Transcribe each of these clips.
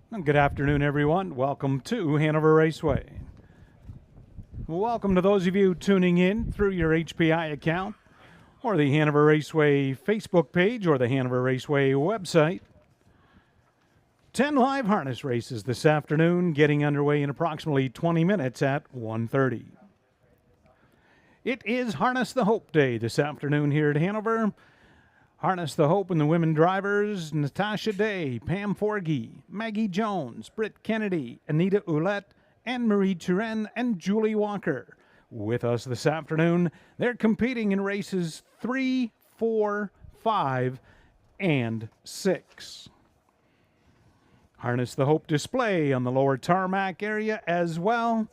Good afternoon, everyone. Welcome to Hanover Raceway. Welcome to those of you tuning in through your HPI account or the Hanover Raceway Facebook page or the Hanover Raceway website. 10 live harness races this afternoon, getting underway in approximately 20 minutes at 1:30. It is Harness the Hope Day this afternoon here at Hanover. Harness the Hope and the women drivers, Natasha Day, Pam Forgey, Maggie Jones, Britt Kennedy, Anita Ouellette, Anne-Marie Turenne, and Julie Walker. With us this afternoon, they're competing in races 3, 4, 5, and 6. Harness the Hope display on the lower tarmac area as well.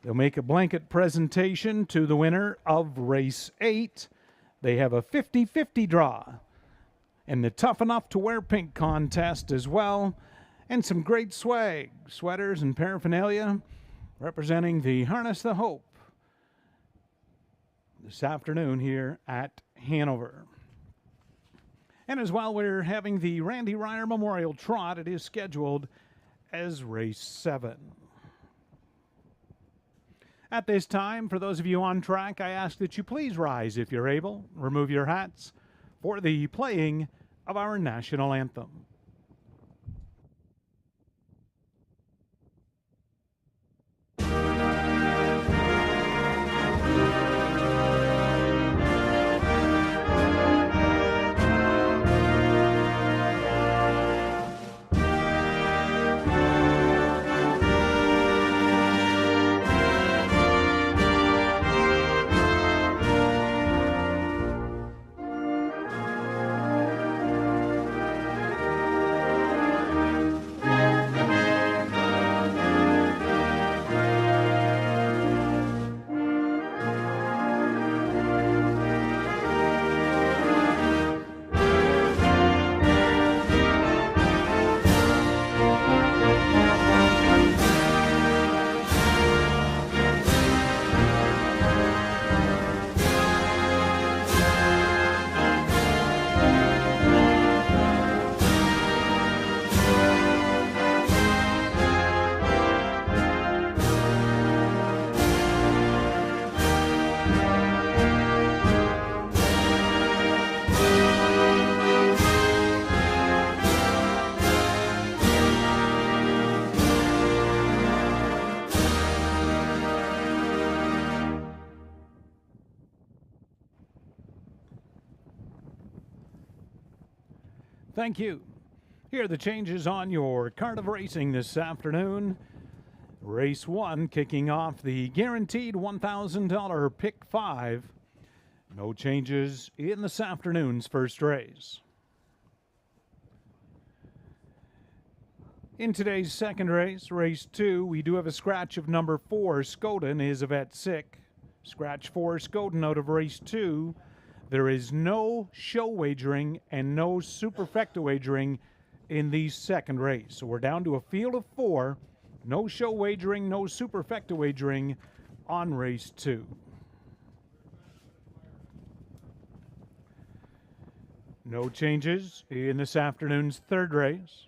They'll make a blanket presentation to the winner of race 8. They have a 50-50 draw and the Tough Enough to Wear Pink contest as well, and some great swag, sweaters and paraphernalia representing the Harness the Hope this afternoon here at Hanover. And as well, we're having the Randy Ryer Memorial Trot. It is scheduled as race 7. At this time, for those of you on track, I ask that you please rise if you're able, remove your hats for the playing of our national anthem. Thank you. Here are the changes on your card of racing this afternoon. Race 1 kicking off the guaranteed $1,000 pick 5. No changes in this afternoon's first race. In today's second race, race 2, we do have a scratch of number 4, Skoden is a vet sick. Scratch 4, Skoden out of race 2. There is no show wagering and no superfecta wagering in the second race. So we're down to a field of 4. No show wagering, no superfecta wagering on race 2. No changes in this afternoon's third race.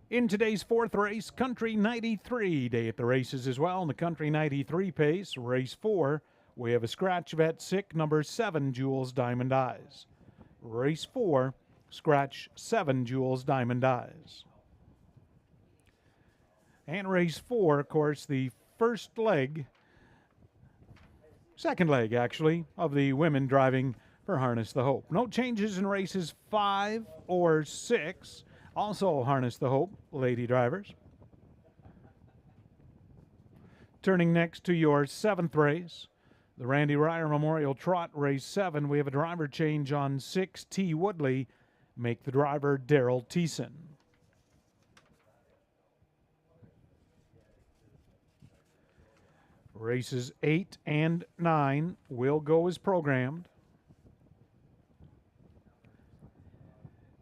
In today's fourth race, Country 93 day at the races as well. In the Country 93 pace, race 4, we have a scratch vet sick, number 7, Jules Diamond Eyes. Race 4, scratch 7, Jules Diamond Eyes. And race 4, of course, the second leg actually, of the women driving for Harness the Hope. No changes in races 5 or 6. Also Harness the Hope, lady drivers. Turning next to your 7th race, the Randy Ryer Memorial Trot, race 7. We have a driver change on 6, T. Woodley. Make the driver Daryl Thiessen. Races 8 and 9 will go as programmed.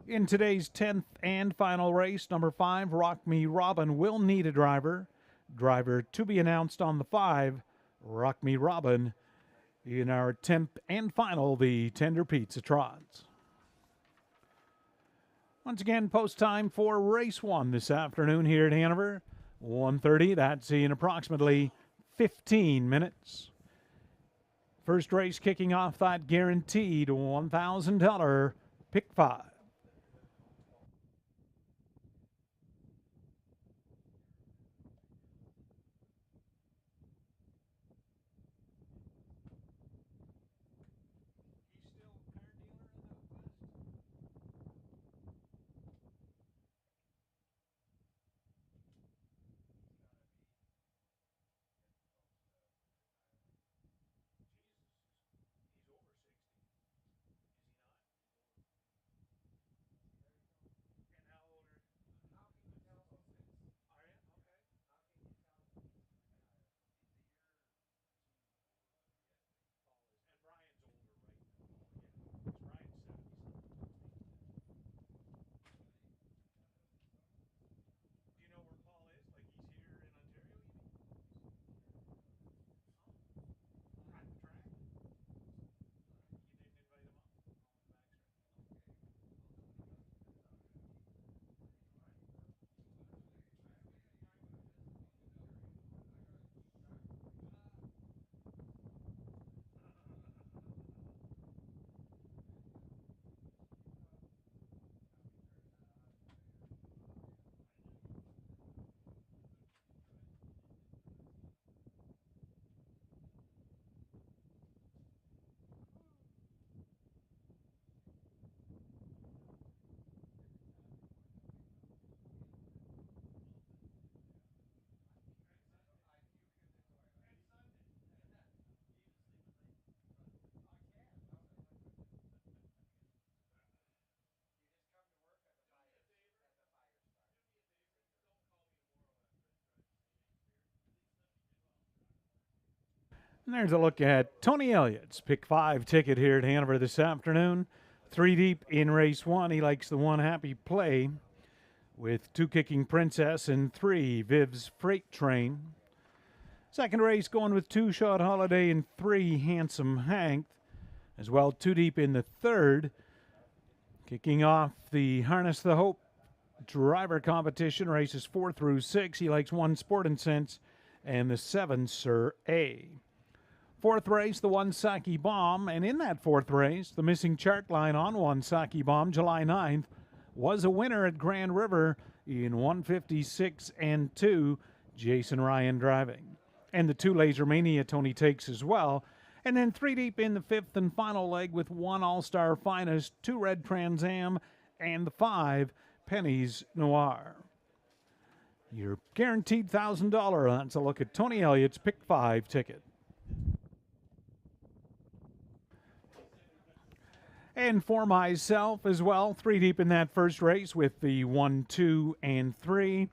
In today's 10th and final race, number 5, Rock Me Robin, will need a driver. Driver to be announced on the 5, Rock Me Robin, in our 10th and final, the Tender Pizza Trots. Once again, post time for race 1 this afternoon here at Hanover. 1:30. That's in approximately 15 minutes. First race kicking off that guaranteed $1,000 pick 5. And there's a look at Tony Elliott's pick 5 ticket here at Hanover this afternoon. 3 deep in race 1. He likes the one happy play with 2 Kicking Princess and 3 Viv's Freight Train. Second race going with 2 Shot Holiday and 3 Handsome Hank. As well, 2 deep in the third. Kicking off the Harness the Hope driver competition, races 4 through 6. He likes 1 Sport and Sense and the 7 Sir A. Fourth race, the 1 Saki Bomb, and in that fourth race, the missing chart line on 1 Saki Bomb, July 9th, was a winner at Grand River in 156 and 2, Jason Ryan driving. And the 2 Laser Mania Tony takes as well. And then 3 deep in the fifth and final leg with 1 All-Star Finest, 2 Red Trans Am, and the 5 Pennies Noir. Your guaranteed $1,000. That's a look at Tony Elliott's pick 5 ticket. And for myself as well, 3 deep in that first race with the 1, 2, and 3.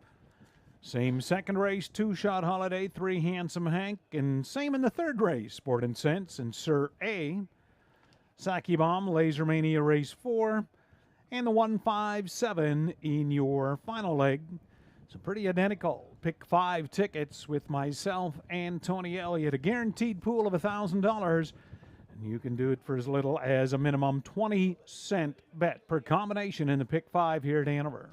Same second race, 2 Shot Holiday, 3 Handsome Hank, and same in the third race, Sport and Sense and Sir A. Saki Bomb, Laser Mania race 4, and the 157 in your final leg. So pretty identical. Pick 5 tickets with myself and Tony Elliott, a guaranteed pool of $1,000. And you can do it for as little as a minimum 20-cent bet per combination in the pick 5 here at Hanover.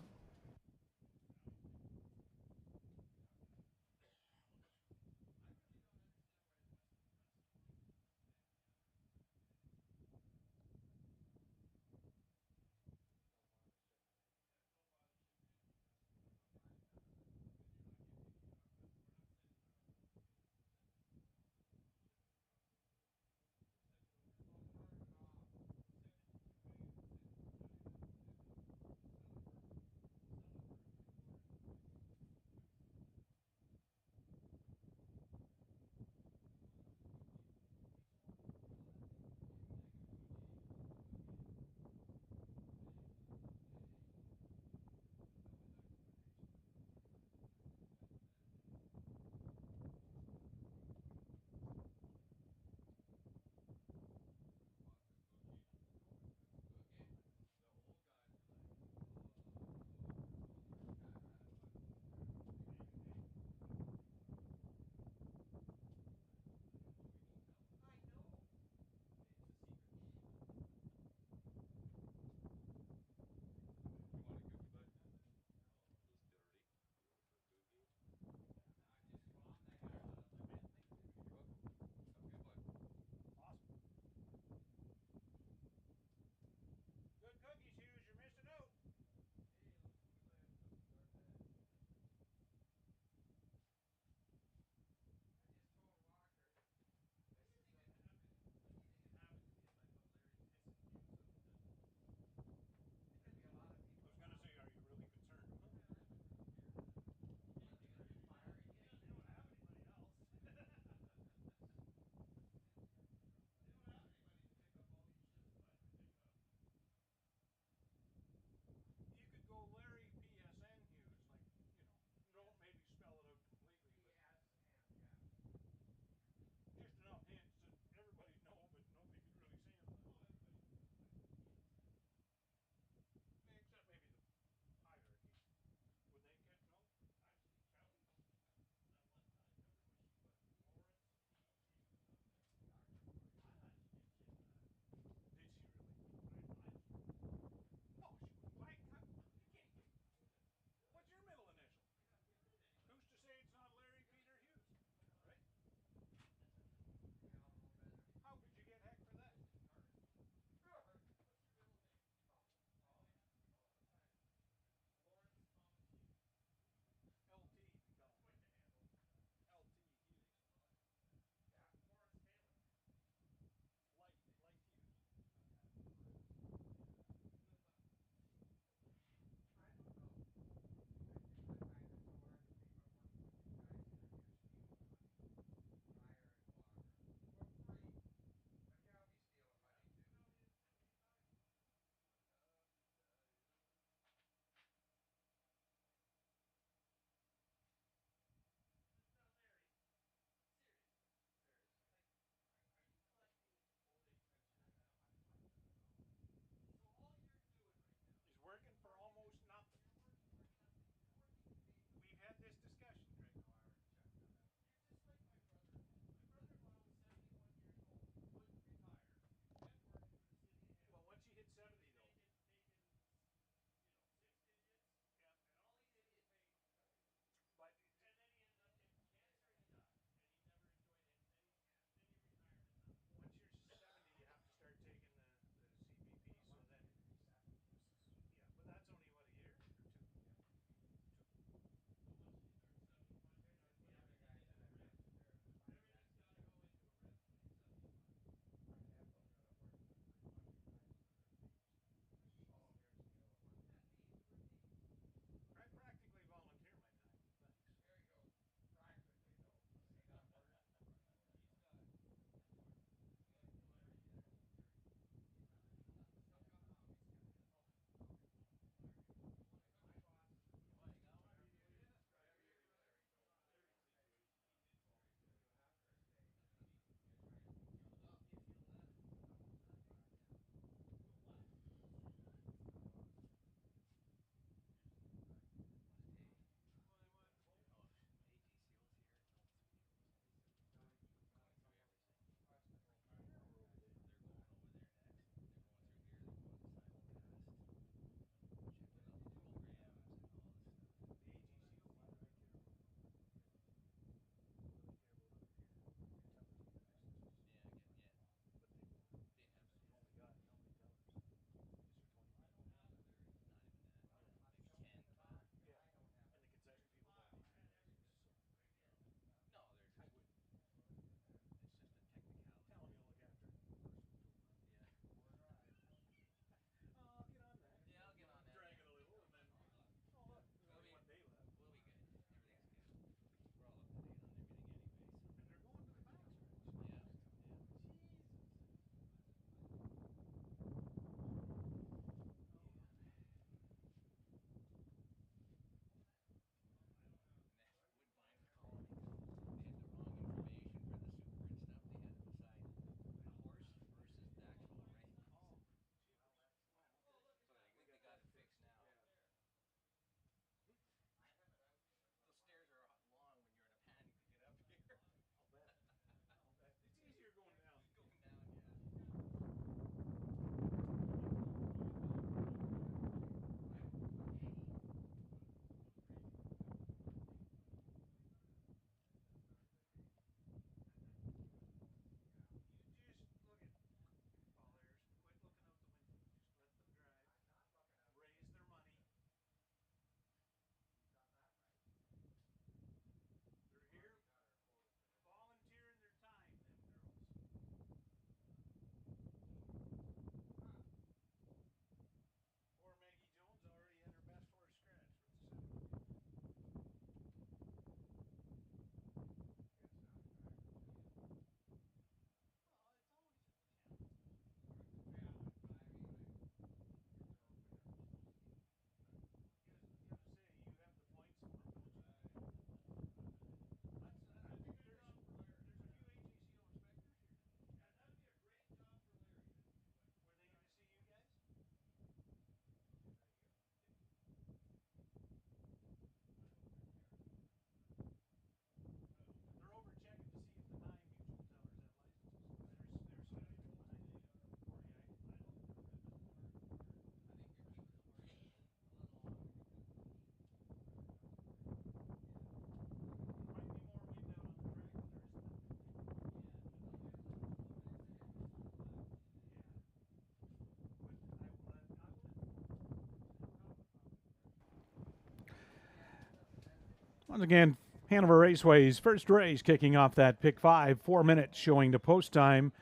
Once again, Hanover Raceway's first race kicking off that pick 5, 4 minutes showing to post time.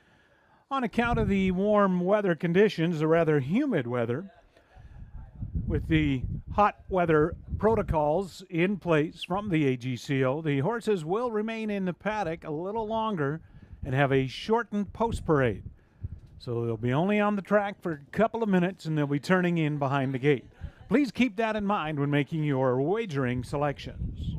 On account of the warm weather conditions, the rather humid weather, with the hot weather protocols in place from the AGCO, the horses will remain in the paddock a little longer and have a shortened post parade. So they'll be only on the track for a couple of minutes and they'll be turning in behind the gate. Please keep that in mind when making your wagering selections.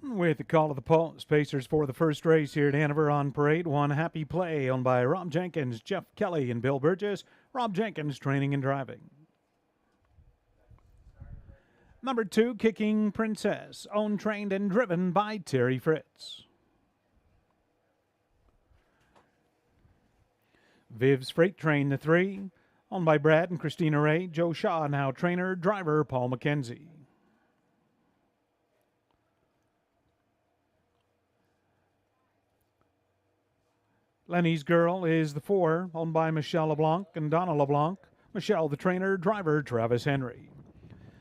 With the call of the post, Pacers for the first race here at Hanover on parade. One Happy Play owned by Rob Jenkins, Jeff Kelly, and Bill Burgess. Rob Jenkins training and driving. Number 2, Kicking Princess, owned, trained, and driven by Terry Fritz. Viv's Freight Train, the 3, owned by Brad and Christina Ray. Joe Shaw, now trainer, driver Paul McKenzie. Lenny's Girl is the 4, owned by Michelle LeBlanc and Donna LeBlanc. Michelle, the trainer, driver Travis Henry.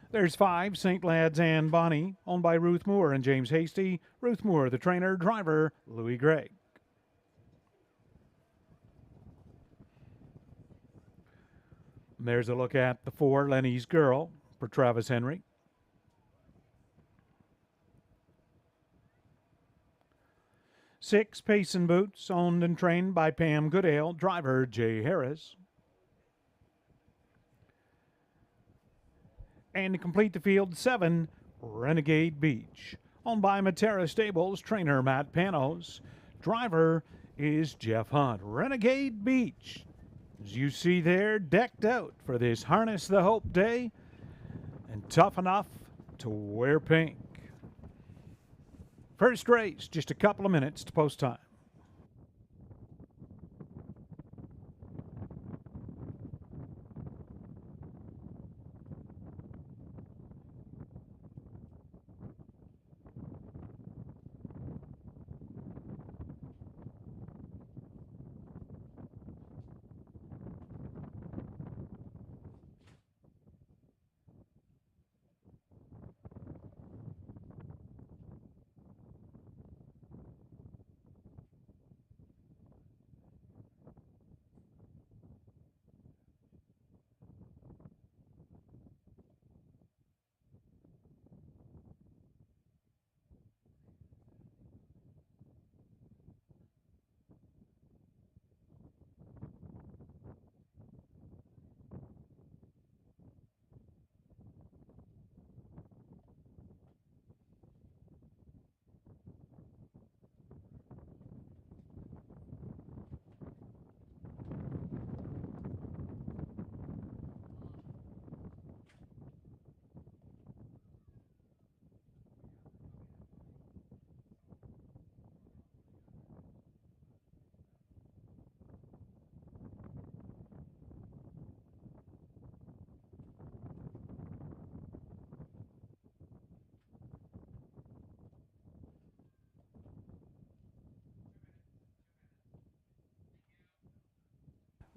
There's 5, St. Lads and Bonnie, owned by Ruth Moore and James Hasty. Ruth Moore, the trainer, driver Louis Gregg. There's a look at the 4, Lenny's Girl, for Travis Henry. 6, Pacin' Boots, owned and trained by Pam Goodale, driver Jay Harris. And to complete the field, 7, Renegade Beach, owned by Matera Stables, trainer Matt Panos, driver is Jeff Hunt. Renegade Beach, as you see there, decked out for this Harness the Hope Day, and tough enough to wear pink. First race, just a couple of minutes to post time.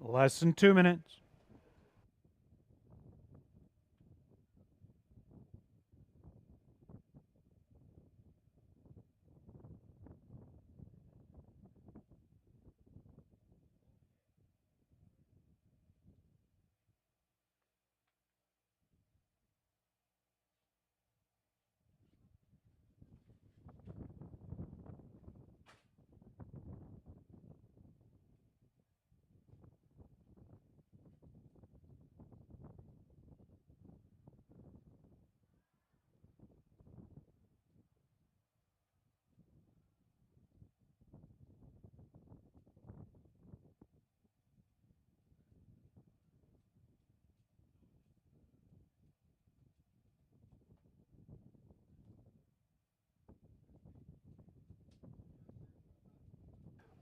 Less than 2 minutes.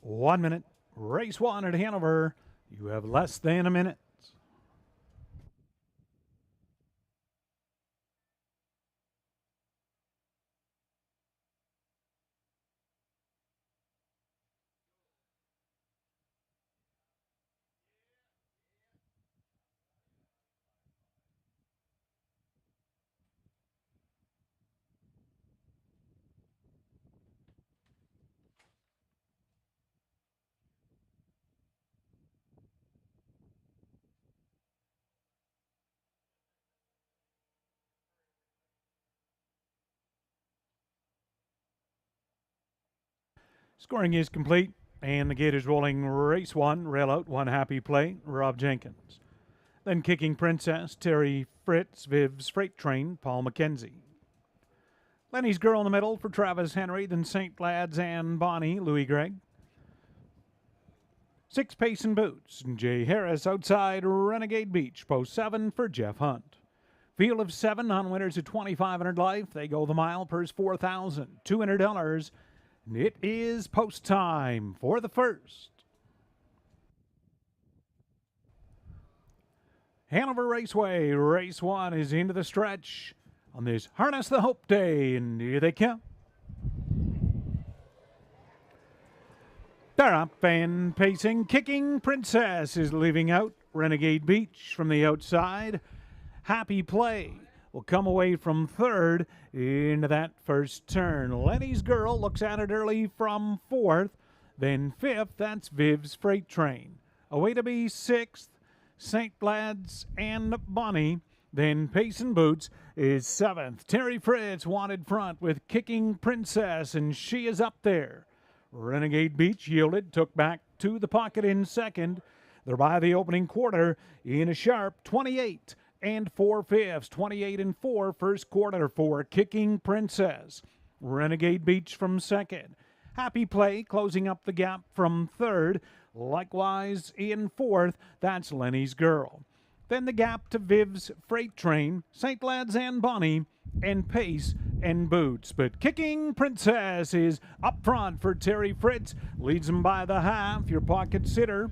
One minute. Race 1 at Hanover. You have less than a minute. Scoring is complete, and the gate is rolling. Race 1, rail out, 1 happy play, Rob Jenkins. Then Kicking Princess, Terry Fritz, Viv's Freight Train, Paul McKenzie. Lenny's Girl in the middle for Travis Henry, then St. Lads and Bonnie, Louis Gregg. 6, Pacin' Boots, and Jay Harris outside Renegade Beach, post 7 for Jeff Hunt. Field of 7 on winners at $2,500 life. They go the mile, purse $4,200. It is post time for the first. Hanover Raceway, race 1 is into the stretch on this Harness the Hope Day, and here they come. They're up and pacing. Kicking Princess is leaving out. Renegade Beach from the outside. Happy Play will come away from third into that first turn. Lenny's Girl looks at it early from fourth. Then fifth, that's Viv's Freight Train. Away to be sixth, St. Lads and Bonnie. Then Pacin' Boots is seventh. Terry Fritz wanted front with Kicking Princess, and she is up there. Renegade Beach yielded, took back to the pocket in second. They're by the opening quarter in a sharp 28 and 4/5, 28 and 4 first quarter for Kicking Princess. Renegade Beach from second. Happy Play closing up the gap from third. Likewise in fourth, that's Lenny's Girl. Then the gap to Viv's Freight Train, St. Lads and Bonnie, and Pace and Boots. But Kicking Princess is up front for Terry Fritz. Leads him by the half. Your pocket sitter.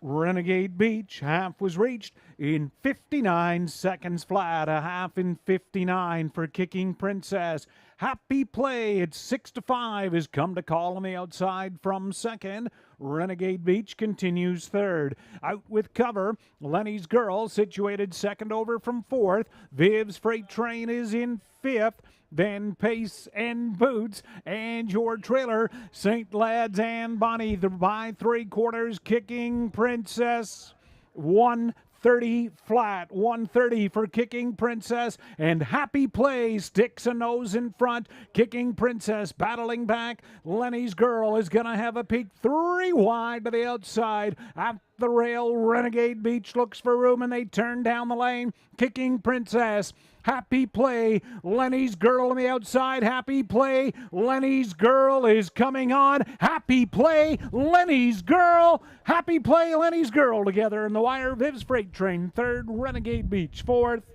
Renegade Beach. Half was reached in 59 seconds flat. A half in 59 for Kicking Princess. Happy Play at 6-5 has come to call on the outside from second. Renegade Beach continues third. Out with cover, Lenny's Girl situated second over from fourth. Viv's Freight Train is in fifth. Then Pace and Boots and your trailer, St. Lads and Bonnie. The by 3/4 Kicking Princess. 130 flat, 130 for Kicking Princess, and Happy Play sticks a nose in front. Kicking Princess battling back. Lenny's Girl is going to have a peek 3 wide to the outside. At the rail, Renegade Beach looks for room, and they turn down the lane. Kicking Princess. Happy Play, Lenny's Girl on the outside. Happy Play, Lenny's Girl is coming on. Happy Play, Lenny's Girl. Happy Play, Lenny's Girl together in the wire. Viv's Freight Train third. Renegade Beach fourth.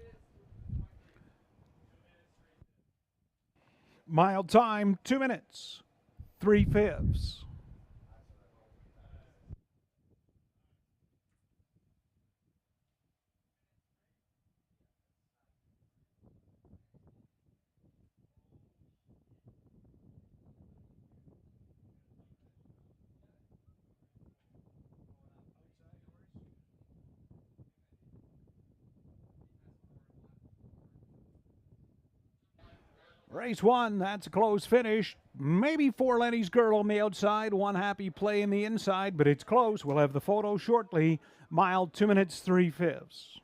Mile time 2 minutes 3/5. Race one, that's a close finish. Maybe 4 Lenny's Girl on the outside, 1 Happy Play in the inside, but it's close. We'll have the photo shortly. Mile 2 minutes 3/5.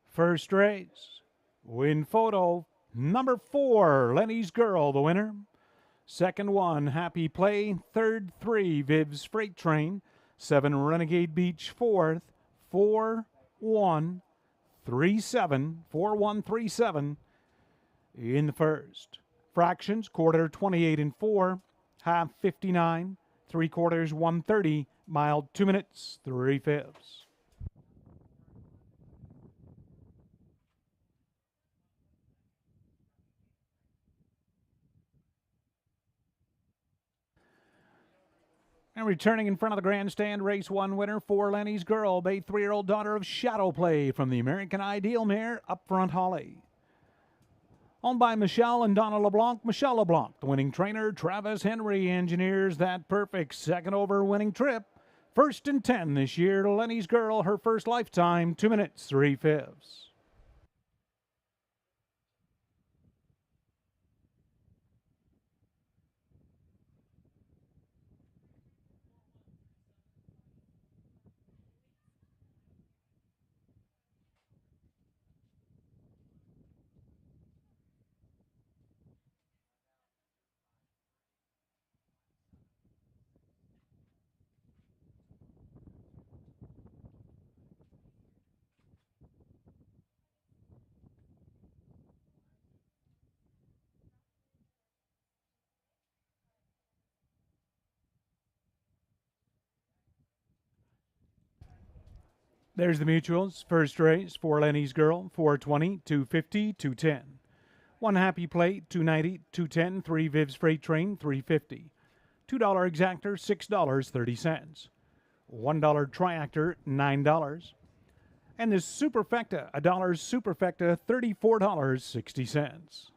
First race, win photo, number 4, Lenny's Girl, the winner. Second one, Happy Play. Third, 3, Viv's Freight Train. 7, Renegade Beach, fourth. 4-1-3-7, 4-1-3-7 in the first. Fractions, quarter 28 and 4, half 59, 3/4 130, mile 2 minutes 3/5. And returning in front of the grandstand, race 1 winner for Lenny's Girl, Bay 3-year-old daughter of Shadow Play from the American Ideal mare, Up Front Holly. Owned by Michelle and Donna LeBlanc. Michelle LeBlanc, the winning trainer. Travis Henry engineers that perfect second over winning trip. First and 10 this year to Lenny's Girl, her first lifetime, 2 minutes 3/5. There's the mutuals. First race for Lenny's Girl, 420, 250, 210. 1 Happy Plate, 290, 210, 3 Viv's Freight Train, 350. $2 exactor, $6.30. $1 triactor, $9. And this Superfecta, $1 Superfecta, $34.60.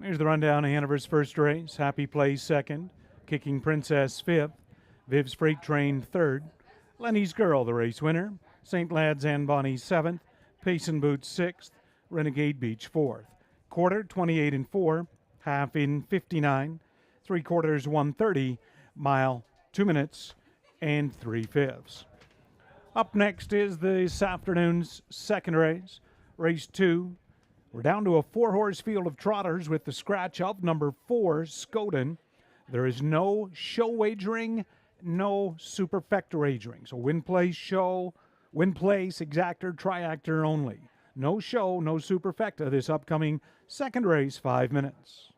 Here's the rundown of Hanover's first race. Happy Place second, Kicking Princess fifth, Viv's Freight Train third, Lenny's Girl the race winner, St. Lad's and Bonnie seventh, Payson Boots sixth, Renegade Beach fourth. Quarter 28 and 4, half in 59, 3/4 1:30, mile 2 minutes and 3/5. Up next is this afternoon's second race, race 2. We're down to a 4-horse field of trotters with the scratch of number 4, Skoden. There is no show wagering, no superfecta wagering. So win place, exactor, triactor only. No show, no superfecta this upcoming second race, 5 minutes.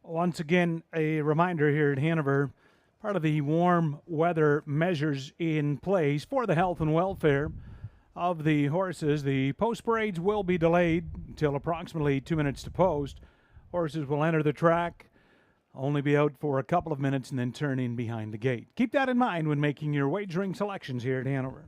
Once again, a reminder here at Hanover, part of the warm weather measures in place for the health and welfare of the horses. The post parades will be delayed until approximately 2 minutes to post. Horses will enter the track Only be out for a couple of minutes and then turn in behind the gate. Keep that in mind when making your wagering selections here at Hanover.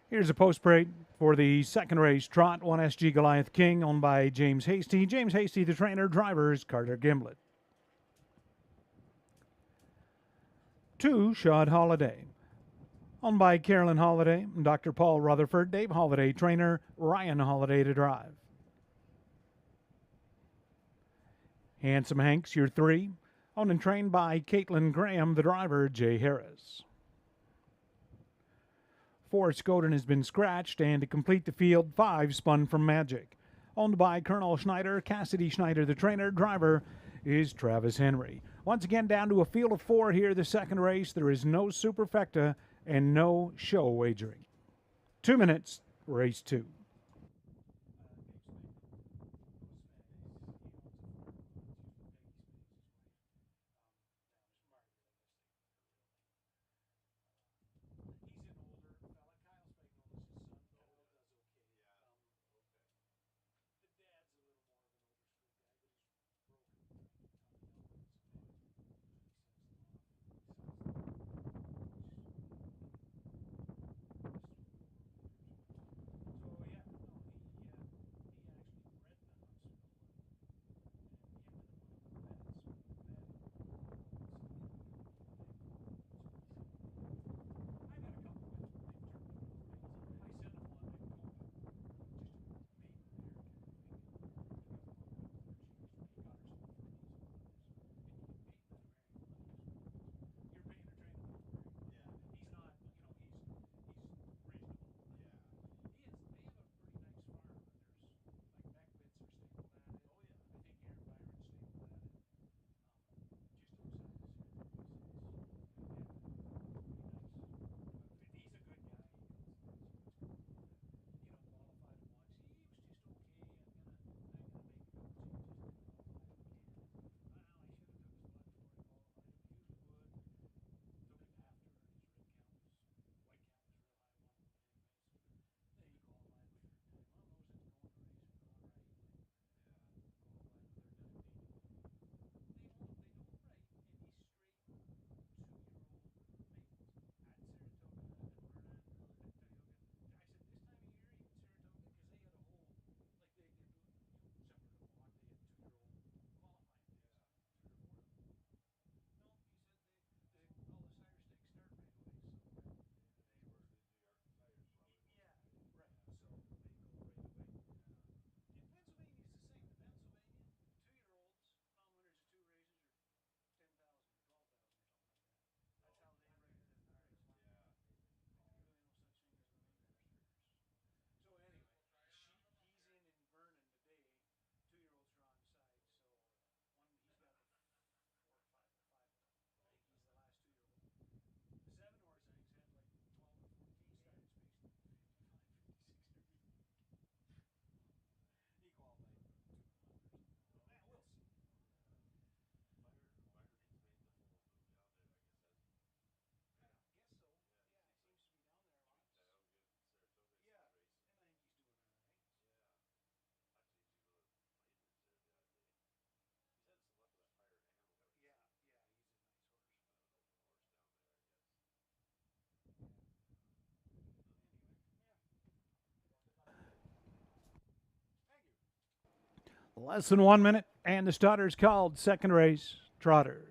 Here's a post parade for the second race, Trot 1SG Goliath King, owned by James Hasty. James Hasty, the trainer, drivers Carter Gimblett. 2, Shad Holiday, owned by Carolyn Holiday, Dr. Paul Rutherford, Dave Holiday, trainer, Ryan Holiday to drive. Handsome Hanks, your 3, owned and trained by Caitlin Graham, the driver, Jay Harris. 4, Scoden has been scratched, and to complete the field, 5, Spun from Magic, owned by Colonel Schneider, Cassidy Schneider, the trainer, driver is Travis Henry. Once again, down to a field of 4 here, the second race. There is no superfecta and no show wagering. 2 minutes, race 2. Less than 1 minute, and the starter's called. Second race, Trotters.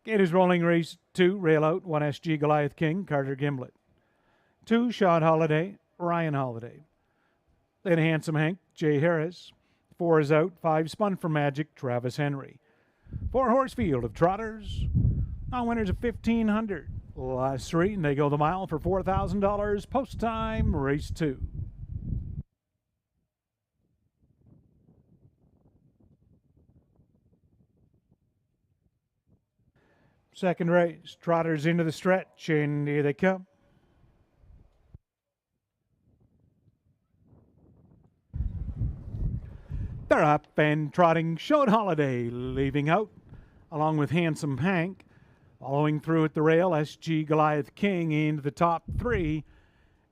Gate is rolling race 2, rail out, 1 SG Goliath King, Carter Gimblett. 2 Shot Holiday, Ryan Holiday. Then Handsome Hank, Jay Harris. 4 is out, 5 Spun for Magic, Travis Henry. 4 Horse Field of Trotters. Now winners of 1,500. Last 3, and they go the mile for $4,000. Post time, race 2. Second race, Trotters into the stretch, and here they come. They're up and trotting. Showed Holiday leaving out, along with Handsome Hank. Following through at the rail, SG Goliath King into the top 3.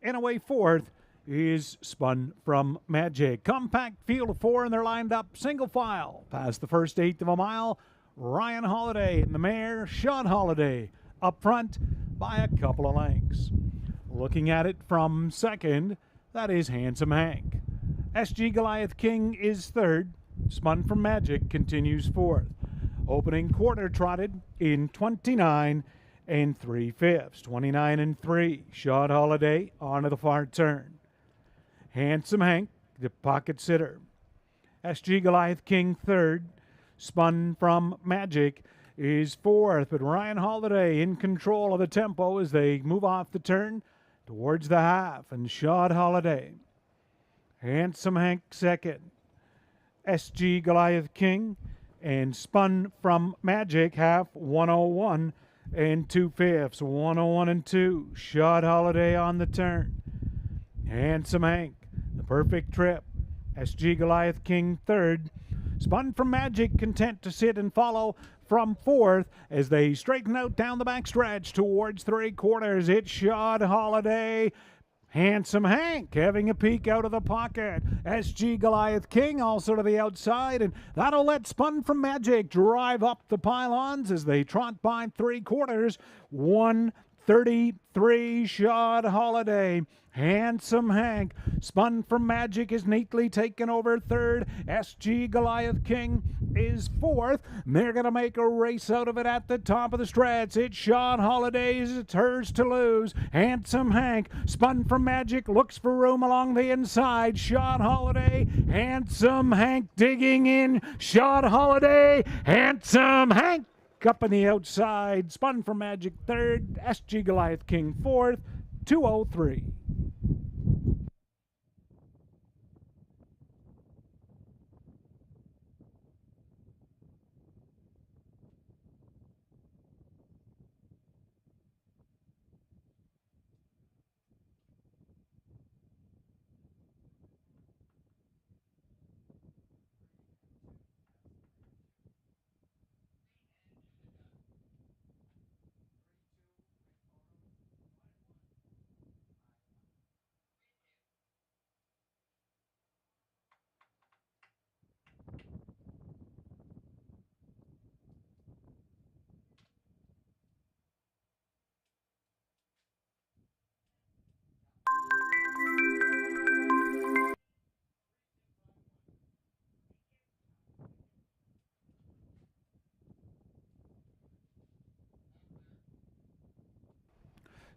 And away fourth is Spun from Magic. Compact field of 4, and they're lined up single file. Past the first eighth of a mile, Ryan Holiday and the mare, Shot Holiday, up front by a couple of lengths. Looking at it from second, that is Handsome Hank. SG Goliath King is third. Spun from Magic continues fourth. Opening quarter trotted in 29 and 3/5. 29 and 3. Shot Holiday onto the far turn. Handsome Hank, the pocket sitter. SG Goliath King third. Spun from Magic is fourth, but Ryan Holiday in control of the tempo as they move off the turn towards the half, and Shot Holiday. Handsome Hank second. SG Goliath King and Spun from Magic half 101 and 2/5. 101 and 2. Shot Holiday on the turn. Handsome Hank, the perfect trip. SG Goliath King third. Spun from Magic content to sit and follow from fourth as they straighten out down the backstretch towards 3/4. It's Shot Holiday. Handsome Hank having a peek out of the pocket. SG Goliath King also to the outside, and that'll let Spun from Magic drive up the pylons as they trot by 3/4. 1:33. Shot Holiday. Handsome Hank. Spun from Magic is neatly taken over third. SG Goliath King is fourth. They're going to make a race out of it at the top of the stretch. It's Shot Holiday's. It's hers to lose. Handsome Hank. Spun from Magic looks for room along the inside. Shot Holiday. Handsome Hank digging in. Shot Holiday. Handsome Hank up on the outside. Spun from Magic third. SG Goliath King fourth. 2:03.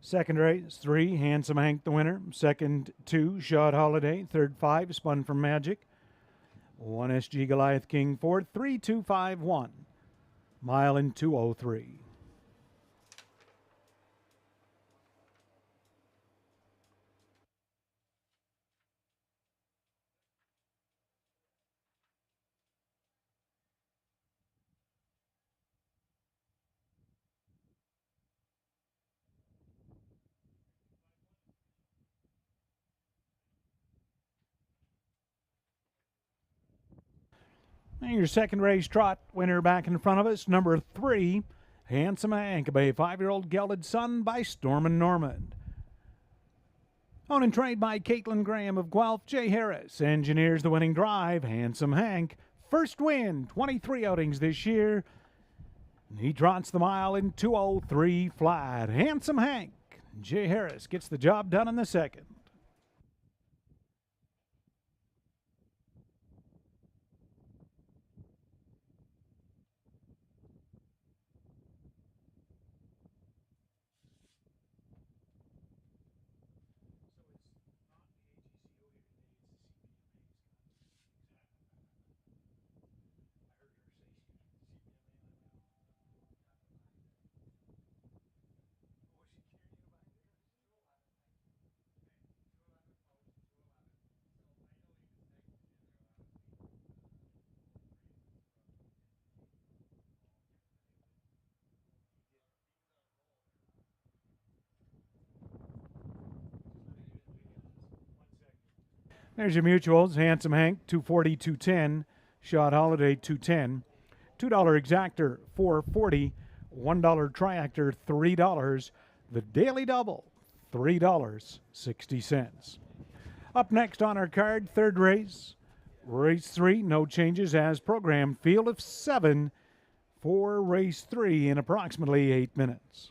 Second race, 3, Handsome Hank the winner. Second, 2, Shot Holiday. Third, 5, Spun from Magic. 1, SG Goliath King fourth. 3, 2, 5, 1. Mile in 2:03. And your second race trot winner back in front of us, number 3, Handsome Hank, a 5-year-old gelded son by Storm and Normand. Owned and trained by Caitlin Graham of Guelph. Jay Harris engineers the winning drive. Handsome Hank, first win, 23 outings this year. He trots the mile in 2:03 flat. Handsome Hank. Jay Harris gets the job done in the second. There's your mutuals. Handsome Hank, 240, 210. Shot Holiday, 210. $2 exactor, 440. $1 triactor, $3. The daily double, $3.60. Up next on our card, third race. Race 3, no changes as programmed. Field of 7 for race 3 in approximately 8 minutes.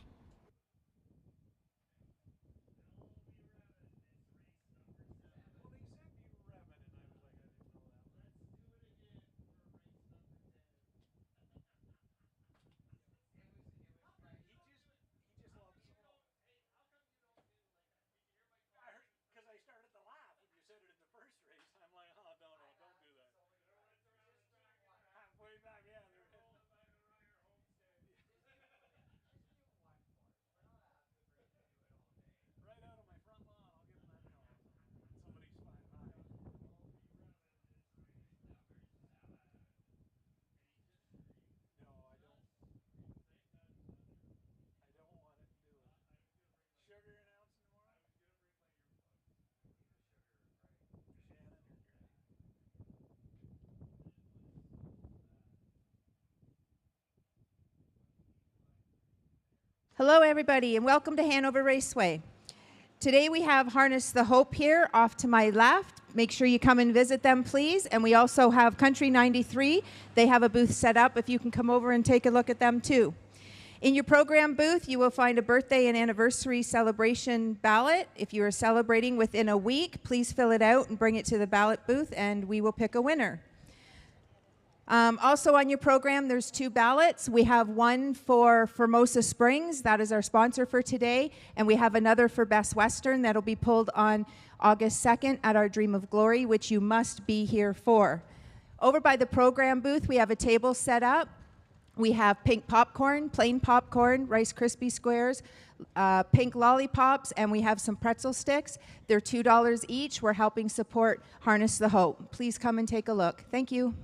Hello, everybody, and welcome to Hanover Raceway. Today we have Harness the Hope here off to my left. Make sure you come and visit them, please. And we also have Country 93. They have a booth set up if you can come over and take a look at them, too. In your program booth, you will find a birthday and anniversary celebration ballot. If you are celebrating within a week, please fill it out and bring it to the ballot booth, and we will pick a winner. Also on your program, there's 2 ballots. We have one for Formosa Springs. That is our sponsor for today. And we have another for Best Western that'll be pulled on August 2nd at our Dream of Glory, which you must be here for. Over by the program booth, we have a table set up. We have pink popcorn, plain popcorn, Rice Krispie squares, pink lollipops, and we have some pretzel sticks. They're $2 each. We're helping support Harness the Hope. Please come and take a look. Thank you.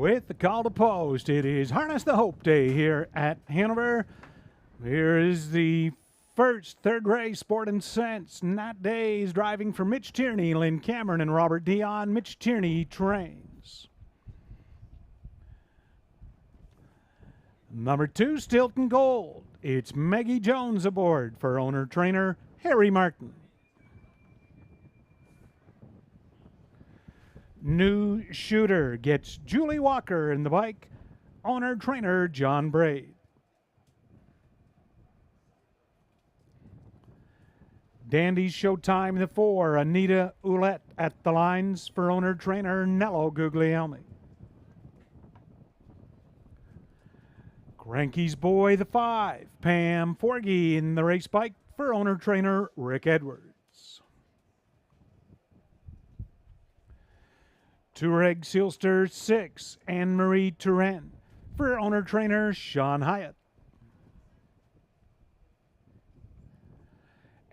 with the call to post. It is Harness the Hope Day here at Hanover. Here is the first third race, Sport and Sense. Nat Days driving for Mitch Tierney, Lynn Cameron, and Robert Dion. Mitch Tierney trains. Number 2, Stilton Gold. It's Maggie Jones aboard for owner-trainer Harry Martin. New Shooter gets Julie Walker in the bike, owner-trainer John Braid. Dandy's Showtime, the 4, Anita Ouellette at the lines for owner-trainer Nello Guglielmi. Cranky's Boy, the 5, Pam Forgy in the race bike for owner-trainer Rick Edwards. Touareg Sealster 6, Anne-Marie Turenne for owner-trainer Sean Hyatt.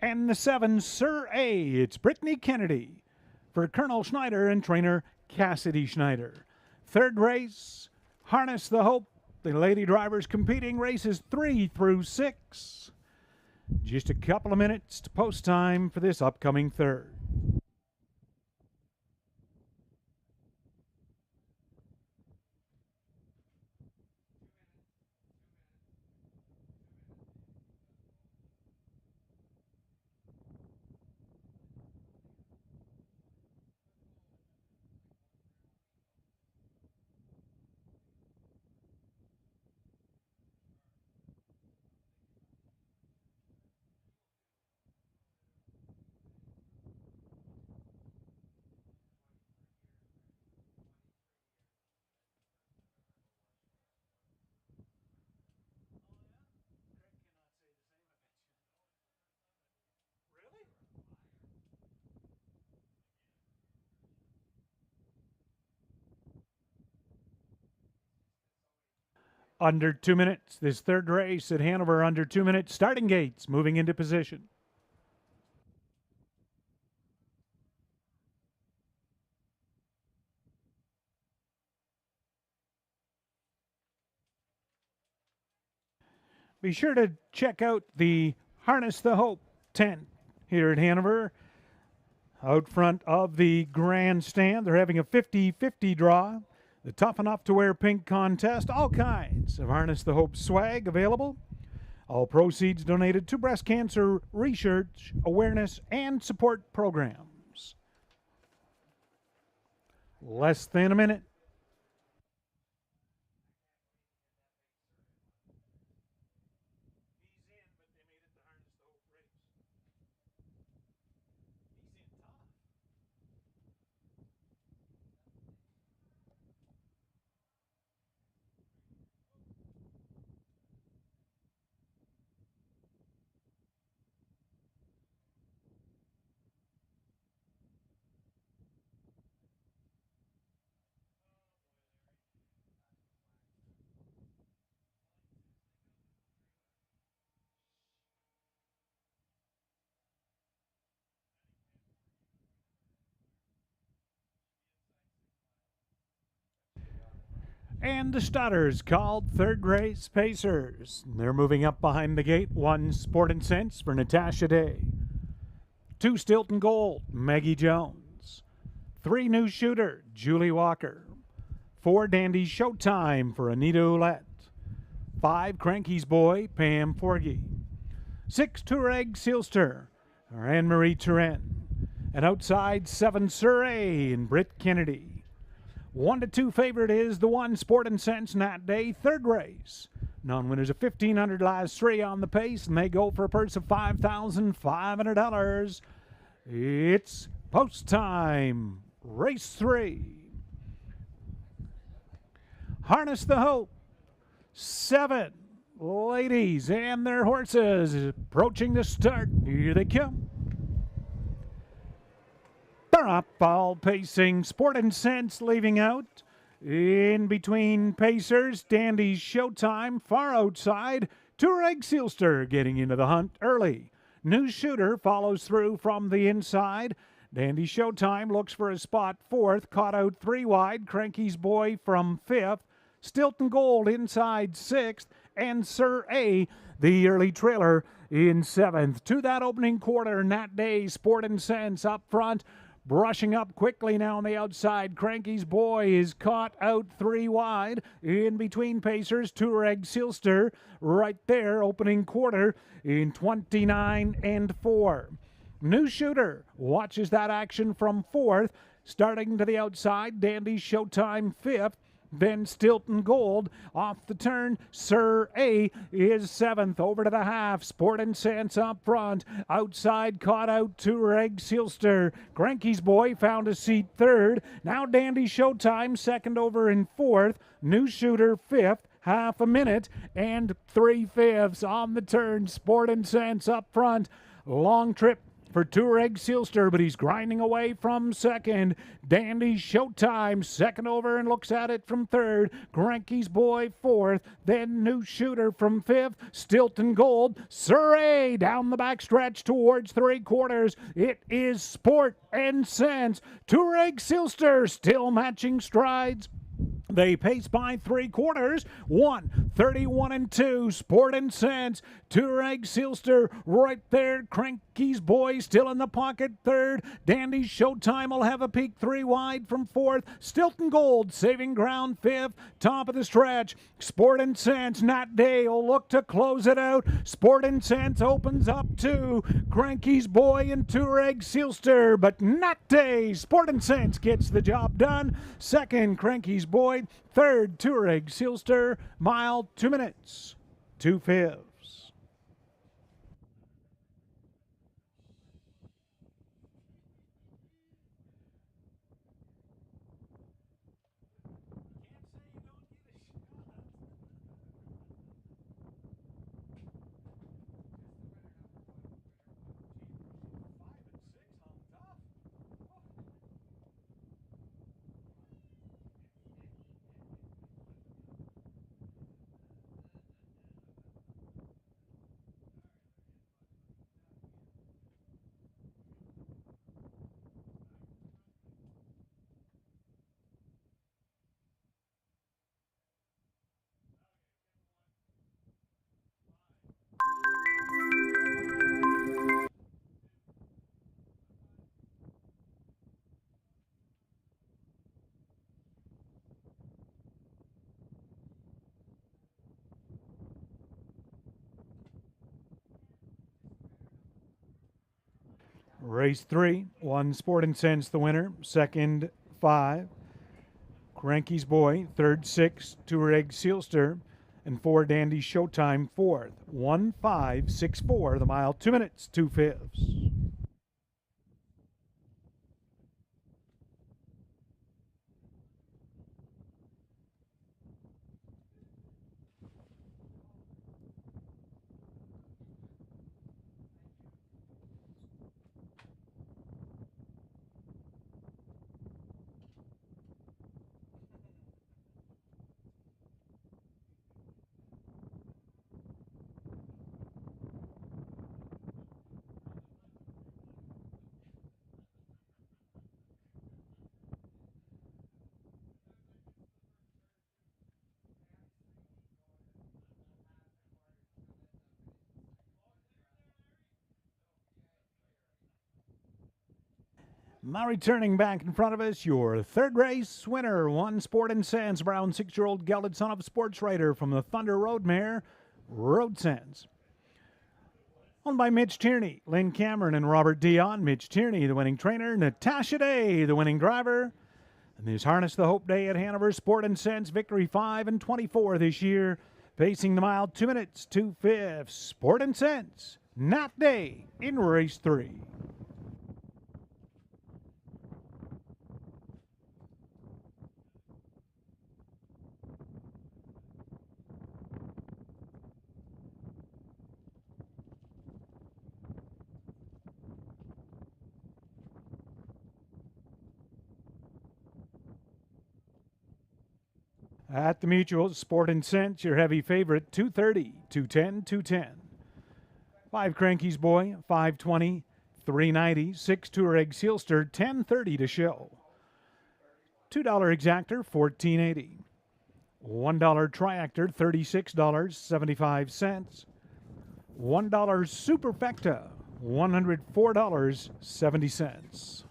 And the 7, Sir A, it's Brittany Kennedy for Colonel Schneider and trainer Cassidy Schneider. Third race, Harness the Hope. The lady drivers competing races 3 through 6. Just a couple of minutes to post time for this upcoming third. Under 2 minutes, this third race at Hanover, under 2 minutes. Starting gates, moving into position. Be sure to check out the Harness the Hope tent here at Hanover. Out front of the grandstand, they're having a 50-50 draw. The Tough Enough to Wear Pink contest, all kinds of Harness the Hope swag available. All proceeds donated to breast cancer research, awareness, and support programs. Less than a minute. And the starters called third race Pacers. They're moving up behind the gate. 1, Sport and Sense for Natasha Day. 2, Stilton Gold, Maggie Jones. 3, New Shooter, Julie Walker. 4, Dandy's Showtime for Anita Ouellette. 5, Cranky's Boy, Pam Forgy. 6, Touareg Sealster, Anne-Marie Turenne. And outside, 7, Sir A and Britt Kennedy. 1 to 2 favorite is the 1, Sport and Sense, Nat Day, third race. Non-winners of $1,500 lies 3 on the pace, and they go for a purse of $5,500. It's post time. Race 3. Harness the Hope. 7 ladies and their horses approaching the start. Here they come. They're up, all pacing. Sport and Sense leaving out. In between Pacers, Dandy's Showtime, far outside. Touareg Sealster getting into the hunt early. New Shooter follows through from the inside. Dandy Showtime looks for a spot fourth, caught out 3 wide. Cranky's Boy from fifth. Stilton Gold inside sixth, and Sir A, the early trailer, in seventh. To that opening quarter, Nat Day, Sport and Sense up front. Brushing up quickly now on the outside. Cranky's Boy is caught out 3 wide. In between pacers, Tureg Silster right there, opening quarter in 29 and 4. New Shooter watches that action from fourth. Starting to the outside, Dandy Showtime fifth. Then Stilton Gold off the turn. Sir A is seventh. Over to the half. Sport and Sense up front. Outside caught out to Reg Silster. Cranky's Boy found a seat third. Now Dandy Showtime second over in fourth. New Shooter fifth. Half a minute and 3/5 on the turn. Sport and Sense up front. Long trip for Tureg Silster, but he's grinding away from second. Dandy Showtime second over and looks at it from third. Cranky's Boy fourth. Then New Shooter from fifth. Stilton Gold. Sir A down the backstretch towards 3/4. It is Sport and Sense. Tureg Silster still matching strides. They pace by 3/4. 1:31 and 2. Sport and Sense. Tureg Silster right there. Cranky's Boy still in the pocket third. Dandy Showtime will have a peek 3 wide from fourth. Stilton Gold saving ground fifth. Top of the stretch. Sport and Sense. Nat Day will look to close it out. Sport and Sense opens up to Cranky's Boy and Tureg Silster. But Nat Day. Sport and Sense gets the job done. Second, Cranky's Boy. Third, Tureg Silster. Mile 2 minutes 2/5. Race 3, 1 Sport and Sense the winner. Second, 5. Cranky's Boy. Third, 6. Tureg Silster. And 4 Dandy Showtime fourth. 1:5.64. The mile 2 minutes 2/5. Now returning back in front of us, your third race winner, 1 Sport and Sense, brown 6-year-old gelded son of sports writer from the Thunder Road mare, Road Sense. Owned by Mitch Tierney, Lynn Cameron, and Robert Dion. Mitch Tierney, the winning trainer. Natasha Day, the winning driver. And there's Harness the Hope Day at Hanover. Sport and Sense, victory 5 and 24 this year. Pacing the mile 2 minutes 2/5. Sport and Sense, Nat Day in race 3. At the Mutual, Sport and Sense, your heavy favorite, 230, 210, 210. 5 Cranky's Boy, 520, $3.90. 6 Touareg Sealster, $10.30 to show. $2 Exactor, $14.80. $1 Triactor, $36.75. $1 Superfecta, $104.70.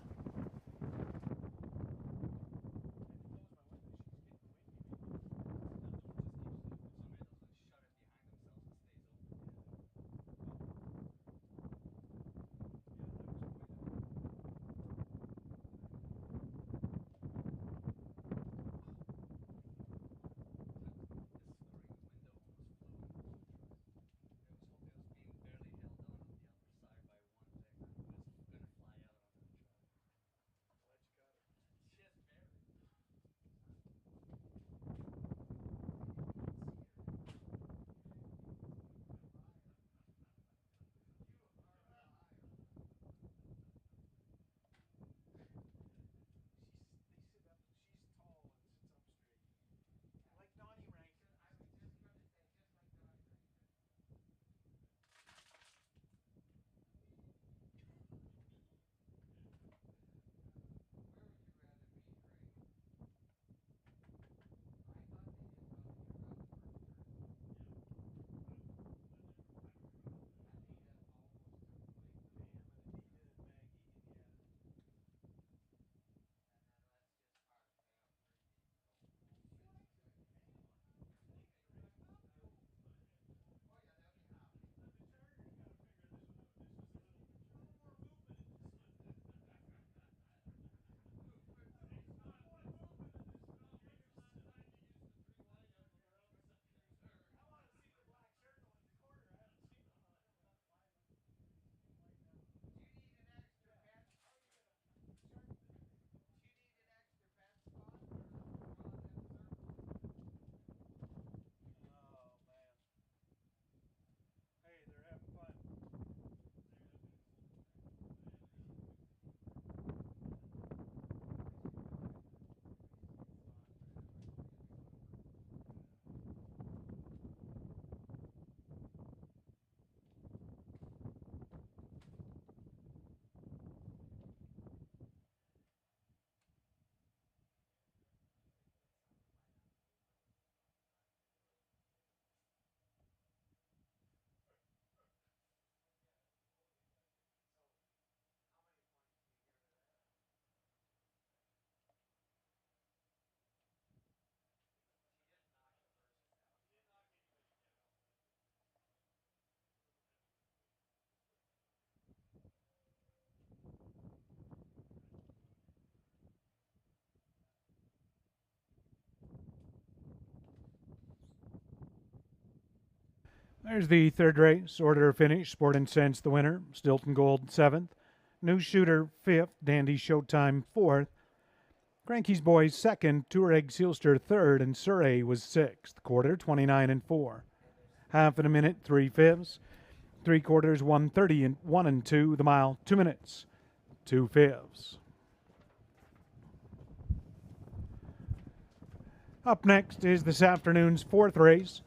There's the third race. Order of finish. Sport and Sense the winner. Stilton Gold 7th. New Shooter 5th. Dandy Showtime 4th. Cranky's Boys 2nd. Touareg Sealster 3rd. And Surrey was 6th. Quarter 29 and 4. Half in a minute 3/5. 3/4 1:30 and 1 and 2. The mile 2 minutes 2/5. Up next is this afternoon's 4th race.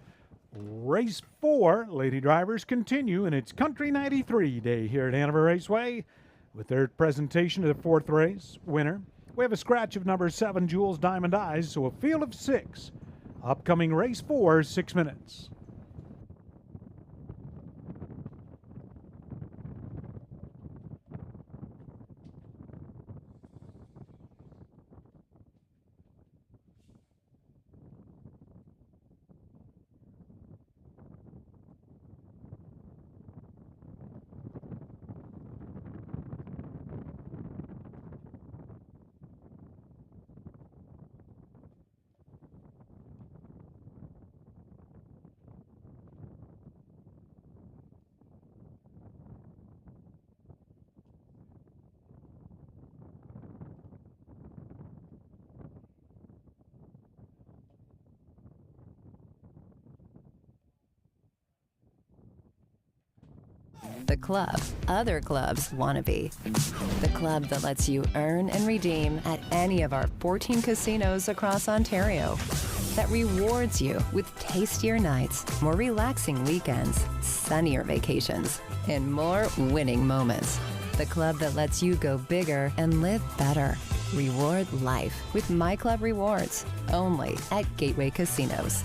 Race 4, lady drivers continue in its Country 93 day here at Hanover Raceway with their presentation of the 4th race winner. We have a scratch of number 7, Jules Diamond Eyes, so a field of 6. Upcoming race 4, 6 minutes. The club other clubs want to be. The club that lets you earn and redeem at any of our 14 casinos across Ontario. That rewards you with tastier nights, more relaxing weekends, sunnier vacations, and more winning moments. The club that lets you go bigger and live better. Reward life with My Club Rewards. Only at Gateway Casinos.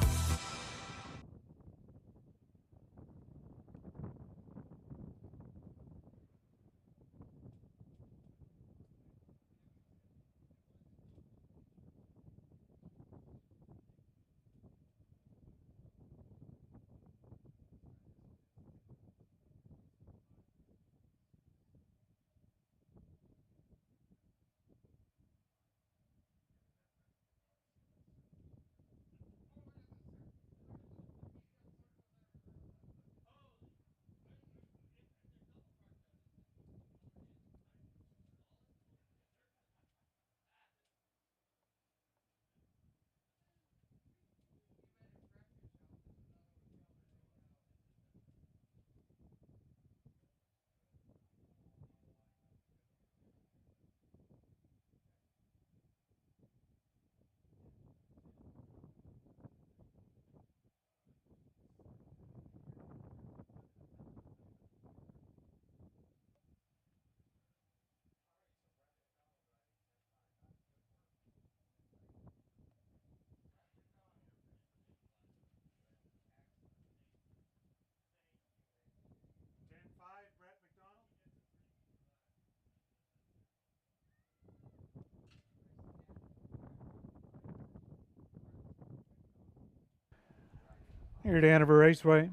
Here at Hanover Raceway,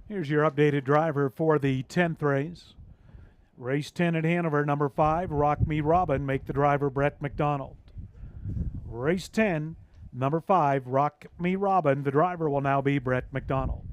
here's your updated driver for the 10th race. Race 10 at Hanover, number 5, Rock Me Robin, make the driver Brett McDonald. Race 10, number 5, Rock Me Robin, the driver will now be Brett McDonald.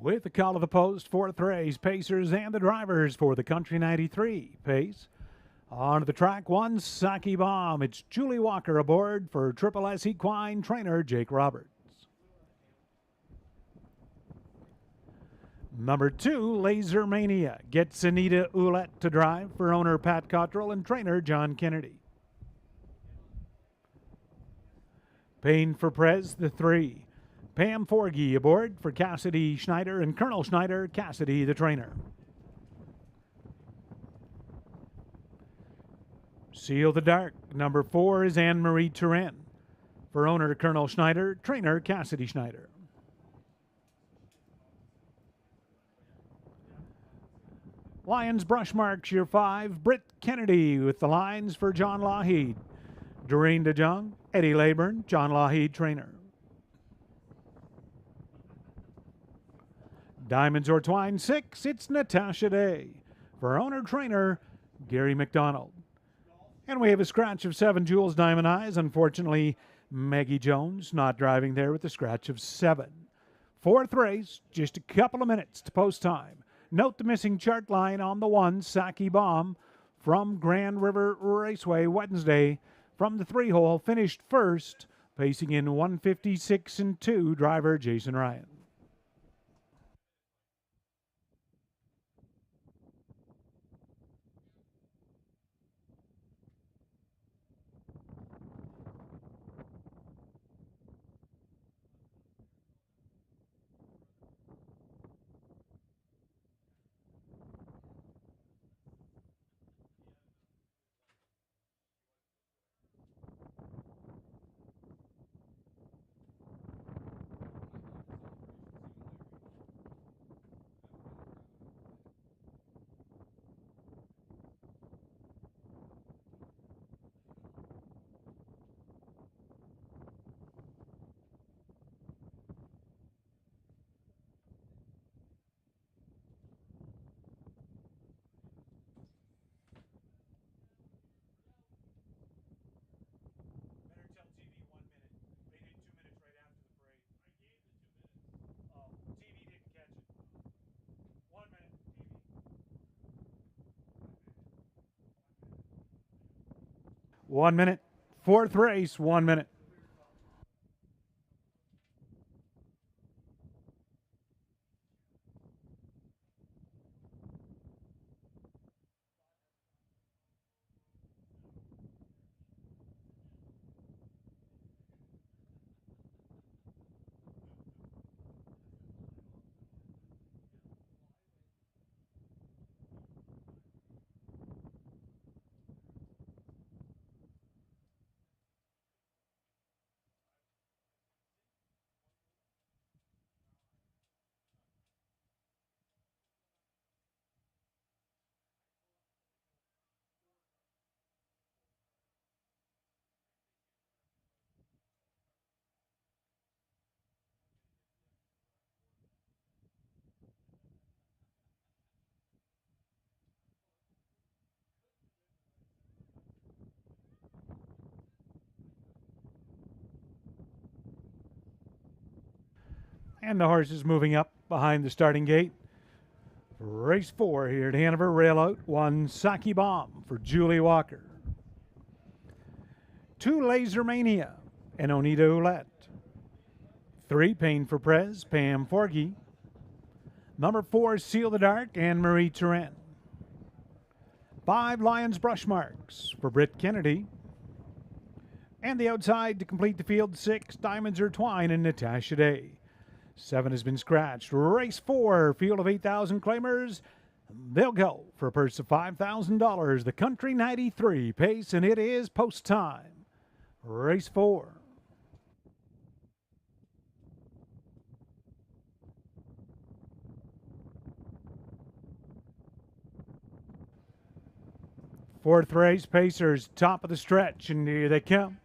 With the call of the post, fourth race, Pacers and the drivers for the Country 93 pace. Onto the track, one Saki Bomb. It's Julie Walker aboard for Triple S Equine trainer Jake Roberts. Number 2, Laser Mania, gets Anita Ouellette to drive for owner Pat Cottrell and trainer John Kennedy. Pain for Prez, the 3. Pam Forgy aboard for Cassidy Schneider and Colonel Schneider, Cassidy the trainer. Seal the Dark, number 4 is Anne-Marie Turin for owner Colonel Schneider, trainer Cassidy Schneider. Lions Brush Marks, your 5, Britt Kennedy with the lines for John Lougheed. Doreen DeJong, Eddie Leyburn, John Lougheed trainer. Diamonds or Twine 6, it's Natasha Day for owner trainer Gary McDonald. And we have a scratch of 7, Jules Diamond Eyes. Unfortunately, Maggie Jones not driving there with a scratch of 7. Fourth race, just a couple of minutes to post time. Note the missing chart line on the 1, Saki Bomb from Grand River Raceway Wednesday from the 3-hole, finished first, pacing in 1:56 and 2, driver Jason Ryan. One minute. Fourth race, 1 minute. And the horse is moving up behind the starting gate. Race 4 here at Hanover Railroad. 1 Saki Bomb for Julie Walker. 2 Laser Mania and Onita Ouellette. 3 Pain for Prez, Pam Forgy. Number 4 Seal the Dark, Anne-Marie Turin. 5 Lions Brush Marks for Britt Kennedy. And the outside to complete the field, 6 Diamonds or Twine and Natasha Day. 7 has been scratched. Race 4, field of 8,000 claimers. They'll go for a purse of $5,000. The Country 93 pace, and it is post time. Race 4. Fourth race, Pacers, top of the stretch, and here they come.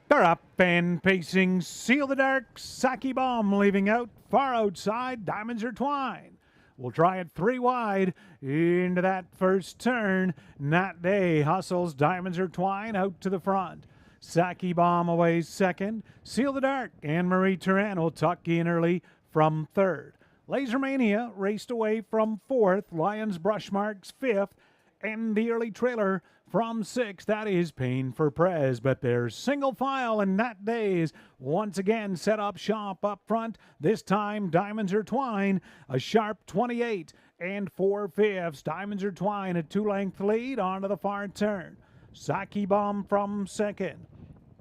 They're up and pacing. Seal the Dark, Saki Bomb leaving out. Far outside, Diamonds or Twine. We'll try it 3 wide into that first turn. Nat Day hustles Diamonds or Twine out to the front. Saki Bomb away second. Seal the Dark and Marie Turano tuck in early from third. Laser Mania raced away from fourth. Lions Brush Marks fifth. And the early trailer from sixth, that is Pain for Prez. But there's single file and Nat Days once again set up shop up front. This time Diamonds Are Twine, a sharp 28 and 4/5. Diamonds Are Twine, a 2-length lead onto the far turn. Saki Bomb from second.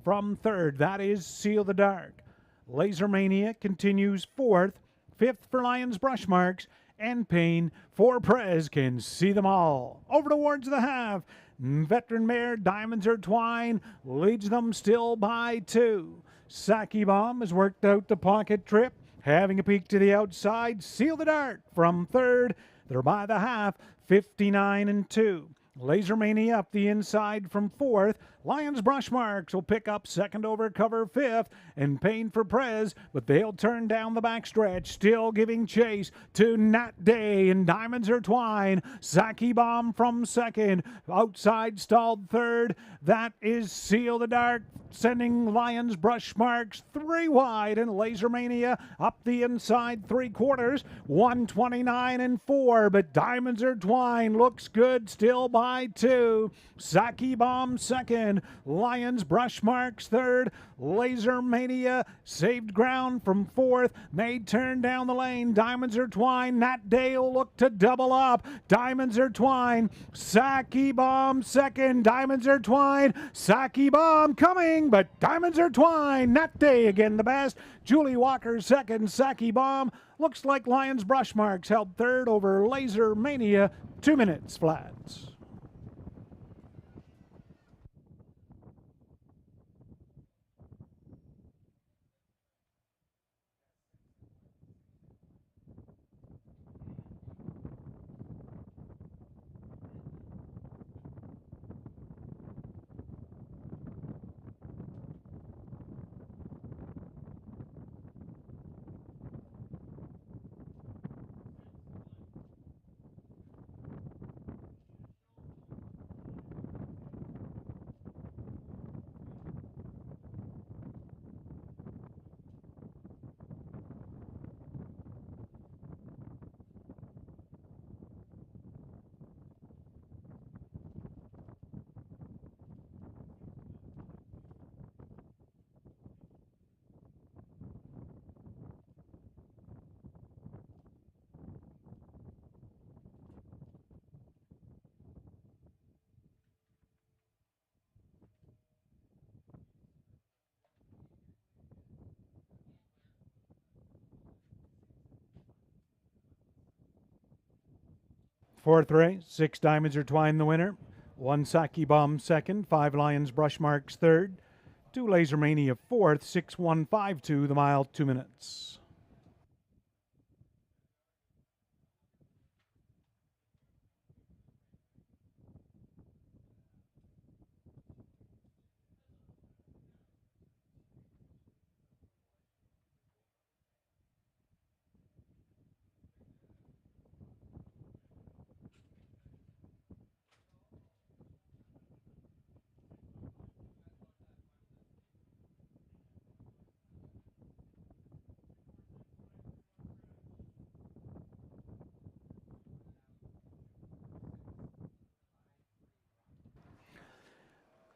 From third, that is Seal the Dark. Laser Mania continues fourth. Fifth for Lions Brush Marks. And Pain for Prez can see them all. Over towards the half. Veteran mare Diamonds Are Twine leads them still by 2. Saki Bomb has worked out the pocket trip. Having a peek to the outside. Seal the Dark from third. They're by the half. 59 and 2. Laser Mania up the inside from fourth. Lions Brush Marks will pick up second over cover fifth. And Pain for Prez, but they'll turn down the backstretch. Still giving chase to Nat Day and Diamonds Are Twine. Saki Bomb from second. Outside stalled third. That is Seal the Dark, sending Lions Brush Marks 3 wide. And Laser Mania up the inside 3/4. 129 and 4. But Diamonds Are Twine looks good still by 2. Saki Bomb second. Lions Brush Marks third. Laser Mania saved ground from fourth. May turn down the lane. Diamonds Are Twine. Nat Dale look to double up. Diamonds Are Twine. Saki Bomb second. Diamonds Are Twine. Saki Bomb coming, but Diamonds Are Twine. Nat Day again the best. Julie Walker second. Saki Bomb. Looks like Lions Brush Marks held third over Laser Mania. 2 minutes flat. Fourth race, 6 Diamonds Are Twine the winner. 1 Saki Bomb second. 5 Lions Brush Marks third. 2 Laser Mania fourth. 6-1-5-2 the mile, 2 minutes.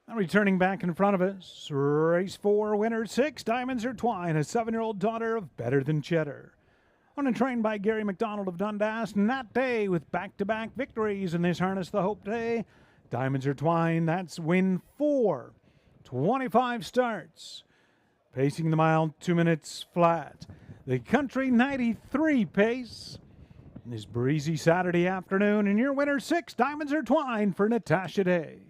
Now returning back in front of us, race 4, winner 6, Diamonds Are Twine, a 7-year-old daughter of Better Than Cheddar. Owned and trained by Gary McDonald of Dundas, Nat Day with back-to-back victories in this Harness the Hope Day. Diamonds Are Twine, that's win 4. 25 starts. Pacing the mile, 2 minutes flat. The Country 93 pace. This breezy Saturday afternoon, and your winner 6, Diamonds Are Twine for Natasha Day.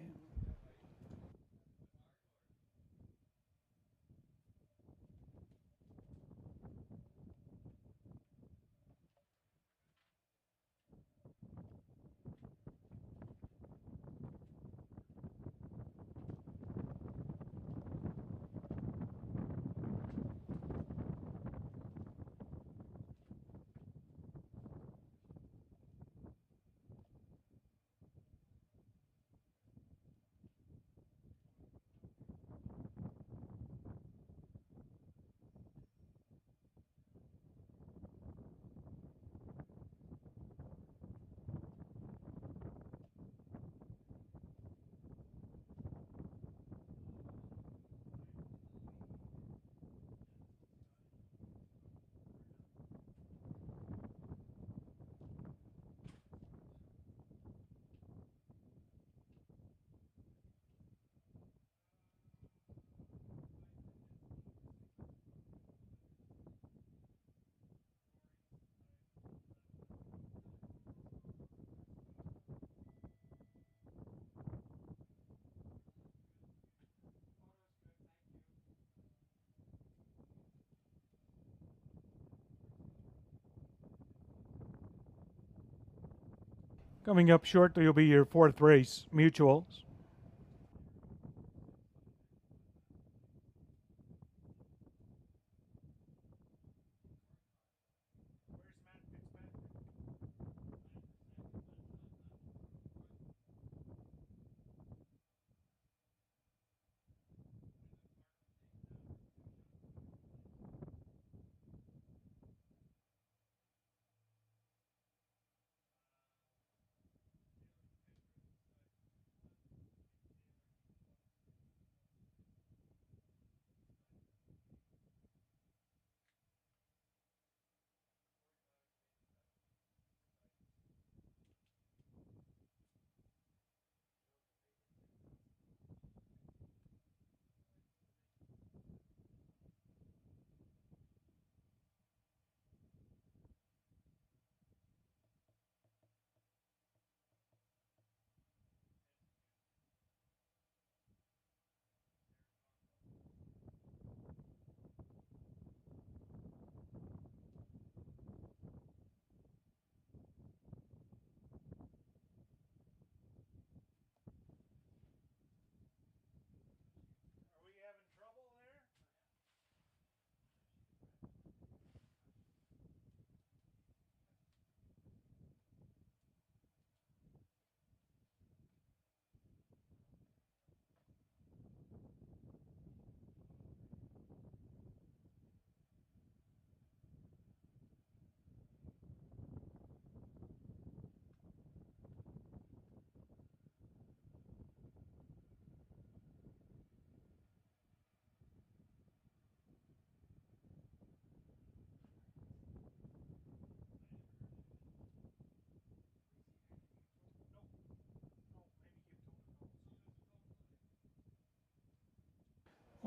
Coming up shortly will be your fourth race, mutuals.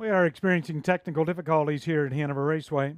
We are experiencing technical difficulties here at Hanover Raceway.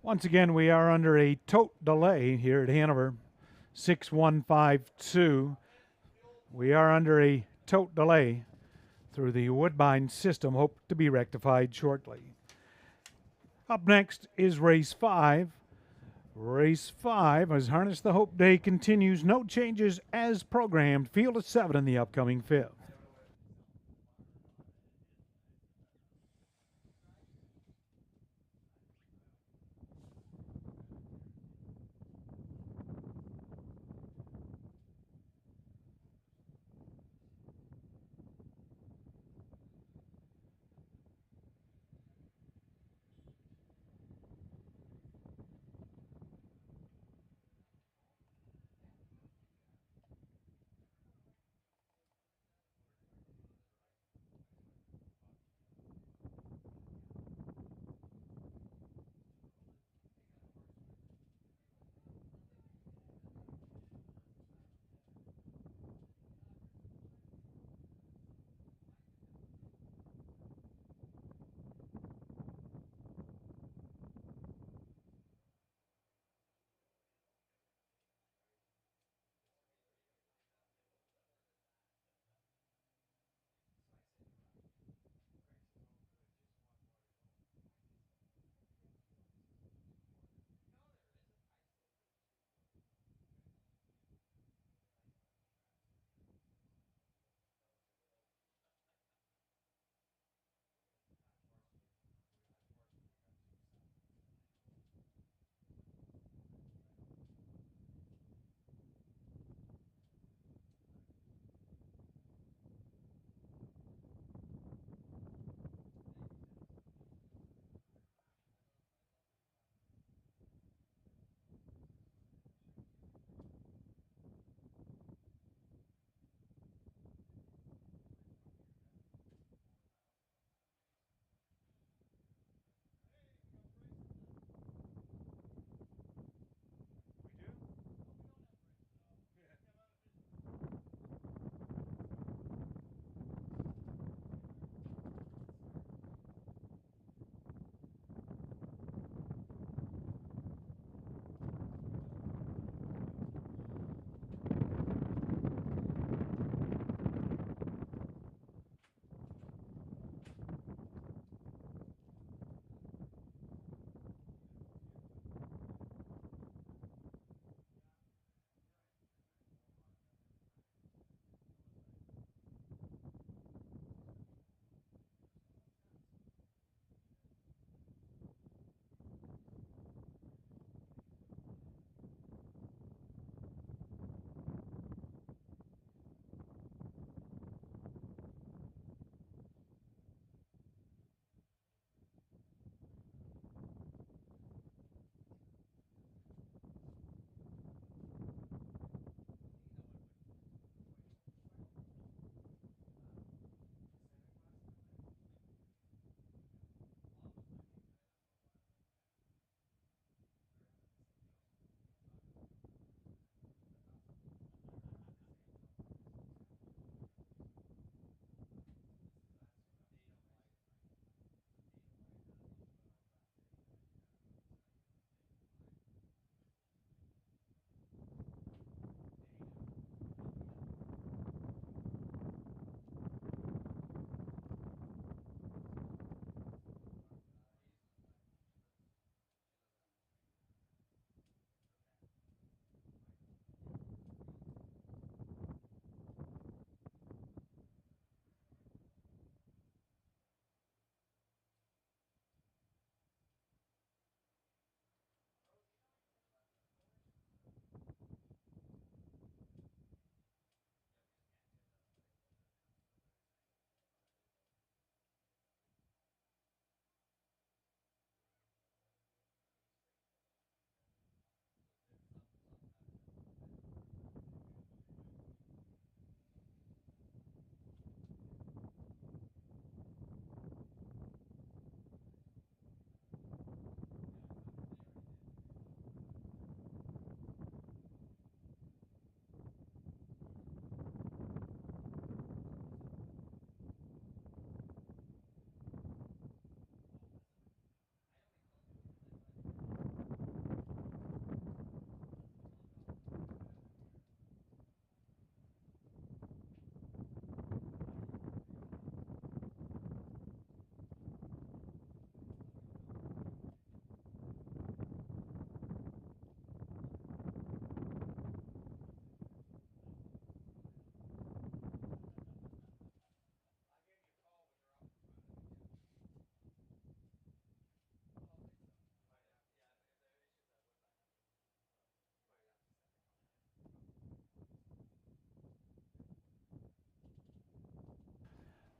Once again, we are under a tote delay here at Hanover. 6152. We are under a tote delay through the Woodbine system. Hope to be rectified shortly. Up next is race 5. Race 5, as Harness the Hope Day continues. No changes as programmed. Field of 7 in the upcoming 5th.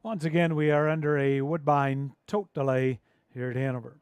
Once again, we are under a Woodbine tote delay here at Hanover.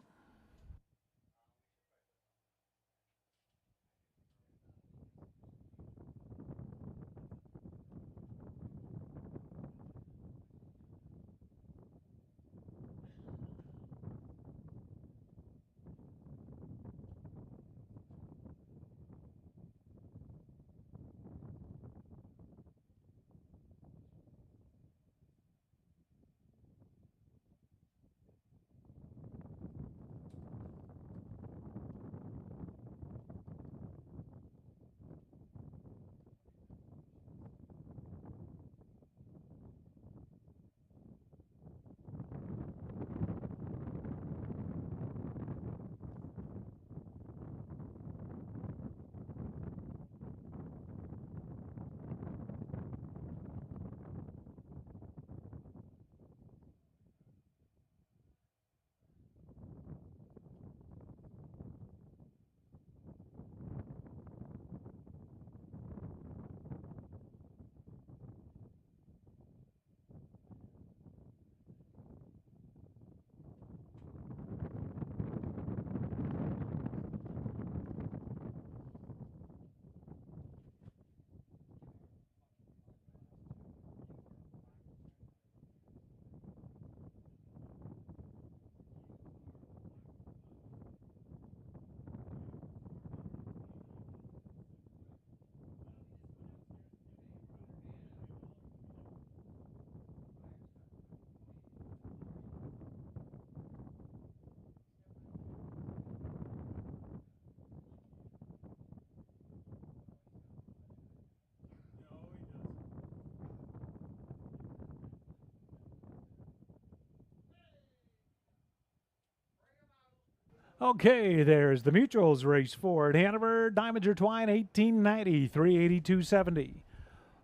Okay, there's the Mutuals race for at Hanover. Diamonds are Twine, 1890, 382.70.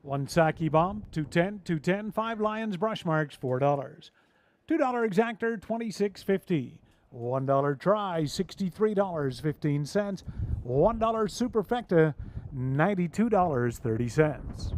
One Saki Bomb, 210, 210. Five Lions Brush Marks, $4. $2 Exactor, 26.50. $1 Try, $63.15. $1 Superfecta, $92.30.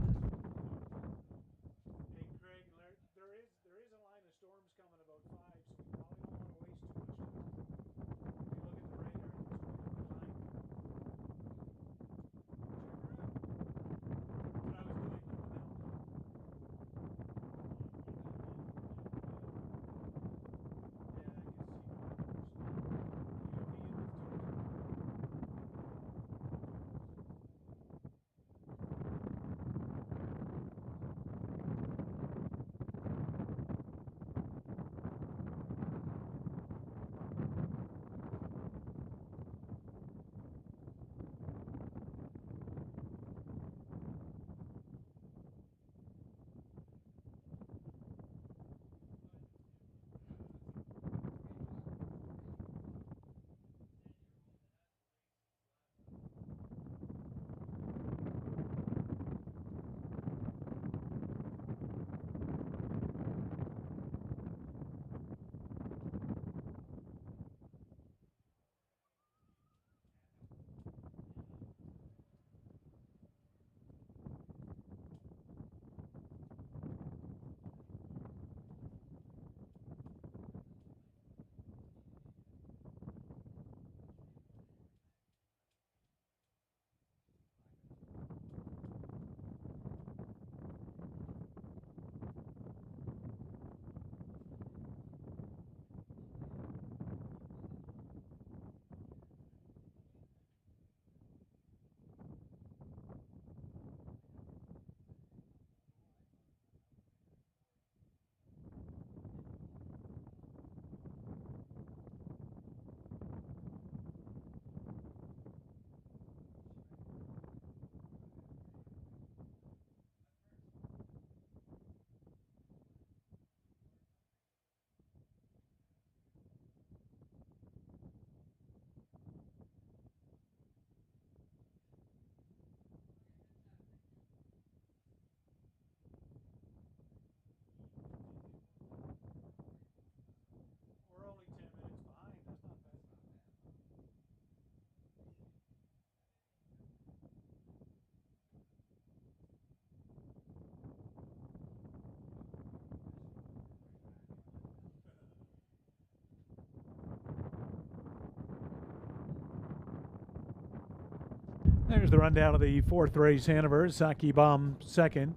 There's the rundown of the fourth race. Hanover, Saki Bomb second,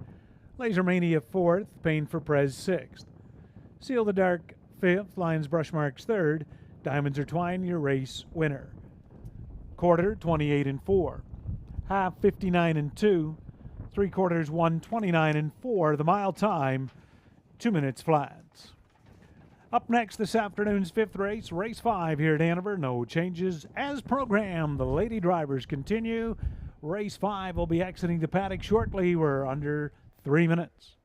Laser Mania fourth, Pain for Prez sixth, Seal the Dark fifth, Lions Brush Marks third, Diamonds Are Twine, your race winner. Quarter 28 and 4, half 59 and 2, three quarters 129 and 4. The mile time 2 minutes flats. Up next this afternoon's fifth race, race 5 here at Hanover. No changes as programmed. The lady drivers continue. Race 5 will be exiting the paddock shortly. We're under 3 minutes.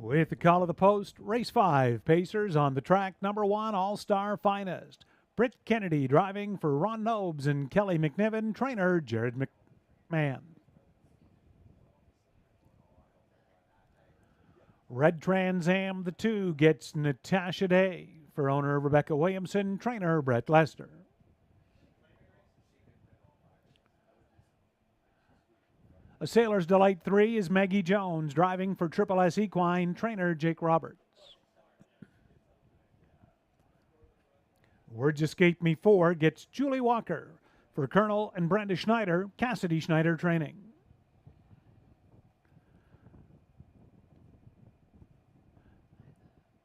With the call of the post, race 5, Pacers on the track, number 1, All-Star Finest. Britt Kennedy driving for Ron Nobes and Kelly McNiven, trainer Jared McMahon. Red Trans Am, the 2, gets Natasha Day for owner Rebecca Williamson, trainer Brett Lester. A Sailor's Delight 3 is Maggie Jones, driving for Triple S Equine, trainer Jake Roberts. Words Escape Me 4 gets Julie Walker for Colonel and Brenda Schneider, Cassidy Schneider Training.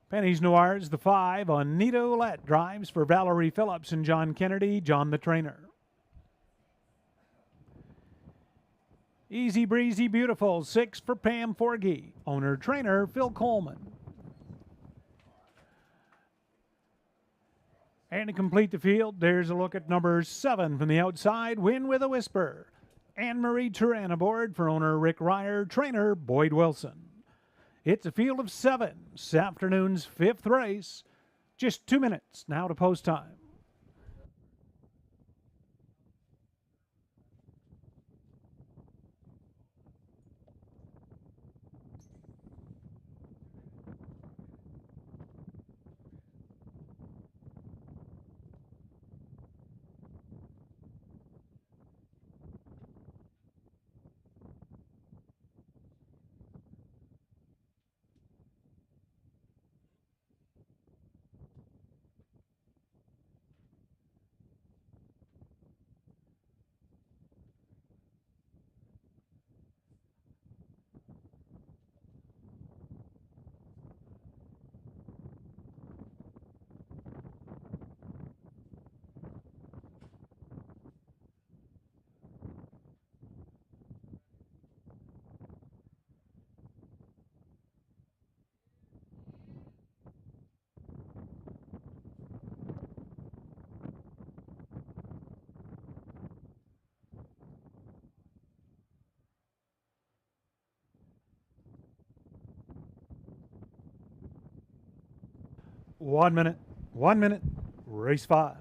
Penny's Noirs, the 5, Anita Ouellette drives for Valerie Phillips and John Kennedy, John the trainer. Easy Breezy Beautiful, 6 for Pam Forgey, owner trainer Phil Coleman. And to complete the field, there's a look at number 7 from the outside, Win with a Whisper. Anne-Marie Turan aboard for owner Rick Ryer, trainer Boyd Wilson. It's a field of 7, this afternoon's 5th race. Just 2 minutes now to post time. One minute, race 5.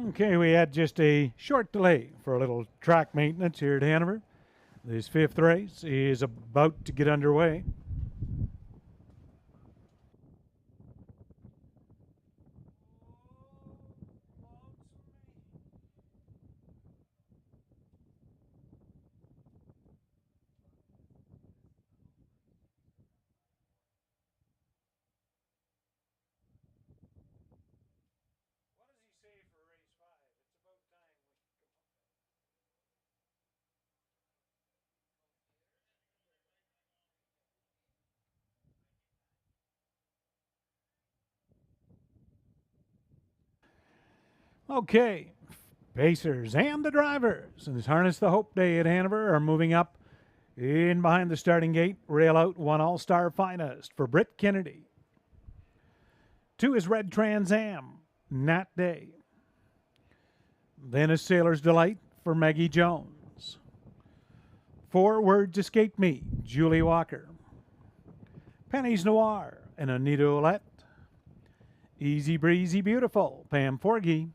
Okay, we had just a short delay for a little track maintenance here at Hanover. This fifth race is about to get underway. Okay, Pacers and the drivers in this Harness the Hope Day at Hanover are moving up in behind the starting gate. Rail out 1 All-Star Finest for Britt Kennedy. 2 is Red Trans Am, Nat Day. Then a Sailor's Delight for Maggie Jones. 4 Words Escape Me, Julie Walker. Penny's Noir and Anita Olette. Easy Breezy Beautiful, Pam Forgy.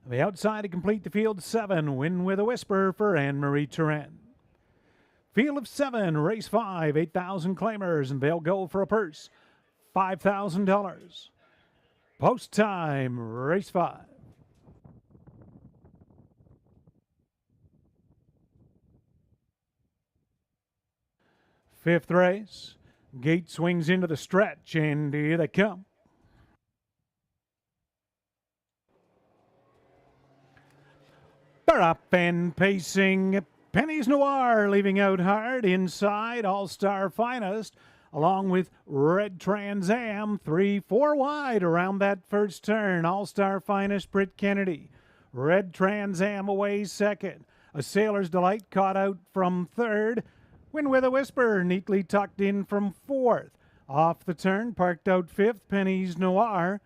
The outside to complete the field, 7, Win with a Whisper for Anne-Marie Turan. Field of 7, race 5, 8,000 claimers, and they'll go for a purse, $5,000. Post time, race 5. Fifth race, gate swings into the stretch, and here they come. They're up and pacing. Penny's Noir leaving out hard inside All-Star Finest, along with Red Trans Am, 3-4 wide around that first turn. All-Star Finest, Britt Kennedy. Red Trans Am away second. A Sailor's Delight caught out from third. Win with a Whisper neatly tucked in from fourth. Off the turn, parked out fifth, Penny's Noir.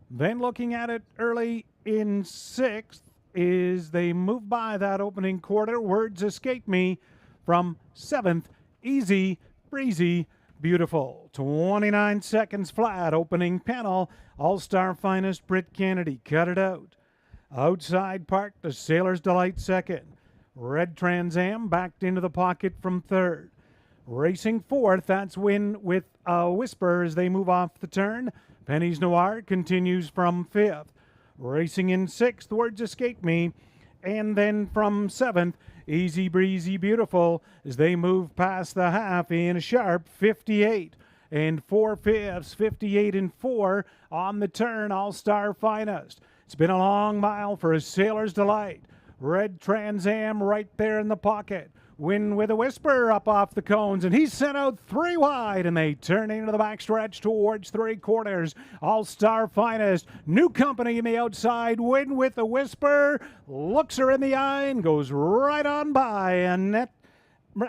Then looking at it early in sixth, is they move by that opening quarter. Words Escape Me from seventh. Easy, Breezy, Beautiful. 29 seconds flat. Opening panel. All-Star Finest, Britt Kennedy. Cut it out. Outside park, the Sailor's Delight second. Red Trans Am backed into the pocket from third. Racing fourth, that's Win with a Whisper as they move off the turn. Penny's Noir continues from fifth. Racing in sixth, Words Escape Me. And then from seventh, Easy Breezy Beautiful as they move past the half in a sharp 58. And 4/5, 58 and 4 on the turn, All-Star Finest. It's been a long mile for a Sailor's Delight. Red Trans Am right there in the pocket. Win with a Whisper up off the cones, and he's sent out 3 wide, and they turn into the backstretch towards 3/4. All-Star Finest, new company in the outside. Win with a Whisper, looks her in the eye and goes right on by. Annette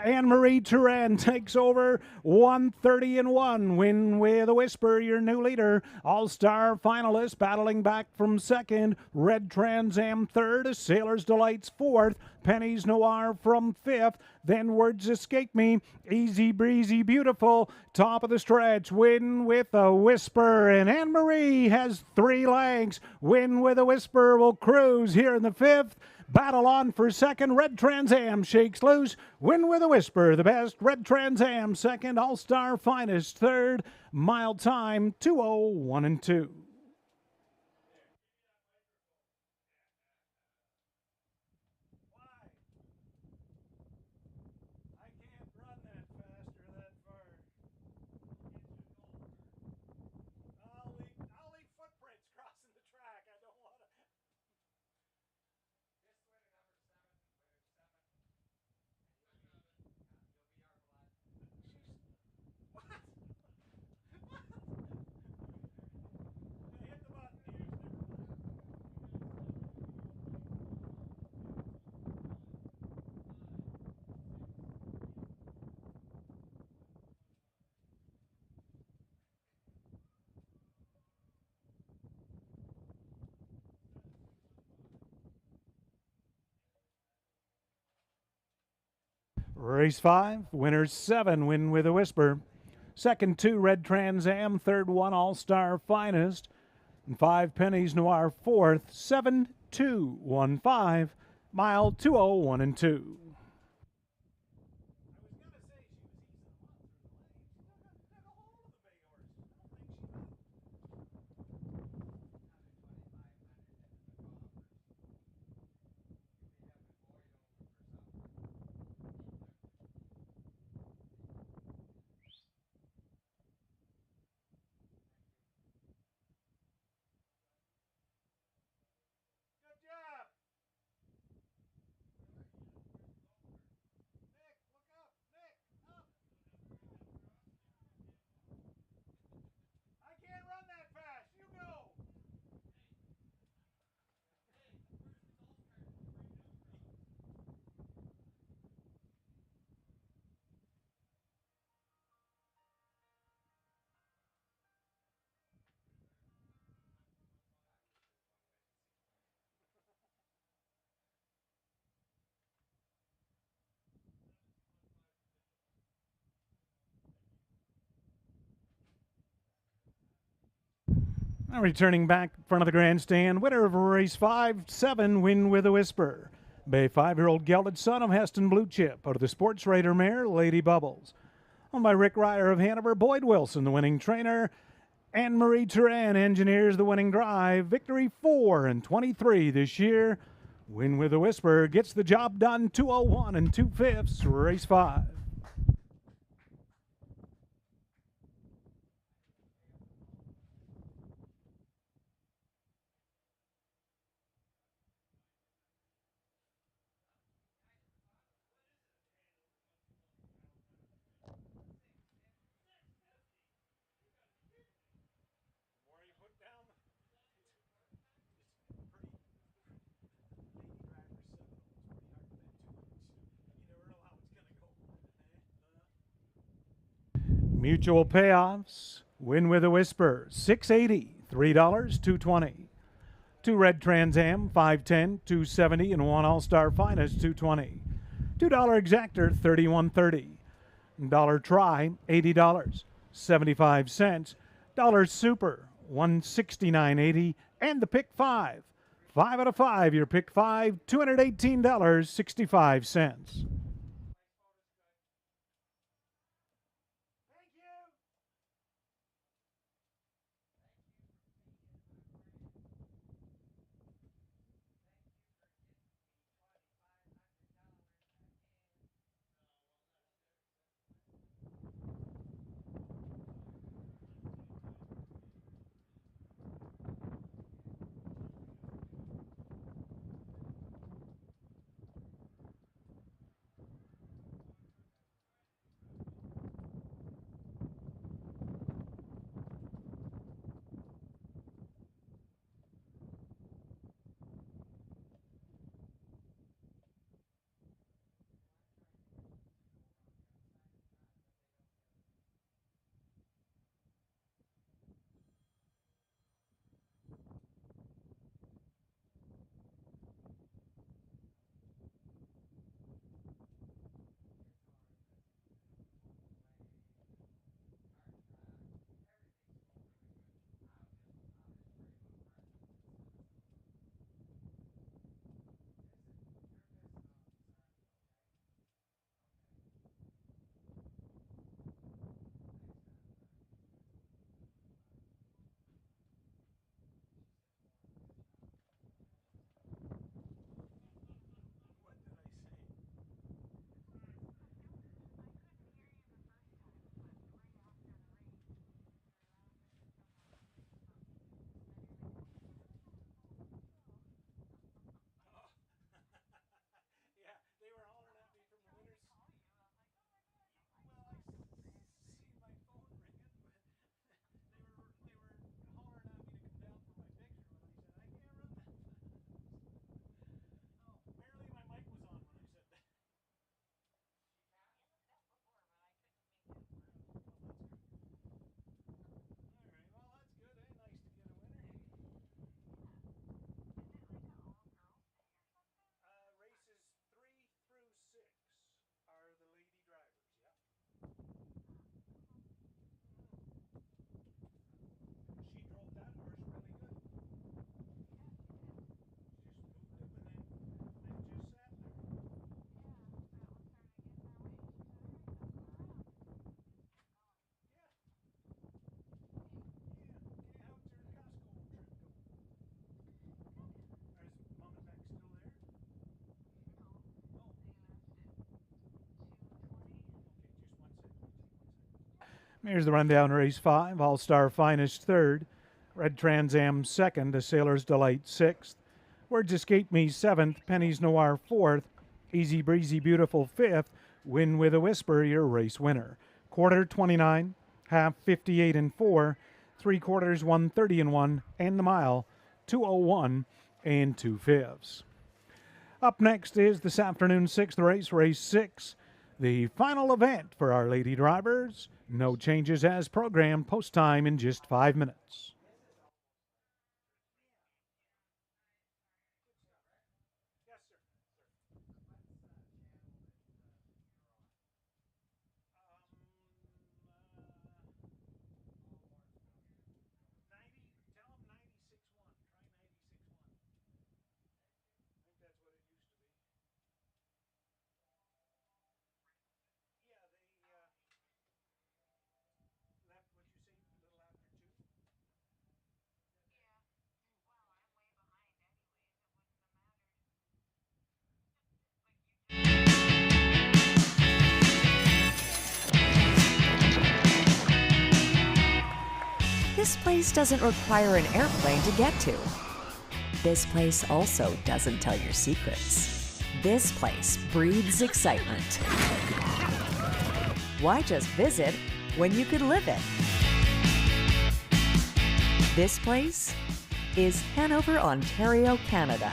Anne-Marie Turan takes over 130 and 1. Win with a Whisper, your new leader. All-Star finalist battling back from second. Red Trans Am third. Sailor's Delight's fourth. Penny's Noir from fifth. Then Words Escape Me. Easy Breezy Beautiful. Top of the stretch. Win with a Whisper. And Anne-Marie has 3 lengths. Win with a Whisper will cruise here in the fifth. Battle on for second. Red Trans Am shakes loose. Win with a Whisper, the best. Red Trans Am second. All-Star Finest third. Mile time 2:01 and 2. Race 5, winners 7, Win with a Whisper. Second 2, Red Trans Am. Third 1, All-Star Finest. And 5, Penny's Noir. Fourth, 7-2, 215, mile 201 and 2. Now returning back in front of the grandstand, winner of race 5-7, Win with a Whisper. Bay 5-year-old gelded son of Heston Blue Chip out of the Sports Raider mare, Lady Bubbles. Owned by Rick Ryer of Hanover, Boyd Wilson, the winning trainer. Anne-Marie Turan engineers the winning drive. Victory 4 and 23 this year. Win with a Whisper gets the job done, 201 and 2/5, race 5. Mutual payoffs. Win with a Whisper, $6.80, $3, $2.20. 2 Red Trans Am, $5.10, $2.70, and 1 All-Star Finest, $2.20. $2 Exactor, $31.30. Dollar Try, $80, 75 Dollar Super, $169.80, and the Pick 5. 5 out of 5, your Pick 5, $218.65. Here's the rundown. Race 5, All-Star Finest 3rd, Red Trans Am 2nd, A Sailor's Delight 6th, Words Escape Me 7th, Penny's Noir 4th, Easy Breezy Beautiful 5th, Win with a Whisper, your race winner. Quarter 29, half 58 and 4, 3/4 130 and 1, and the mile 201 and 2/5. Up next is this afternoon's 6th race, race 6, the final event for our lady drivers. No changes as programmed. Post time in just 5 minutes. This place doesn't require an airplane to get to. This place also doesn't tell your secrets. This place breathes excitement. Why just visit when you could live it? This place is Hanover, Ontario, Canada.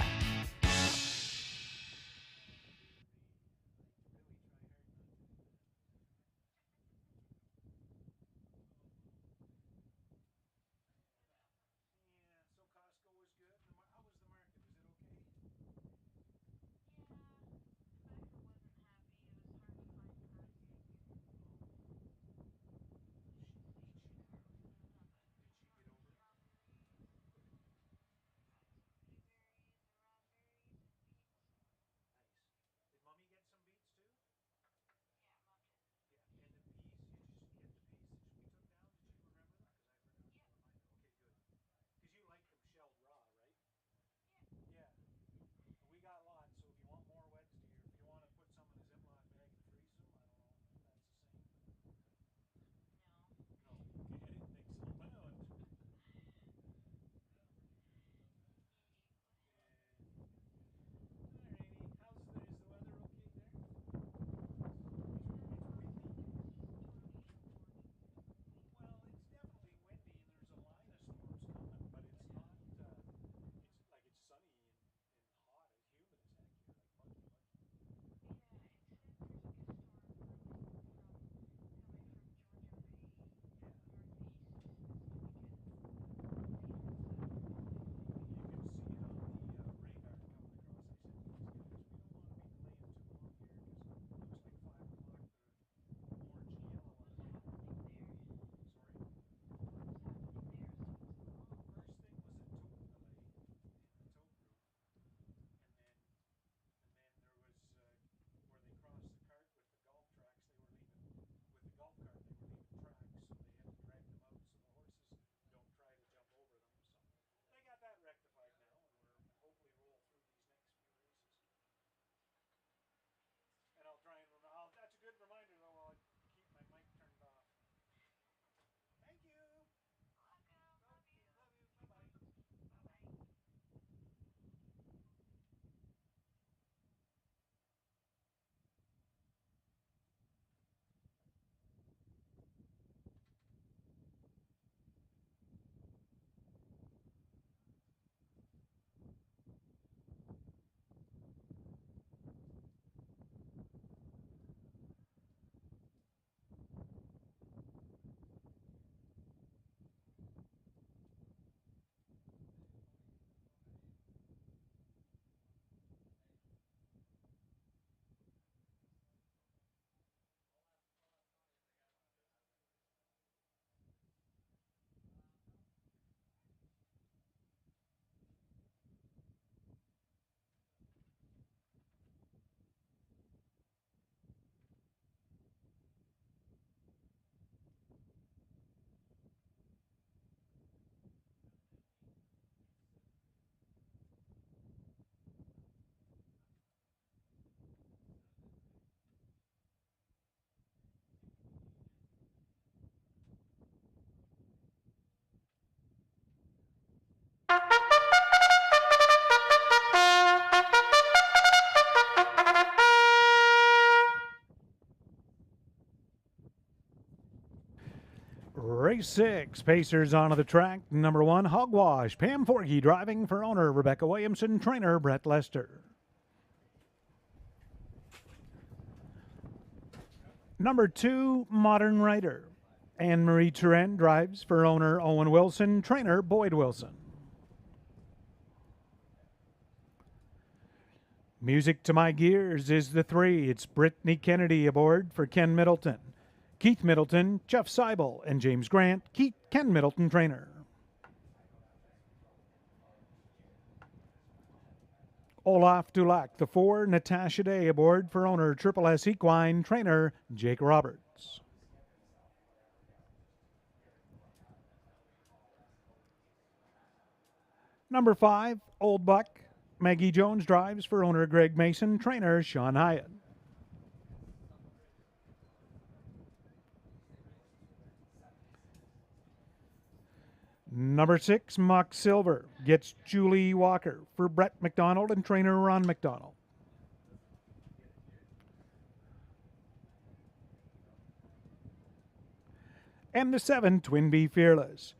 Race 6, Pacers onto the track. Number 1, Hogwash. Pam Forgy driving for owner Rebecca Williamson, trainer Brett Lester. Number 2, Modern Rider. Anne-Marie Turenne drives for owner Owen Wilson, trainer Boyd Wilson. Music to My Gears is the 3. It's Brittany Kennedy aboard for Ken Middleton. Keith Middleton, Jeff Seibel, and James Grant, Ken Middleton trainer. Olaf Dulac, the 4, Natasha Day aboard for owner Triple S Equine, trainer Jake Roberts. Number 5, Old Buck. Maggie Jones drives for owner Greg Mason, trainer Sean Hyatt. Number 6, Mock Silver, gets Julie Walker for Brett McDonald and trainer Ron McDonald. And the 7, Twin Bee Fearless.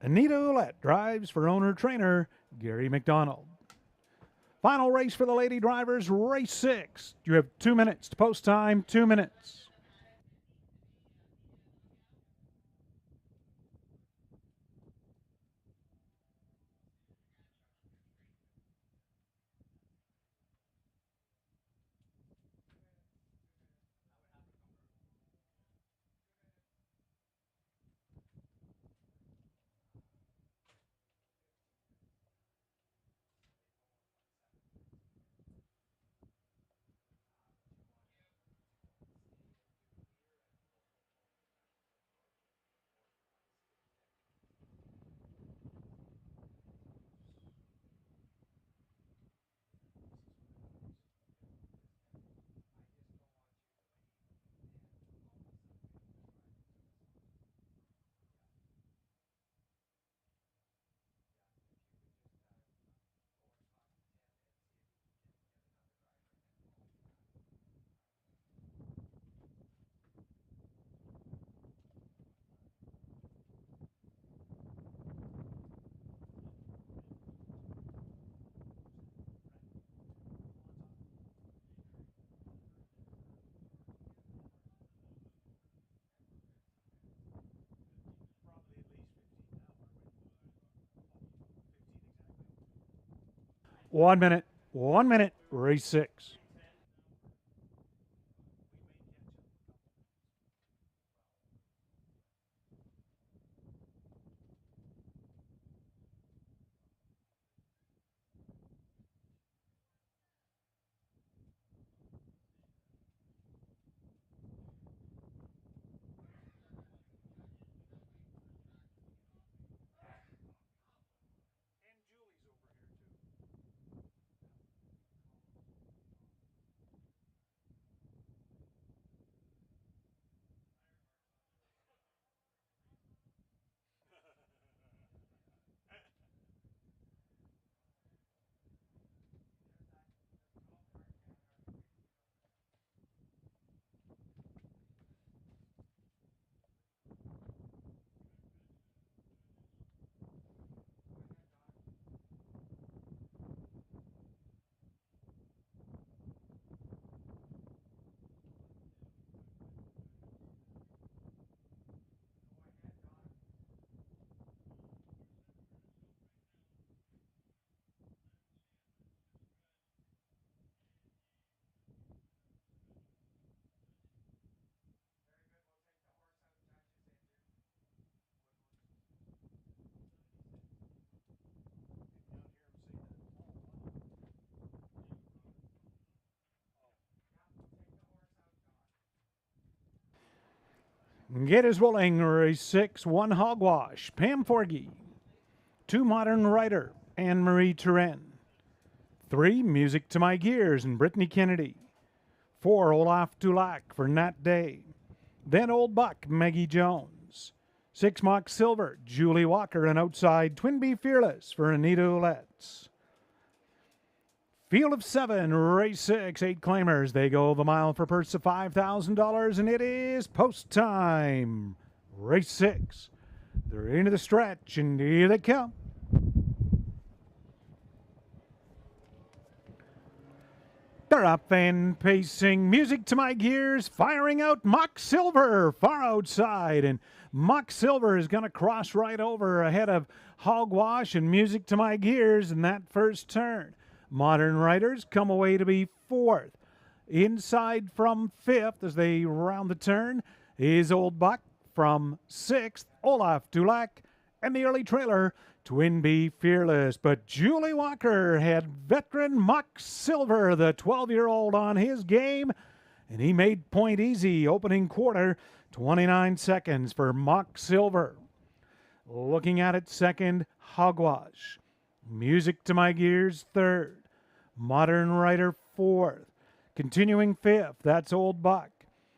Anita Ouellette drives for owner trainer Gary McDonald. Final race for the lady drivers, race 6. You have 2 minutes to post time, 2 minutes. One minute, race 6. Get his willing, race 6, 1 Hogwash, Pam Forgy. 2 Modern Rider, Anne-Marie Turenne. 3 Music to My Gears and Brittany Kennedy. 4 Olaf Dulac for Nat Day. Then Old Buck, Maggie Jones. 6 Mock Silver, Julie Walker, and outside Twin Bee Fearless for Anita Ouellette. Field of 7, race 6, 8 claimers. They go the mile for purse of $5,000, and it is post time. Race 6. They're into the stretch, and here they come. They're up and pacing. Music to my gears. Firing out Mock Silver far outside. And Mock Silver is going to cross right over ahead of Hogwash and Music to my gears in that first turn. Modern Riders come away to be fourth. Inside from fifth as they round the turn is Old Buck from sixth. Olaf Dulac and the early trailer Twin Bee Fearless, but Julie Walker had veteran Mock Silver, the 12-year-old, on his game, and he made point easy opening quarter, 29 seconds for Mock Silver. Looking at it second, Hogwash. Music to my gears third. Modern Rider fourth. Continuing fifth, that's Old Buck.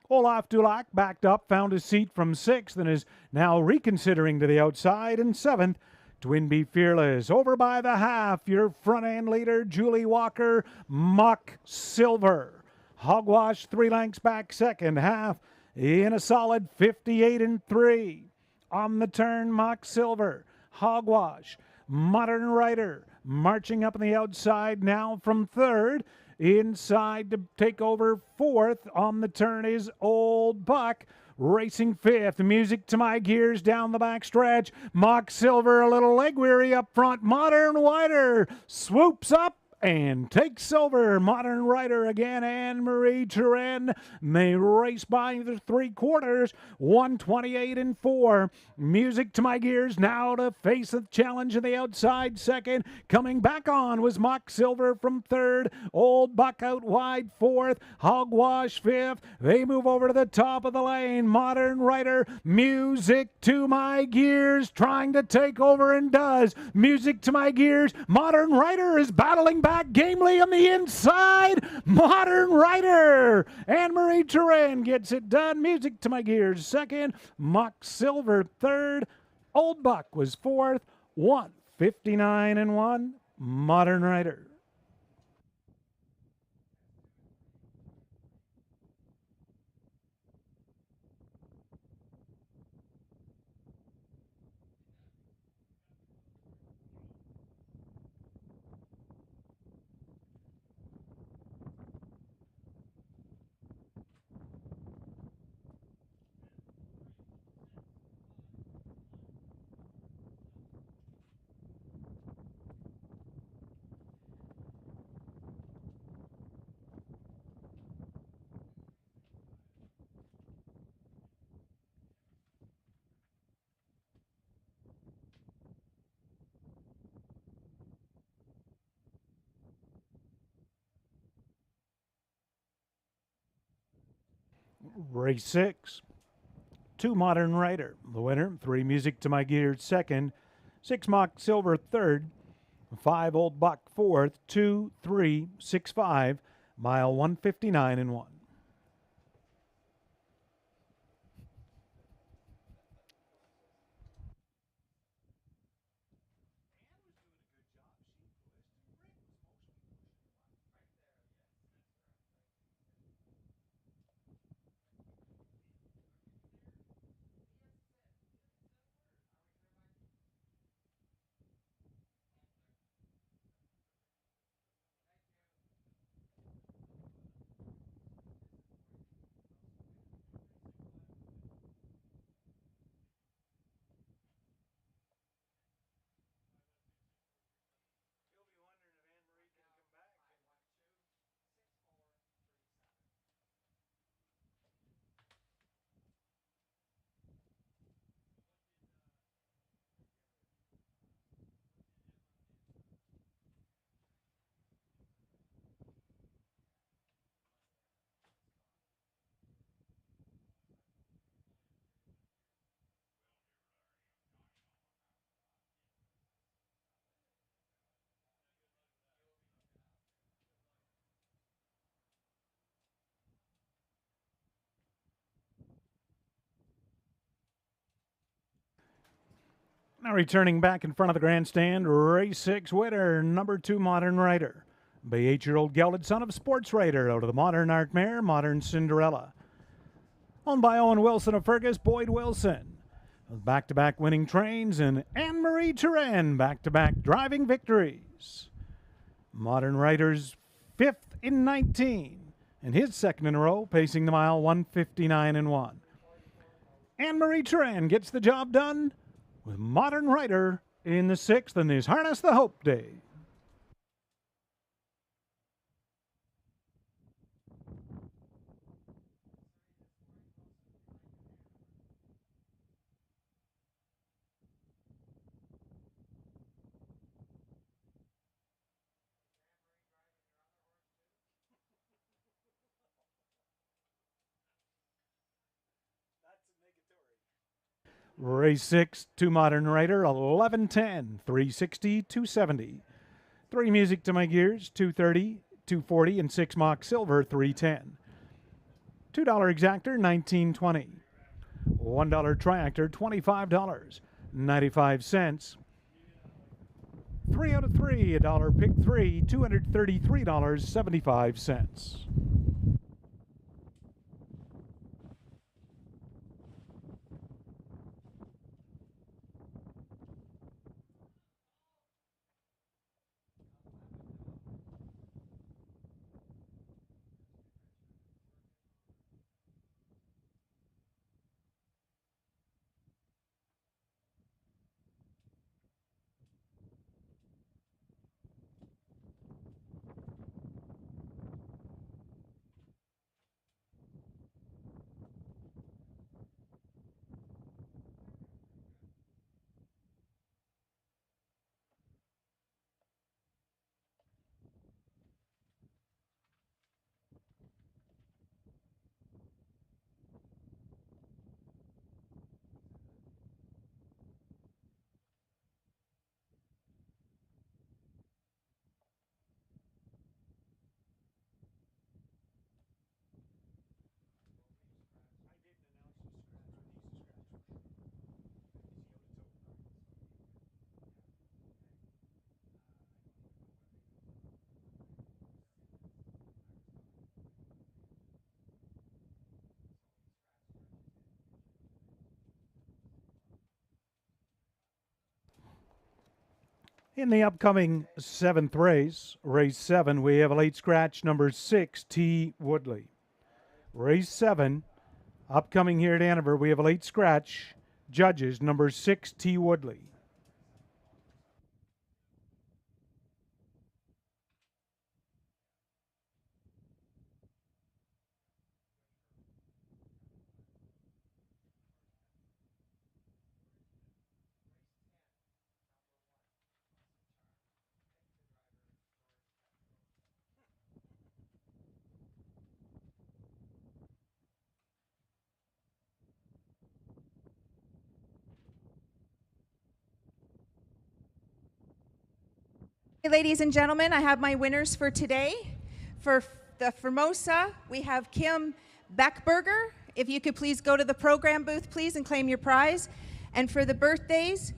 Olaf Dulac backed up, found his seat from sixth, and is now reconsidering to the outside in seventh. Twin Bee Fearless over by the half. Your front end leader, Julie Walker, Mock Silver. Hogwash 3 lengths back second half in a solid 58-3. On the turn, Mock Silver, Hogwash, Modern Rider marching up on the outside now from third. Inside to take over fourth. On the turn is Old Buck. Racing fifth. Music to my gears down the back stretch. Mock Silver a little leg weary up front. Modern Rider swoops up and takes over. Modern Rider again. Anne-Marie Turenne. They race by the 3/4. 128-4. Music to my gears now to face the challenge of the outside second. Coming back on was Mock Silver from third. Old Buck out wide fourth. Hogwash fifth. They move over to the top of the lane. Modern Rider. Music to my gears trying to take over and does. Music to my gears. Modern Rider is battling back gamely on the inside. Modern Rider. Anne-Marie Turenne gets it done. Music to my gears second. Mock Silver third. Old Buck was fourth. 159-1. Modern Rider. Race 6. 2 Modern Rider, the winner. 3 Music to my gears second. 6 Mock Silver third. 5 Old Buck fourth. 2, 3, 6, 5. Mile 159-1. Now returning back in front of the grandstand, race 6 winner, number 2 Modern Rider. The 8-year-old gelded son of Sports Raider out of the Modern Art Mare, Modern Cinderella. Owned by Owen Wilson of Fergus, Boyd Wilson. Back-to-back winning trains, and Anne-Marie Turenne back-to-back driving victories. Modern Rider's 5th in 19, and his second in a row, pacing the mile 159 and 1. Anne-Marie Turenne gets the job done with Modern Rider in the 6th, and is Harness the Hope Day. Race 6, 2 Modern Rider, 11:10, 360, 270. 3 Music to My Gears, 230, 240, and 6 Mock Silver, 310. $2 Exactor, $19.20. $1 Triactor, $25.95. 3 out of 3, $1 Pick 3, $233.75. In the upcoming 7th race, race 7, we have a late scratch number 6, T. Woodley. Race 7, upcoming here at Hanover, we have a late scratch, judges number 6, T. Woodley. Ladies and gentlemen, I have my winners for today. For the Formosa, we have Kim Beckberger. If you could please go to the program booth, please, and claim your prize. And for the birthdays,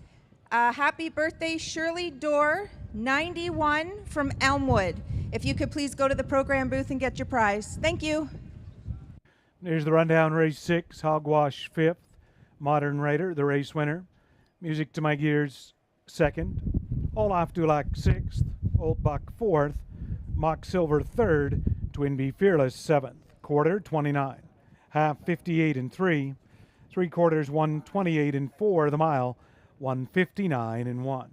happy birthday, Shirley Dorr, 91 from Elmwood. If you could please go to the program booth and get your prize. Thank you. Here's the rundown. Race 6, Hogwash 5th, Modern Rider, the race winner. Music to My Gears 2nd, Olaf Dulac 6th, Old Buck 4th, Mock Silver 3rd, Twin Bee Fearless 7th. Quarter 29, half 58 and 3, 3/4 128 and 4, the mile 159 and 1.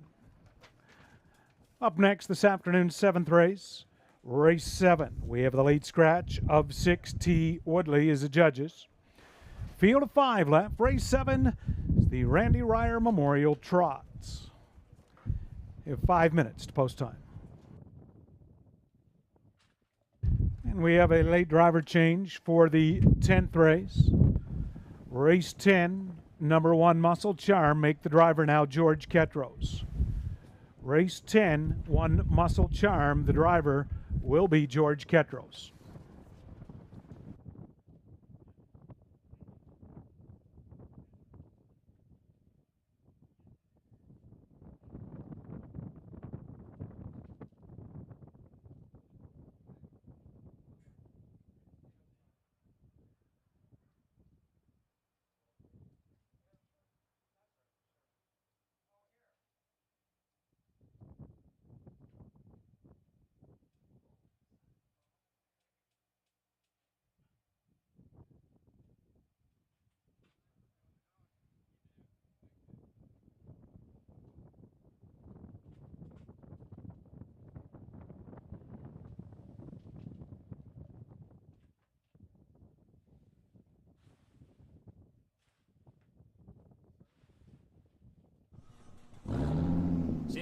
Up next this afternoon's 7th race, race 7. We have the late scratch of 6, T. Woodley as the judges. Field of 5 left. Race 7 is the Randy Ryer Memorial Trots. You have 5 minutes to post time. And we have a late driver change for the 10th race. Race 10, number 1 Muscle Charm, make the driver now George Ketros. Race 10, 1 Muscle Charm, the driver will be George Ketros.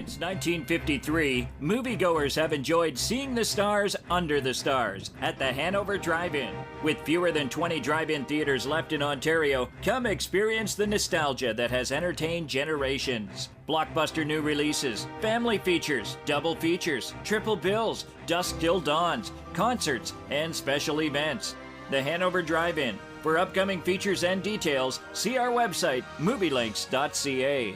Since 1953, moviegoers have enjoyed seeing the stars under the stars at the Hanover Drive-In. With fewer than 20 drive-in theaters left in Ontario, come experience the nostalgia that has entertained generations. Blockbuster new releases, family features, double features, triple bills, dusk till dawns, concerts, and special events. The Hanover Drive-In. For upcoming features and details, see our website, movielinks.ca.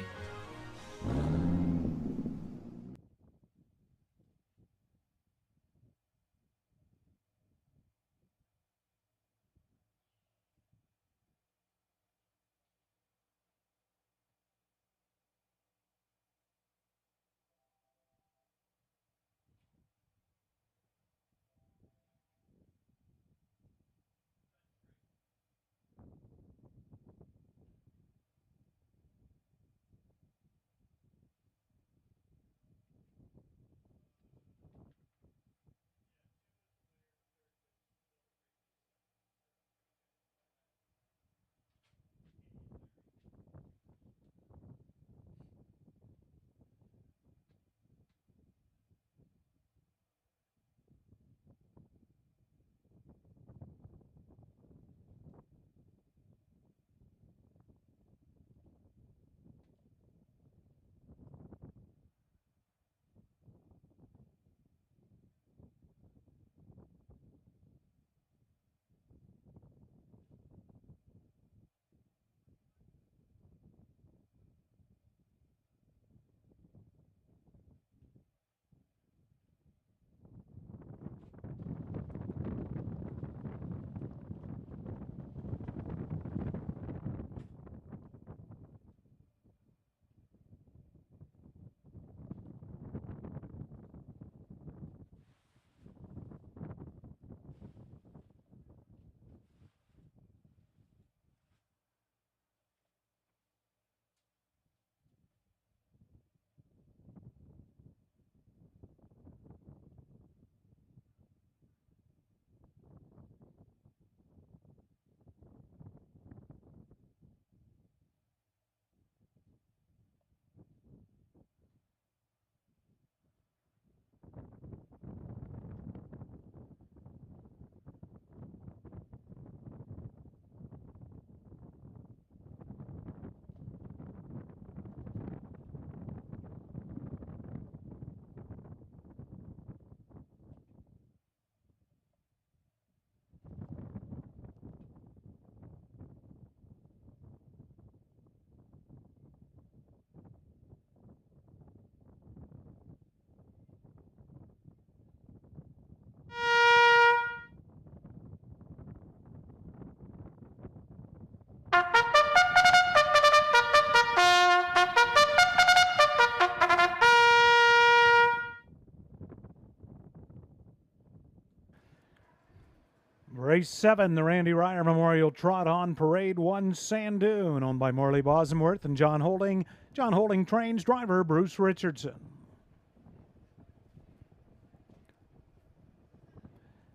Race 7, the Randy Ryer Memorial Trot on Parade 1 Sand Dune, owned by Morley Bosworth and John Holding. John Holding trains driver Bruce Richardson.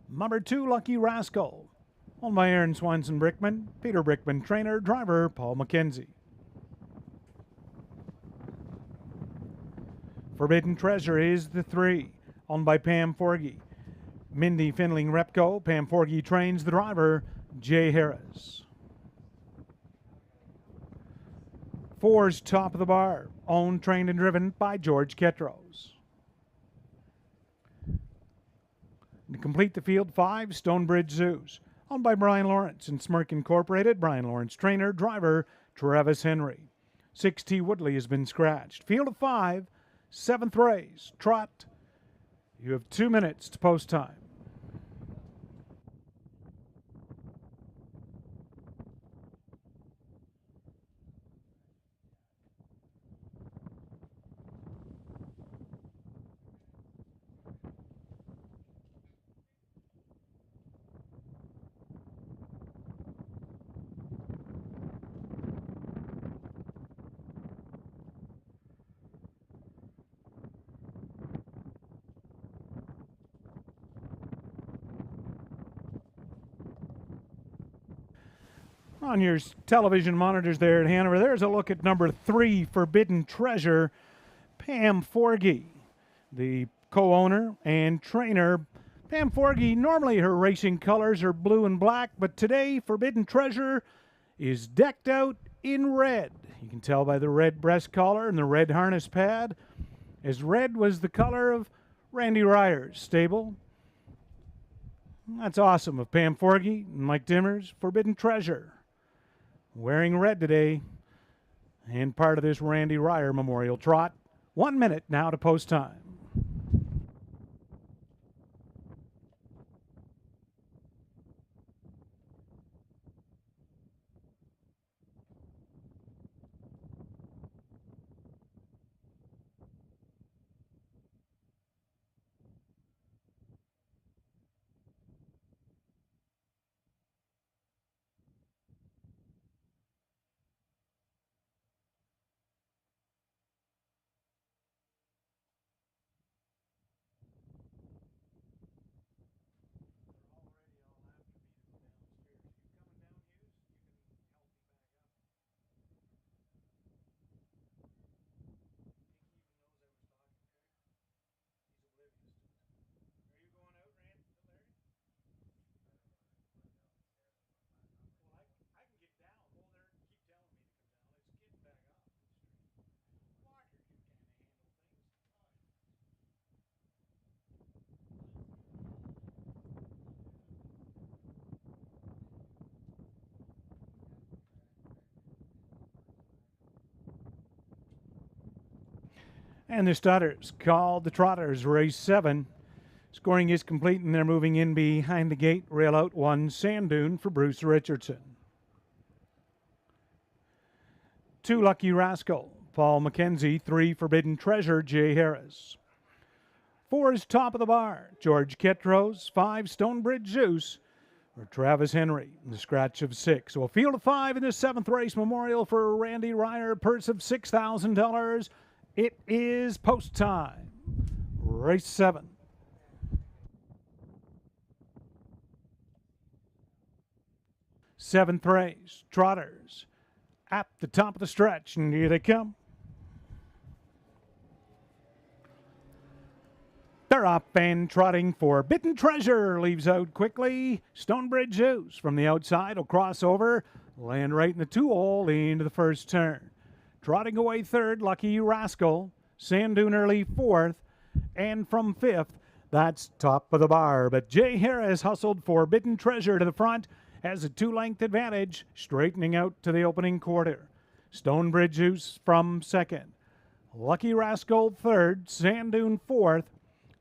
Number 2, Lucky Rascal, owned by Aaron Swanson Brickman. Peter Brickman trainer, driver Paul McKenzie. Forbidden Treasure is the 3, owned by Pam Forgy. Mindy Finling Repco. Pam Forgy trains the driver, Jay Harris. 4's Top of the Bar, owned, trained, and driven by George Ketros. To complete the field, 5, Stonebridge Zoos, owned by Brian Lawrence and Smirk Incorporated. Brian Lawrence trainer, driver Travis Henry. 6T Woodley has been scratched. Field of 5, 7th race, Trot. You have 2 minutes to post time. On your television monitors there at Hanover, there's a look at number 3, Forbidden Treasure. Pam Forgy, the co-owner and trainer. Pam Forgy, normally her racing colors are blue and black, but today Forbidden Treasure is decked out in red. You can tell by the red breast collar and the red harness pad, as red was the color of Randy Ryer's stable. That's awesome of Pam Forgy and Mike Dimmers. Forbidden Treasure wearing red today, and part of this Randy Ryer Memorial Trot. 1 minute now to post time. And the starters called the Trotters, race 7. Scoring is complete, and they're moving in behind the gate. Rail out 1, Sand Dune for Bruce Richardson. 2, Lucky Rascal, Paul McKenzie. 3, Forbidden Treasure, Jay Harris. 4 is Top of the Bar, George Ketros. 5, Stonebridge Zeus for Travis Henry. The scratch of 6. So a field of 5 in the 7th race memorial for Randy Ryer, purse of $6,000. It is post time. Race 7. Seventh race, Trotters at the top of the stretch, and here they come. They're up and trotting. Forbidden Treasure leaves out quickly. Stonebridge Zeus from the outside will cross over, land right in the 2-hole into the first turn. Trotting away 3rd, Lucky Rascal. Sand Dune early 4th, and from 5th, that's Top of the Bar. But Jay Harris hustled Forbidden Treasure to the front, has a 2-length advantage, straightening out to the opening quarter. Stonebridge Zeus from 2nd. Lucky Rascal 3rd, Sand Dune 4th.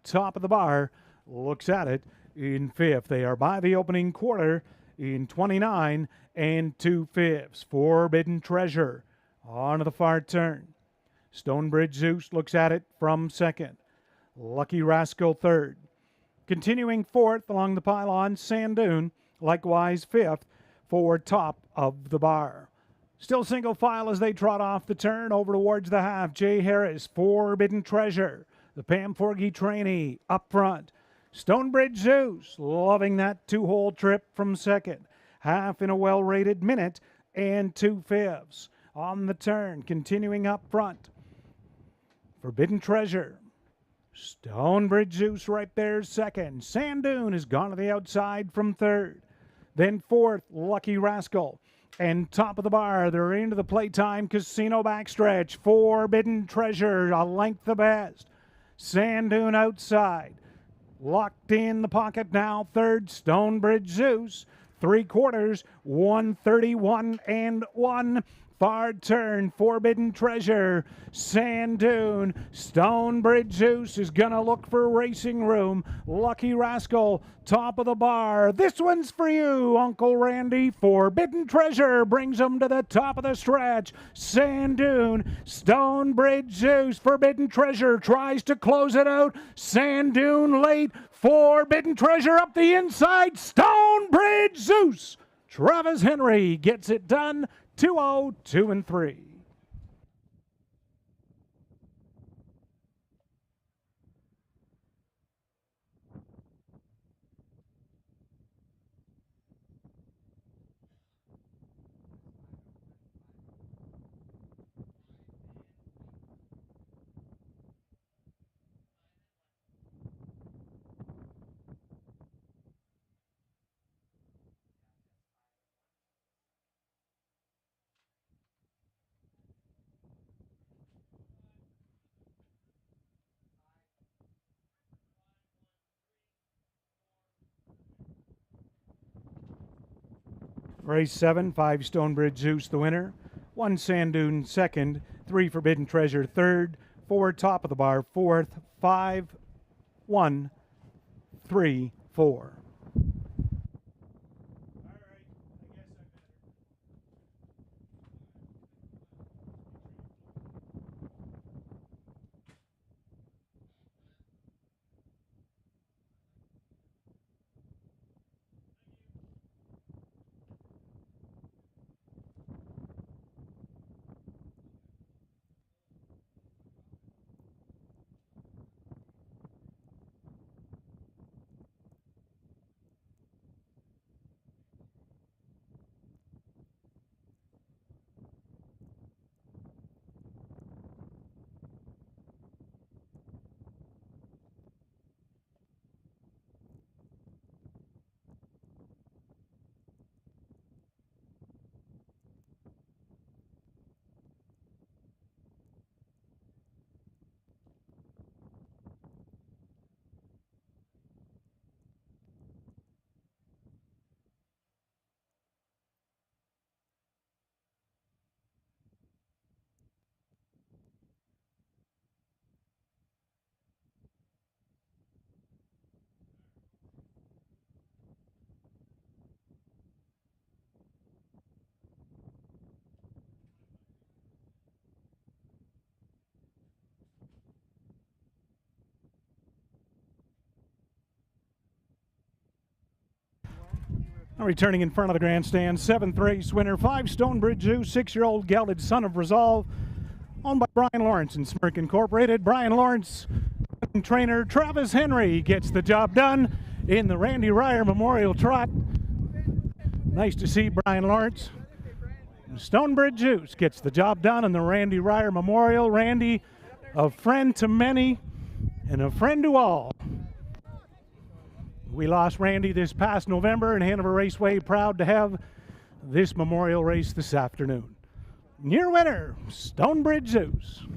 Top of the Bar looks at it in 5th. They are by the opening quarter in 29 and 2/5. Forbidden Treasure onto the far turn. Stonebridge Zeus looks at it from 2nd. Lucky Rascal 3rd. Continuing 4th along the pylon, Sand Dune, likewise 5th for Top of the Bar. Still single file as they trot off the turn over towards the half. Jay Harris, Forbidden Treasure, the Pam Forgy trainee, up front. Stonebridge Zeus, loving that 2-hole trip from 2nd. Half in a well-rated minute and 2/5. On the turn, continuing up front. Forbidden Treasure. Stonebridge Zeus right there 2nd. Sand Dune has gone to the outside from 3rd. Then 4th, Lucky Rascal. And Top of the Bar, they're into the playtime casino backstretch. Forbidden Treasure, a length the best. Sand Dune outside. Locked in the pocket now, 3rd, Stonebridge Zeus. 3/4, 131 and 1. Far turn, Forbidden Treasure, Sand Dune. Stonebridge Zeus is gonna look for racing room. Lucky Rascal, Top of the Bar. This one's for you, Uncle Randy. Forbidden Treasure brings them to the top of the stretch. Sand Dune, Stonebridge Zeus. Forbidden Treasure tries to close it out. Sand Dune late. Forbidden Treasure up the inside. Stonebridge Zeus. Travis Henry gets it done. 2-0, 2 and 3. Race 7, 5 Stonebridge Zeus the winner, 1 Sand Dune second, 3 Forbidden Treasure third, 4 Top of the Bar fourth, 5, 1, 3, 4. Returning in front of the grandstand, 7th race winner, 5 Stonebridge Zeus, 6-year-old gelded Son of Resolve, owned by Brian Lawrence and Smirk Incorporated. Brian Lawrence, trainer Travis Henry gets the job done in the Randy Ryer Memorial Trot. Nice to see Brian Lawrence. Stonebridge Zeus gets the job done in the Randy Ryer Memorial. Randy, a friend to many and a friend to all. We lost Randy this past November, and Hanover Raceway proud to have this memorial race this afternoon. Your winner, Stonebridge Zeus.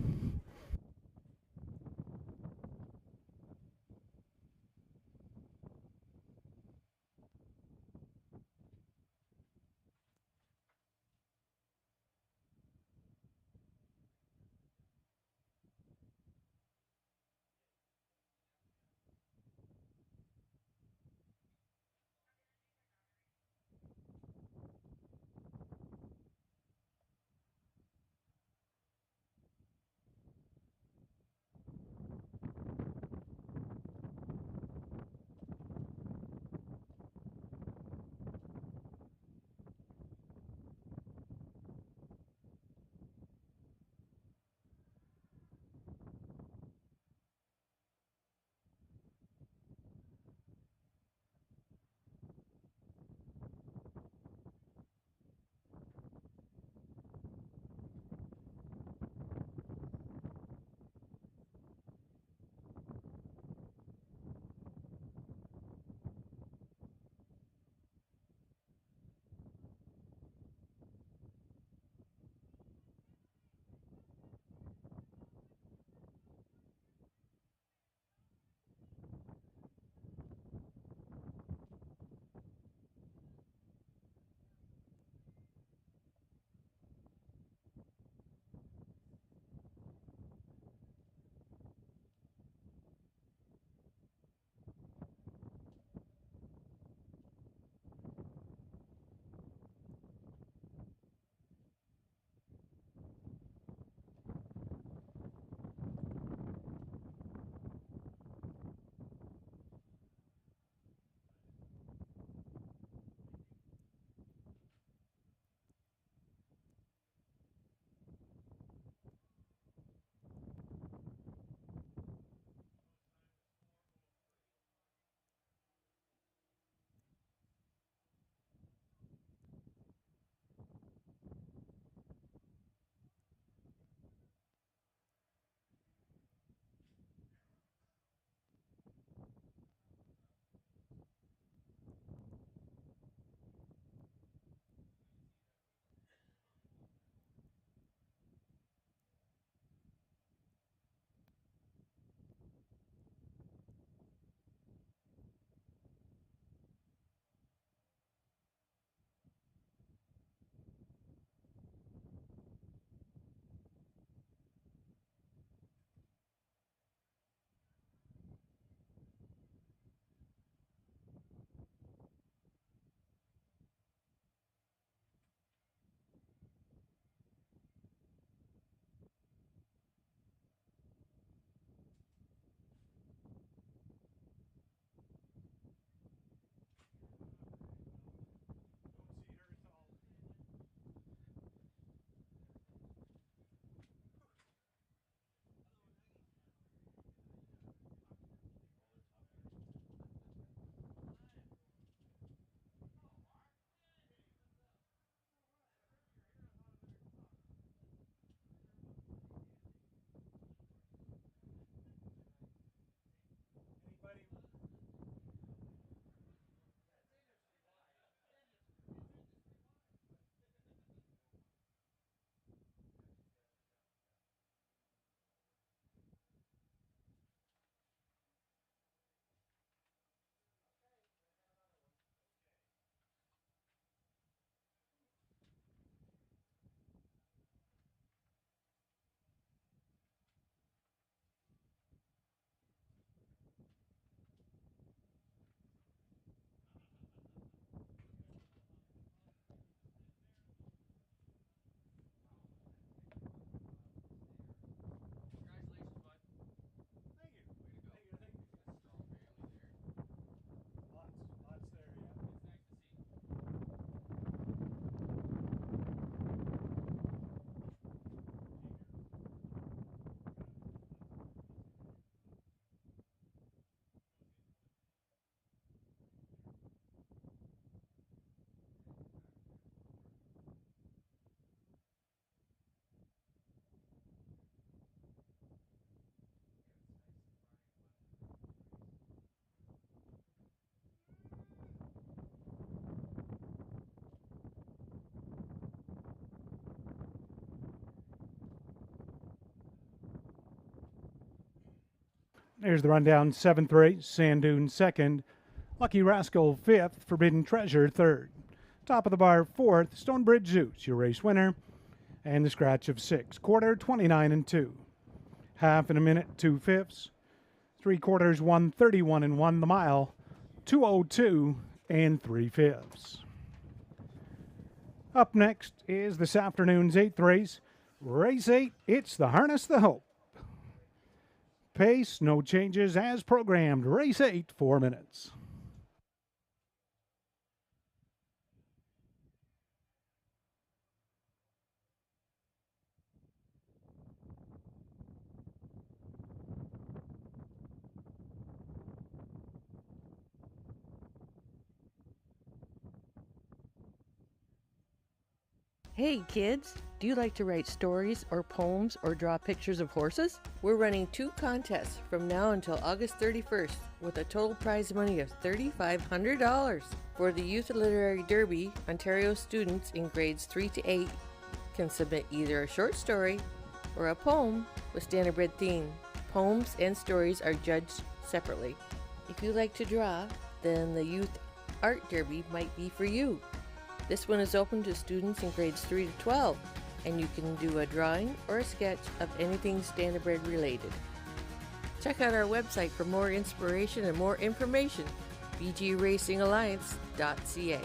Here's the rundown. 7th race, Sand Dune 2nd, Lucky Rascal 5th, Forbidden Treasure 3rd. Top of the bar 4th, Stonebridge Zeus, your race winner, and the scratch of 6. Quarter 29 and 2. Half in a minute 2/5. 3/4 1:31 and 1. The mile 2:02 and 3/5. Up next is this afternoon's 8th race, race 8. It's the Harness the Hope. Pace, no changes as programmed. Race 8, 4 minutes. Hey kids, do you like to write stories or poems or draw pictures of horses? We're running 2 contests from now until August 31st with a total prize money of $3,500. For the Youth Literary Derby, Ontario students in grades 3 to 8 can submit either a short story or a poem with standardbred theme. Poems and stories are judged separately. If you like to draw, then the Youth Art Derby might be for you. This one is open to students in grades 3 to 12, and you can do a drawing or a sketch of anything standardbred related. Check out our website for more inspiration and more information, bgracingalliance.ca.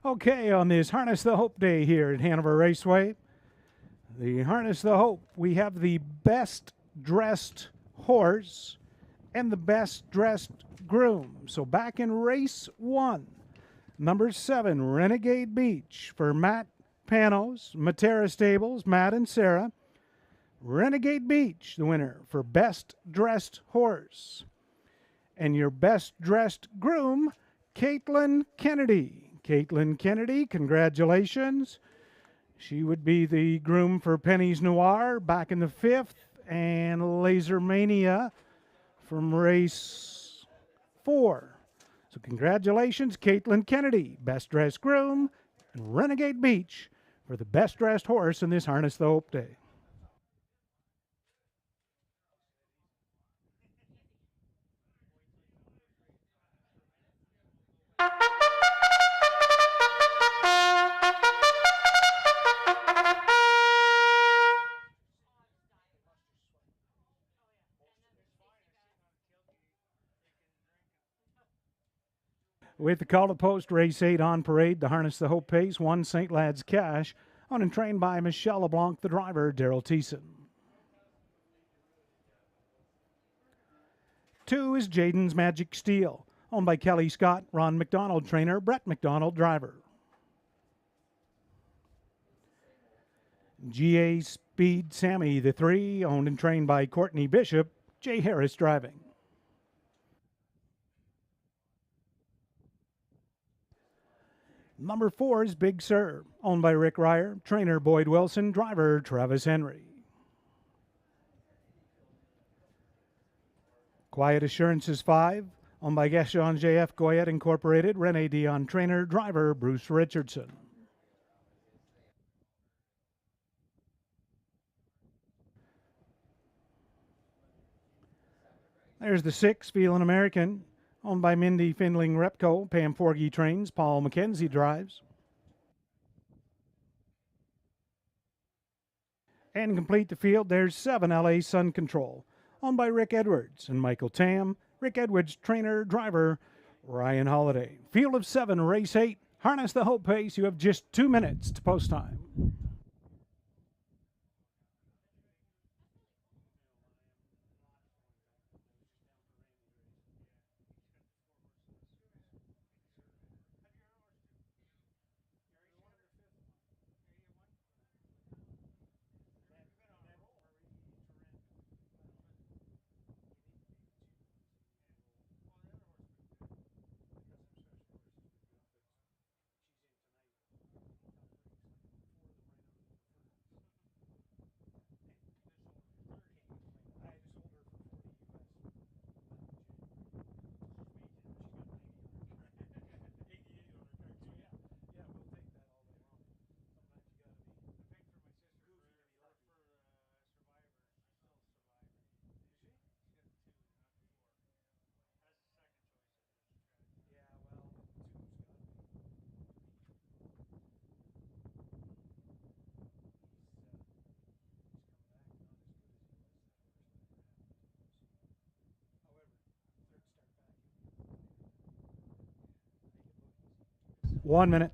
Okay, on this Harness the Hope Day here at Hanover Raceway, the Harness the Hope, we have the best dressed horse and the best dressed groom. So back in race 1, number 7, Renegade Beach for Matt Panos, Matera Stables, Matt and Sarah. Renegade Beach, the winner for best dressed horse. And your best dressed groom, Caitlin Kennedy. Caitlin Kennedy, congratulations. She would be the groom for Penny's Noir back in the 5th, and Laser Mania from race 4. So congratulations, Caitlin Kennedy, best dressed groom, and Renegade Beach for the best dressed horse in this Harness the Hope Day. With the call to post, race 8 on parade, the Harness the Hope pace, 1 St. Lad's Cash, owned and trained by Michelle LeBlanc, the driver, Daryl Thiessen. 2 is Jaden's Magic Steel, owned by Kelly Scott, Ron McDonald, trainer, Brett McDonald, driver. GA Speed Sammy, the 3, owned and trained by Courtney Bishop, Jay Harris driving. Number 4 is Big Sur, owned by Rick Ryer, trainer Boyd Wilson, driver Travis Henry. Quiet Assurance is 5, Owned by Gaston J.F. Goyette Incorporated, Rene Dion trainer, driver Bruce Richardson. There's the 6, Feelin' American, owned by Mindy Findling Repco. Pam Forgy trains, Paul McKenzie drives. And complete the field, there's 7, LA Sun Control, owned by Rick Edwards and Michael Tam. Rick Edwards, trainer, driver, Ryan Holiday. Field of 7, race 8. Harness the Hope pace. You have just 2 minutes to post time. One minute.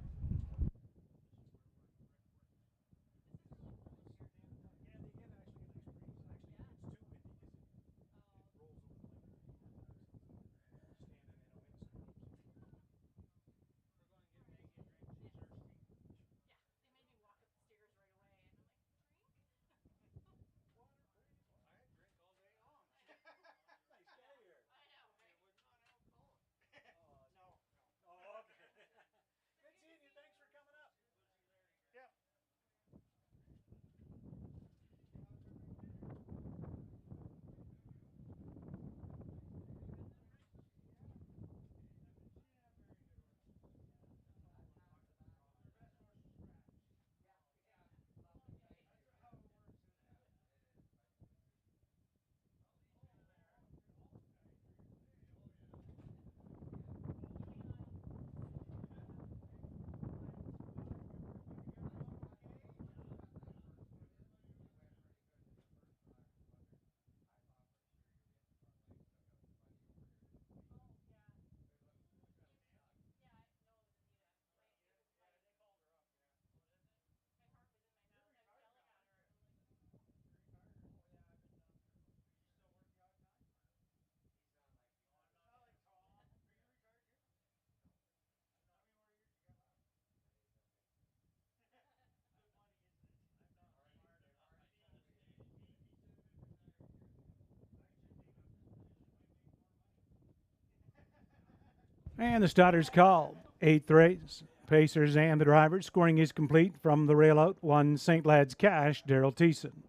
And the starter's called. 8th race. Pacers and the drivers. Scoring is complete from the rail out. 1, St. Lad's Cash, Daryl Thiessen.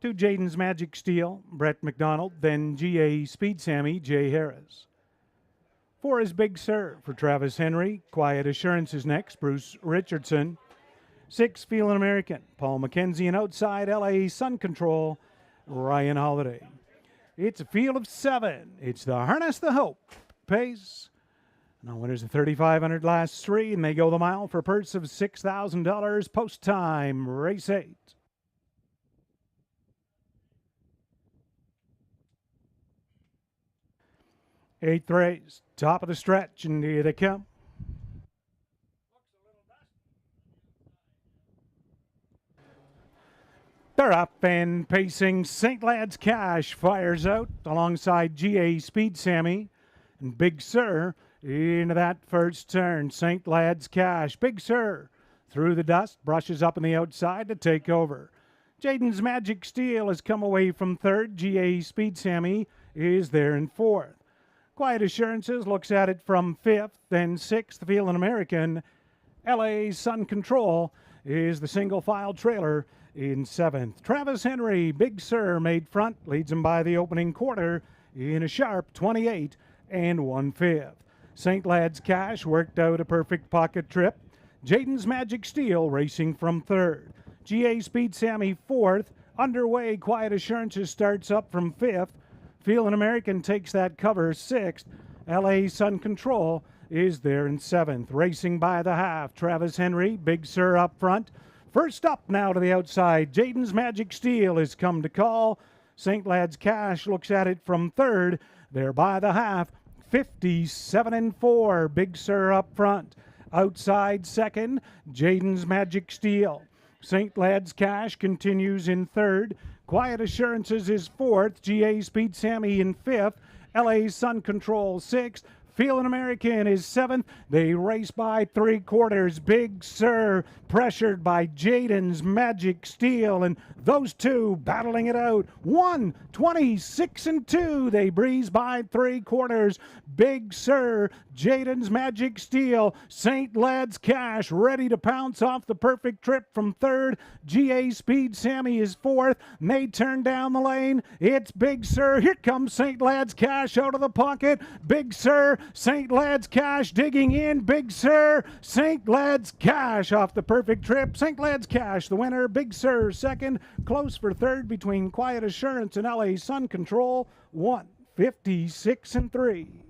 2, Jaden's Magic Steel, Brett McDonald. Then GA Speed Sammy, Jay Harris. 4 is Big Sur for Travis Henry. Quiet Assurance is next, Bruce Richardson. 6, Feelin' American, Paul McKenzie. And outside, LA Sun Control, Ryan Holiday. It's a field of 7. It's the Harness the Hope pace. Now winners of 3,500 last 3, and they go the mile for a purse of $6,000. Post time, race 8. 8th race, top of the stretch, and here they come. They're up and pacing. St. Lad's Cash fires out alongside GA Speed Sammy and Big Sur into that first turn. St. Lad's Cash. Big Sur through the dust, brushes up on the outside to take over. Jaden's Magic Steel has come away from 3rd. GA Speed Sammy is there in 4th. Quiet Assurances looks at it from 5th, then 6th, Feelin' American. LA Sun Control is the single file trailer in 7th. Travis Henry, Big Sur made front, leads him by the opening quarter in a sharp 28 1/5. St. Lad's Cash worked out a perfect pocket trip. Jaden's Magic Steel racing from third. GA Speed Sammy fourth. Underway, Quiet Assurances starts up from fifth. Feelin' American takes that cover sixth. LA Sun Control is there in seventh. Racing by the half, Travis Henry, Big Sur up front. First up now to the outside, Jaden's Magic Steel has come to call. St. Lad's Cash looks at it from third. They're by the half, 57-4. Big Sur up front. Outside second, Jaden's Magic Steel. St. Lad's Cash continues in third. Quiet Assurances is fourth. GA Speed Sammy in fifth. LA Sun Control sixth. Feelin' American is seventh. They race by 3/4. Big Sur pressured by Jaden's Magic Steel, and those two battling it out. 1:26-2. They breeze by 3/4. Big Sur, Jaden's Magic Steel, St. Lad's Cash ready to pounce off the perfect trip from third. GA Speed Sammy is fourth. May turn down the lane. It's Big Sur. Here comes St. Lad's Cash out of the pocket. Big Sur, St. Lad's Cash digging in. Big Sur, St. Lad's Cash off the perfect trip. St. Lad's Cash the winner. Big Sur second. Close for third between Quiet Assurance and LA Sun Control. 1:56-3.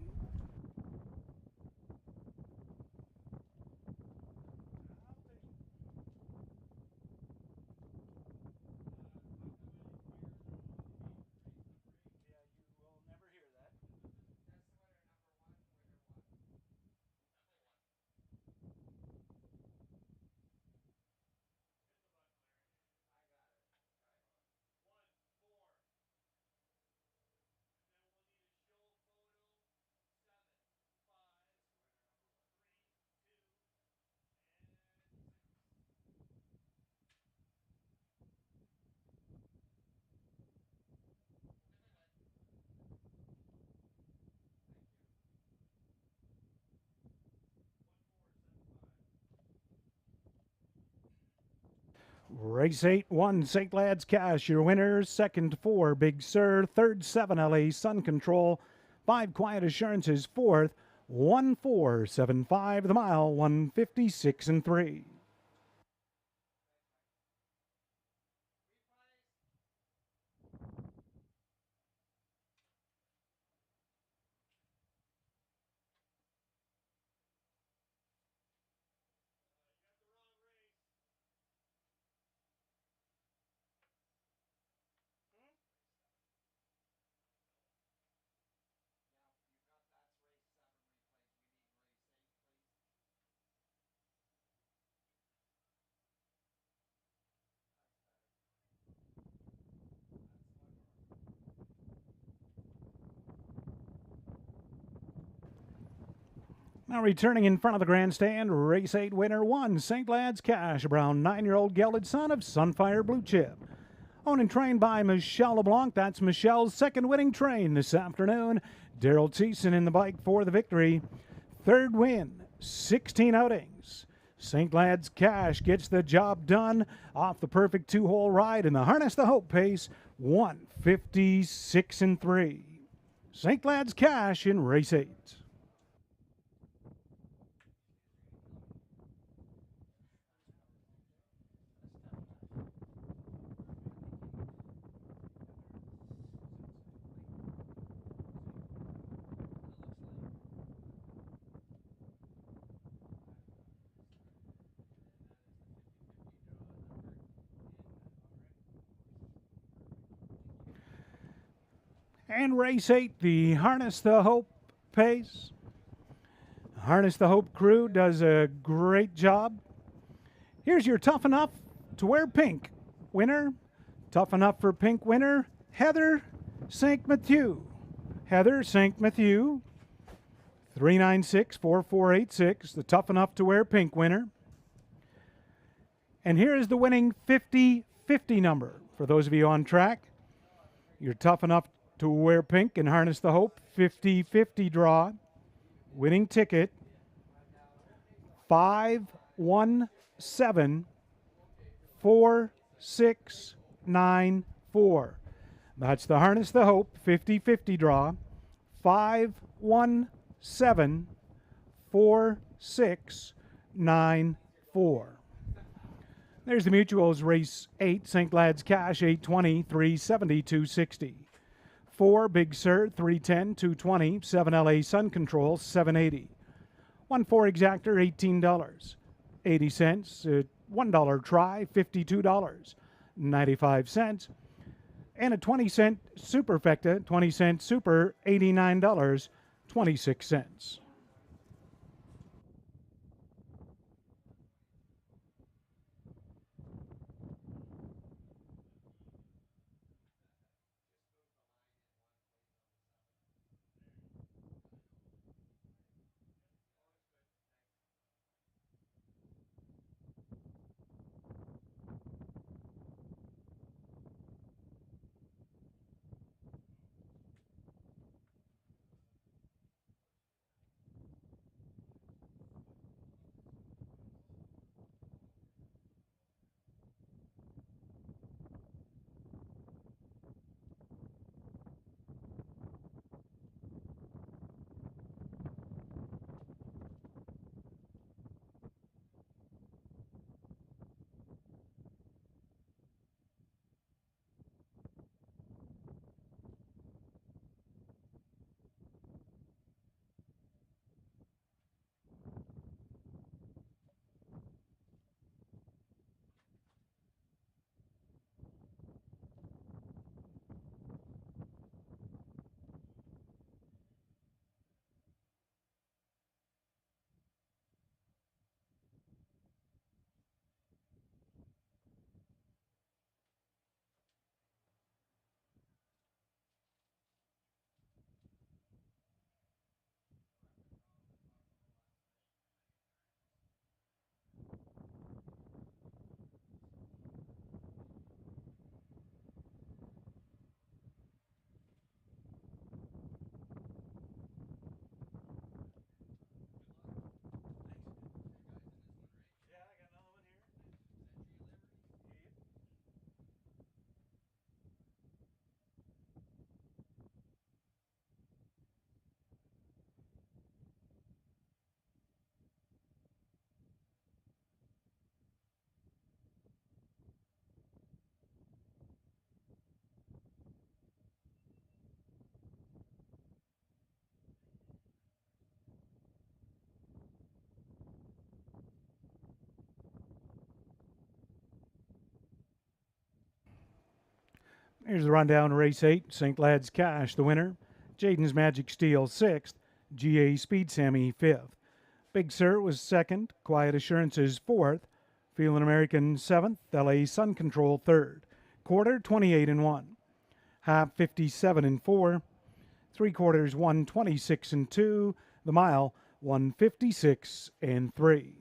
Race 8, 1, St. Lad's Cash, your winner. Second, 4, Big Sur. Third, 7, LA Sun Control. 5, Quiet Assurances. Fourth, 1:475 the mile, 1:56-3. Now returning in front of the grandstand, race 8 winner 1, St. Lad's Cash, a brown 9-year-old gelded son of Sunfire Blue Chip. Owned and trained by Michelle LeBlanc, that's Michelle's second winning train this afternoon. Daryl Thiessen in the bike for the victory. Third win, 16 outings. St. Lad's Cash gets the job done off the perfect 2-hole ride in the Harness the Hope pace, 1:56-3. St. Lad's Cash in race 8. And race 8, the Harness the Hope pace. Harness the Hope crew does a great job. Here's your Tough Enough to Wear Pink winner. Tough Enough for Pink winner, Heather St. Matthew. Heather St. Matthew, 396-4486, the Tough Enough to Wear Pink winner. And here is the winning 50-50 number. For those of you on track, you're Tough Enough to Wear Pink and Harness the Hope, 50-50 draw. Winning ticket, 5174694. That's the Harness the Hope 50-50 draw. 5174694. There's the Mutuals Race 8, St. Lad's Cash 820, 370, 260. 4 Big Sur 310, 220. 7 LA Sun Control 780. 1 4 Exactor $18. 80 cents. $1 try $52. 95 cents. And a 20-cent Superfecta, 20-cent Super, $89.26. Here's the rundown. Race 8, St. Lad's Cash, the winner. Jaden's Magic Steel, 6th. GA Speed Sammy, 5th. Big Sur was 2nd. Quiet Assurances, 4th. Feeling American, 7th. LA Sun Control, 3rd. Quarter, 28 and 1. Half, 57 and 4. 3/4, 126 and 2. The mile, 156 and 3.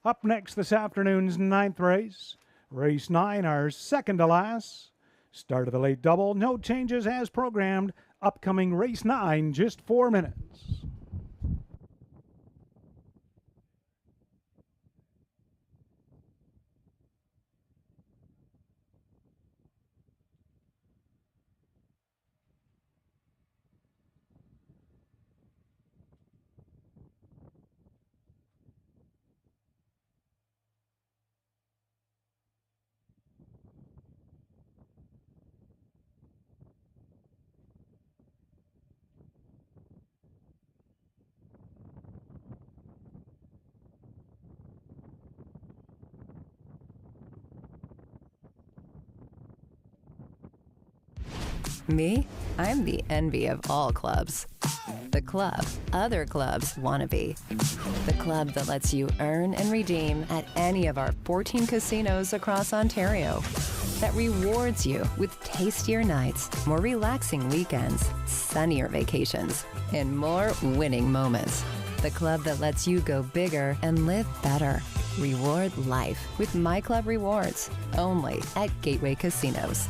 Up next this afternoon's 9th race. Race 9, our second to last. Start of the late double. No changes as programmed. Upcoming race 9, just 4 minutes. Me? I'm the envy of all clubs. The club other clubs want to be. The club that lets you earn and redeem at any of our 14 casinos across Ontario. That rewards you with tastier nights, more relaxing weekends, sunnier vacations, and more winning moments. The club that lets you go bigger and live better. Reward life with My Club Rewards, only at Gateway Casinos.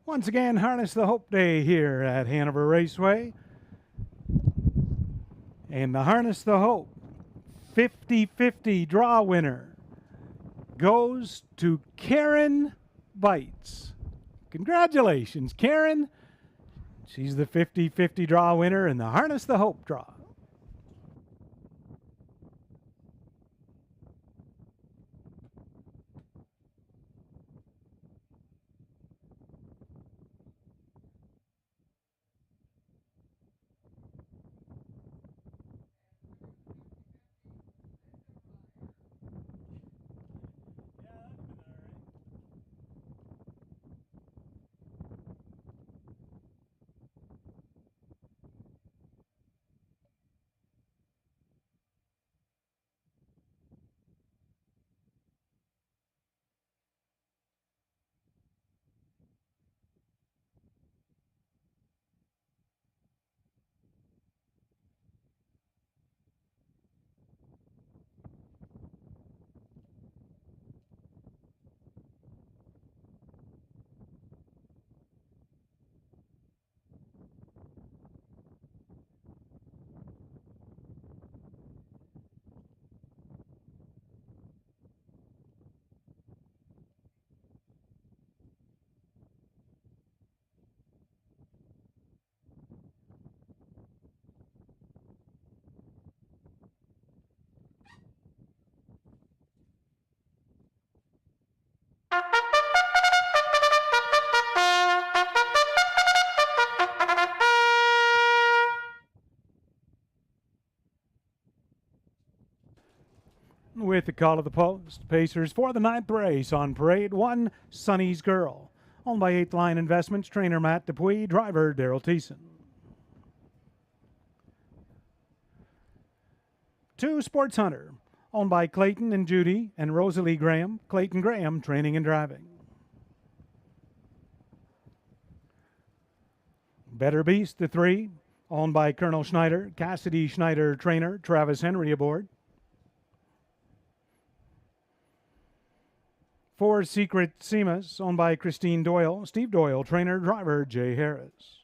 Once again, Harness the Hope Day here at Hanover Raceway. And the Harness the Hope 50-50 draw winner goes to Karen Bites. Congratulations, Karen. She's the 50-50 draw winner in the Harness the Hope draw. With the call of the post, Pacers for the 9th race on parade 1, Sonny's Girl. Owned by 8th Line Investments, trainer Matt Dupuis, driver Daryl Thiessen. 2, Sports Hunter. Owned by Clayton and Judy and Rosalie Graham, Clayton Graham, training and driving. Better Beast, the 3. Owned by Colonel Schneider, Cassidy Schneider, trainer, Travis Henry aboard. 4, Secret Seamus, owned by Christine Doyle, Steve Doyle, trainer, driver, Jay Harris.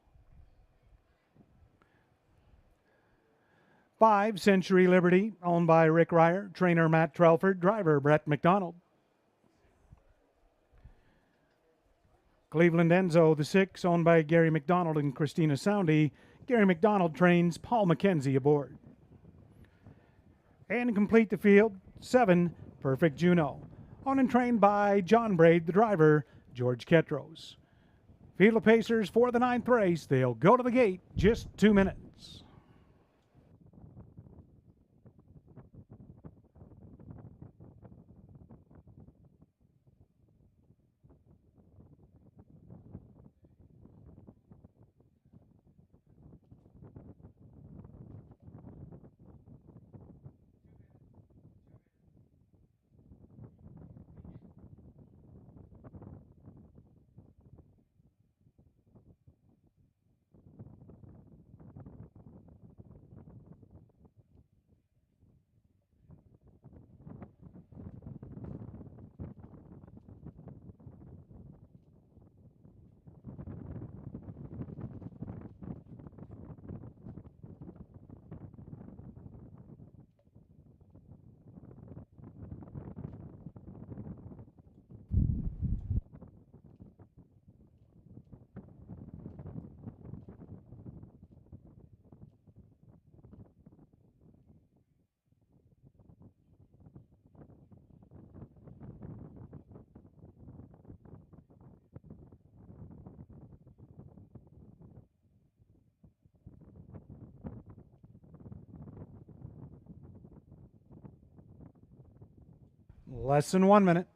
5, Century Liberty, owned by Rick Ryer, trainer, Matt Trelford, driver, Brett McDonald. Cleveland Enzo, the 6, owned by Gary McDonald and Christina Soundy. Gary McDonald trains Paul McKenzie aboard. And complete the field, 7, Perfect Juno. Owned and trained by John Braid, the driver, George Ketros. Field of Pacers for the 9th race. They'll go to the gate just 2 minutes. Less than 1 minute.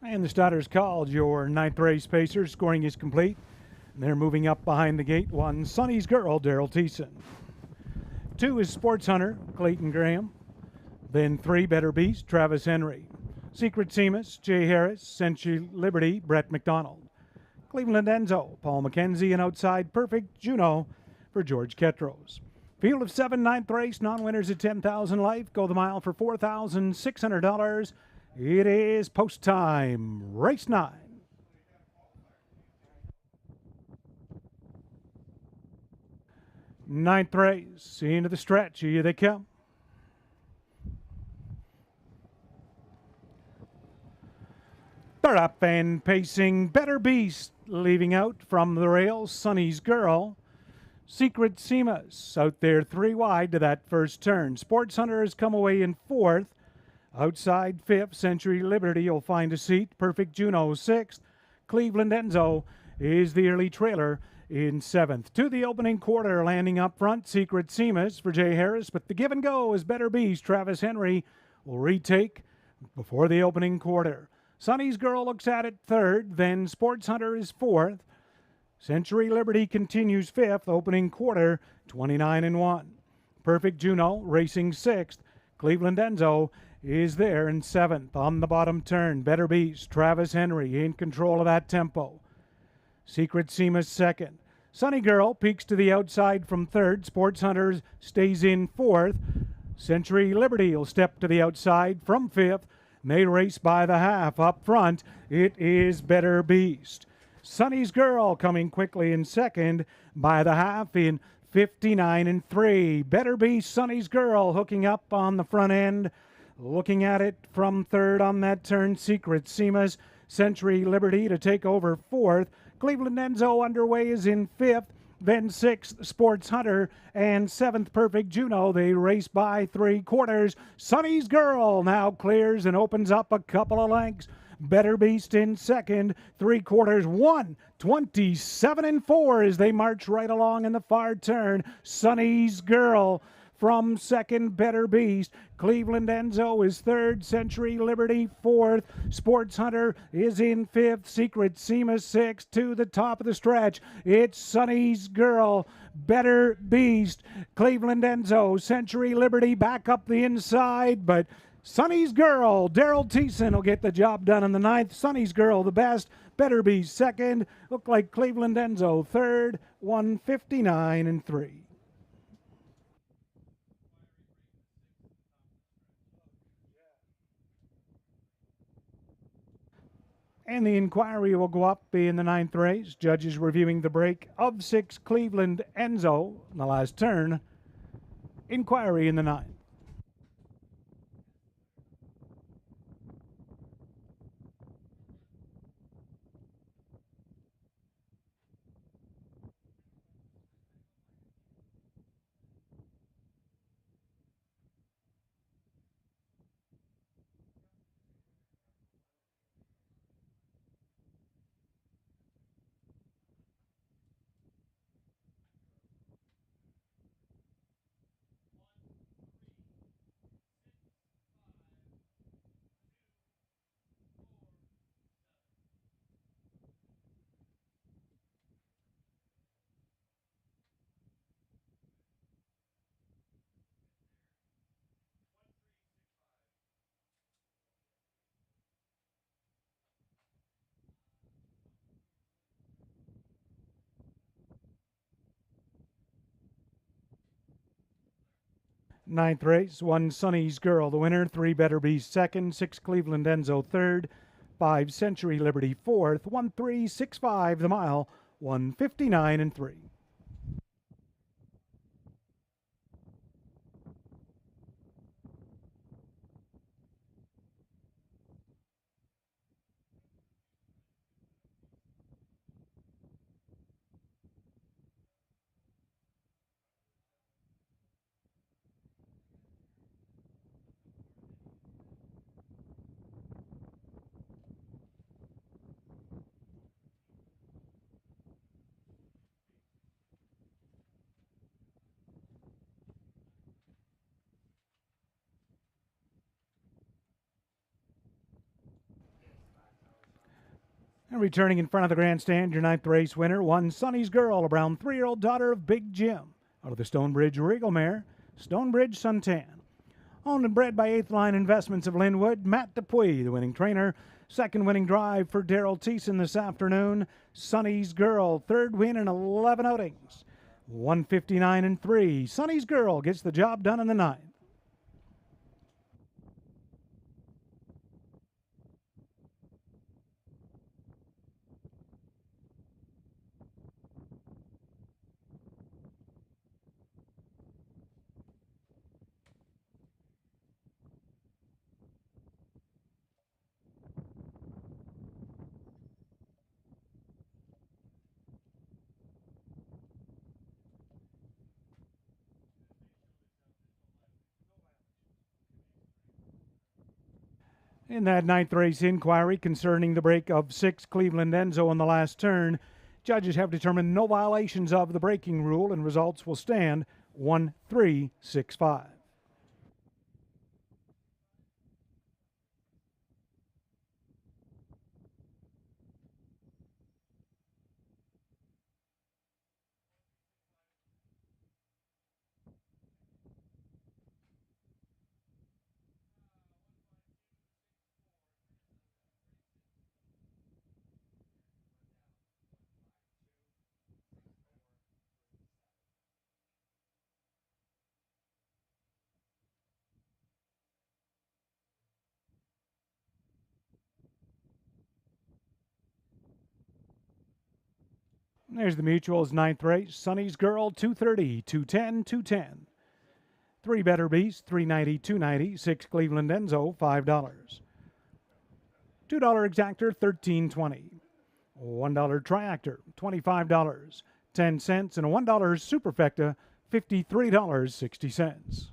And the starter's called. Your ninth race pacer. Scoring is complete. And they're moving up behind the gate. 1, Sonny's Girl, Daryl Thiessen. 2 is Sports Hunter, Clayton Graham. Then 3, Better Beast, Travis Henry. Secret Seamus, Jay Harris. Century Liberty, Brett McDonald. Cleveland Enzo, Paul McKenzie. And outside, Perfect Juno for George Ketros. Field of 7, ninth race, non-winners at 10,000 life. Go the mile for $4,600. It is post time, race 9. Ninth race, into the stretch, here they come. They're up and pacing. Better Beast leaving out from the rails. Sonny's Girl. Secret Seamus out there 3 wide to that first turn. Sports Hunter has come away in 4th. Outside 5th, Century Liberty will find a seat. Perfect Juno 6th. Cleveland Enzo is the early trailer in 7th. To the opening quarter, landing up front, Secret Seamus for Jay Harris. But the give and go is Better Beast. Travis Henry will retake before the opening quarter. Sonny's Girl looks at it 3rd. Then Sports Hunter is 4th. Century Liberty continues 5th, opening quarter, 29-1. Perfect Juno racing 6th. Cleveland Enzo is there in 7th. On the bottom turn, Better Beast, Travis Henry in control of that tempo. Secret Seamus 2nd. Sunny Girl peeks to the outside from 3rd. Sports Hunters stays in 4th. Century Liberty will step to the outside from 5th. They race by the half. Up front, it is Better Beast. Sonny's Girl coming quickly in 2nd by the half in 59-3. Better Beast, Sonny's Girl hooking up on the front end. Looking at it from 3rd on that turn, Secret Seamus. Century Liberty to take over 4th. Cleveland Enzo underway is in 5th. Then 6th, Sports Hunter, and 7th, Perfect Juno. They race by 3 quarters. Sonny's Girl now clears and opens up a couple of lengths. Better Beast in 2nd, 3 quarters, 1:27-4 as they march right along in the far turn. Sonny's Girl from 2nd, Better Beast. Cleveland Enzo is 3rd, Century Liberty 4th. Sports Hunter is in 5th, Secret Seamus 6th. To the top of the stretch, it's Sonny's Girl, Better Beast, Cleveland Enzo, Century Liberty back up the inside, but Sonny's Girl, Daryl Thiessen will get the job done in the 9th. Sonny's Girl the best, Better Beast 2nd. Look like Cleveland Enzo 3rd, 1:59-3. And the inquiry will go up in the 9th race. Judges reviewing the break of 6, Cleveland Enzo in the last turn. Inquiry in the 9th. Ninth race, 1 Sonny's Girl, the winner, 3 Better Beast 2nd, 6 Cleveland Enzo 3rd, 5 Century Liberty 4th, 1:365 the mile, 1:59-3. And returning in front of the grandstand, your ninth race winner, One Sonny's Girl, a brown 3-year-old daughter of Big Jim, out of the Stonebridge Regal mare, Stonebridge Suntan. Owned and bred by Eighth Line Investments of Linwood, Matt Dupuy, the winning trainer. Second winning drive for Daryl Thiessen this afternoon. Sonny's Girl, third win in 11 outings. 159-3. Sonny's Girl gets the job done in the ninth. In that ninth race inquiry concerning the break of 6 Cleveland Enzo in the last turn, judges have determined no violations of the braking rule and results will stand 1-3-6-5. There's the Mutual's ninth race. Sonny's Girl, 230, 210, 210. 3 Better Beast, 390, 290. 6 Cleveland Enzo, $5. $2 Exactor, 13.20. $1 Triactor, $25. 10 cents, and a $1 Superfecta, $53.60.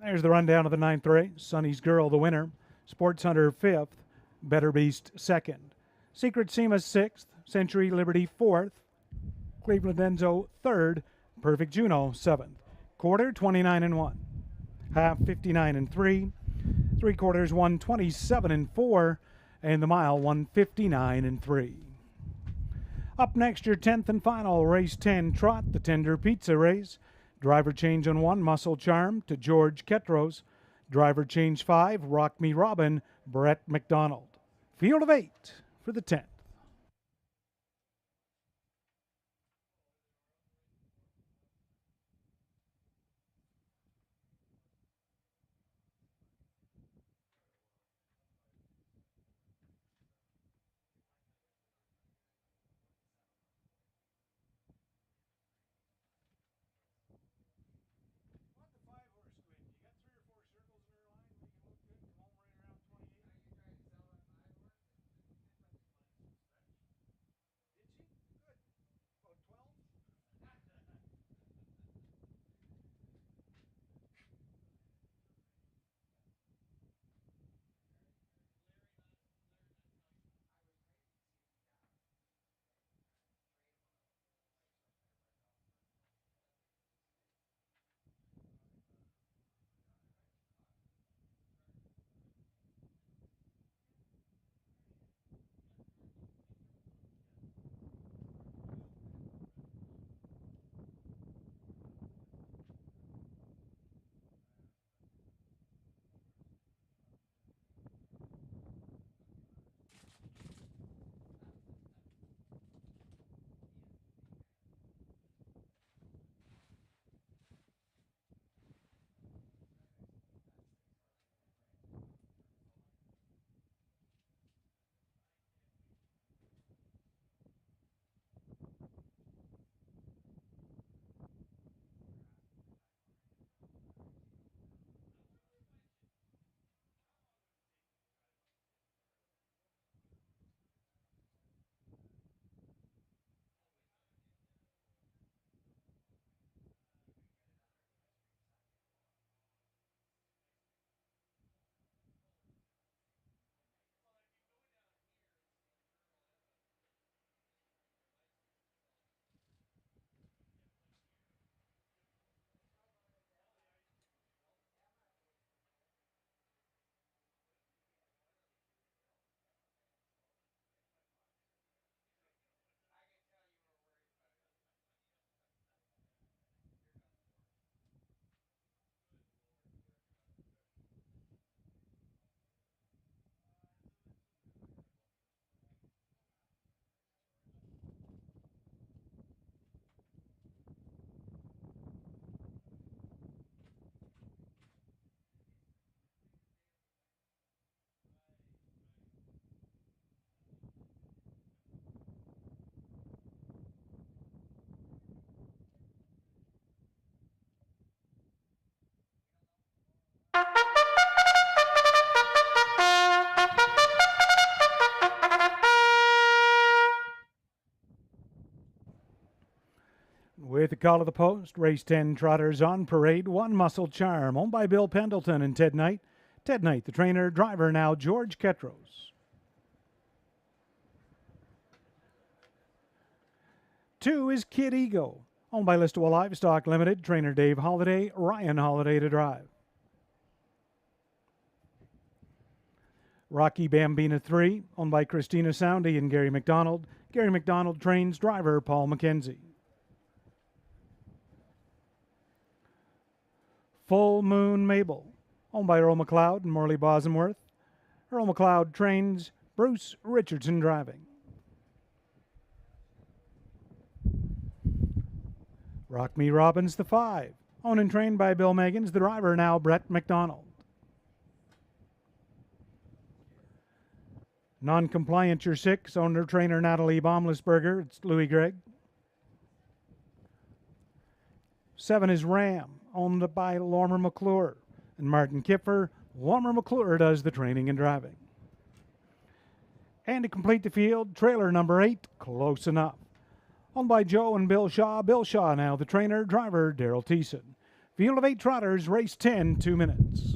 There's the rundown of the 9th race. Sonny's Girl, the winner. Sports Hunter, 5th. Better Beast, 2nd. Secret Seema, 6th. Century Liberty, 4th. Cleveland Enzo, 3rd. Perfect Juno, 7th. Quarter, 29-1. Half, 59-3. 3/4, 127-4. And the mile, 159-3. Up next, your 10th and final, race 10, Trot, the Tender Pizza Race. Driver change on 1, Muscle Charm, to George Ketros. Driver change 5, Rock Me Robin, Brett McDonald. Field of 8 for the 10th. With the call of the post, race 10 Trotters on parade, 1 Muscle Charm, owned by Bill Pendleton and Ted Knight. Ted Knight, the trainer, driver now, George Ketros. 2 is Kid Ego, owned by Listowel Livestock Limited, trainer Dave Holliday, Ryan Holliday to drive. Rocky Bambina 3, owned by Christina Soundy and Gary McDonald. Gary McDonald trains driver Paul McKenzie. Full Moon Mabel, owned by Earl McLeod and Morley Bosworth. Earl McLeod trains Bruce Richardson driving. Rock Me Robin's the 5, owned and trained by Bill Meggins, the driver now Brett McDonald. Non-compliant your 6, owner trainer Natalie Baumlisberger, it's Louis Gregg. 7 is Ram, owned by Lormer McClure and Martin Kipfer. Lormer McClure does the training and driving. And to complete the field, trailer number 8, Close Enough, owned by Joe and Bill Shaw. Bill Shaw now the trainer, driver Daryl Thiessen. Field of 8 trotters, race 10, 2 minutes.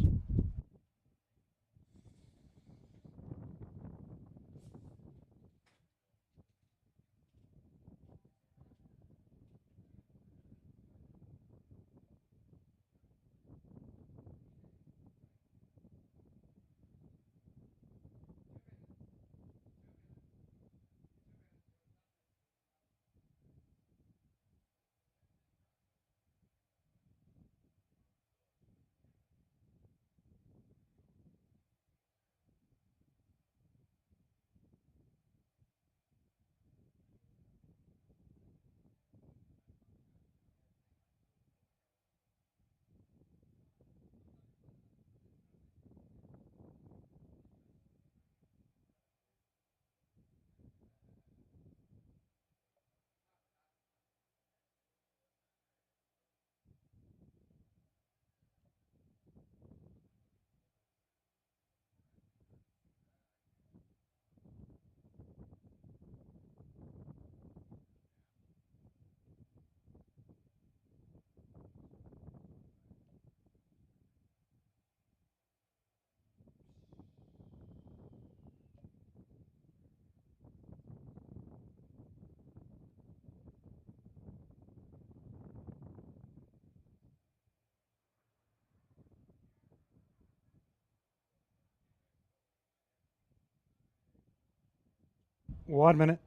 One minute.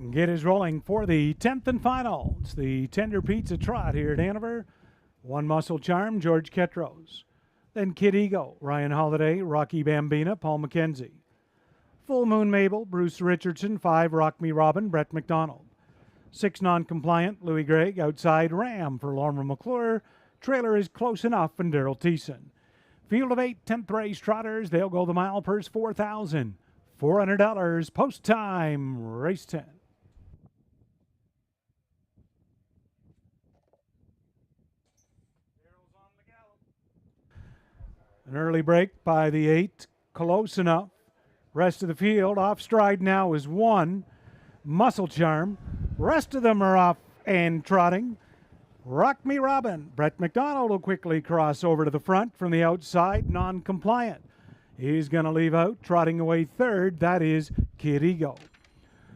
Get is rolling for the 10th and final. It's the Tender Pizza Trot here at Hanover. One Muscle Charm, George Ketros. Then Kid Ego, Ryan Holiday, Rocky Bambina, Paul McKenzie. Full Moon Mabel, Bruce Richardson. 5, Rock Me Robin, Brett McDonald. 6, Non-Compliant, Louis Gregg. Outside, Ram for Lormer McClure. Trailer is Close Enough and Daryl Thiessen. Field of 8, 10th race trotters. They'll go the mile, purse $4,400. Post time, race 10. An early break by the 8, Close Enough. Rest of the field off stride now is 1, Muscle Charm. Rest of them are off and trotting. Rock Me Robin. Brett McDonald will quickly cross over to the front from the outside, Non-Compliant. He's going to leave out, trotting away 3rd. That is Kid Ego.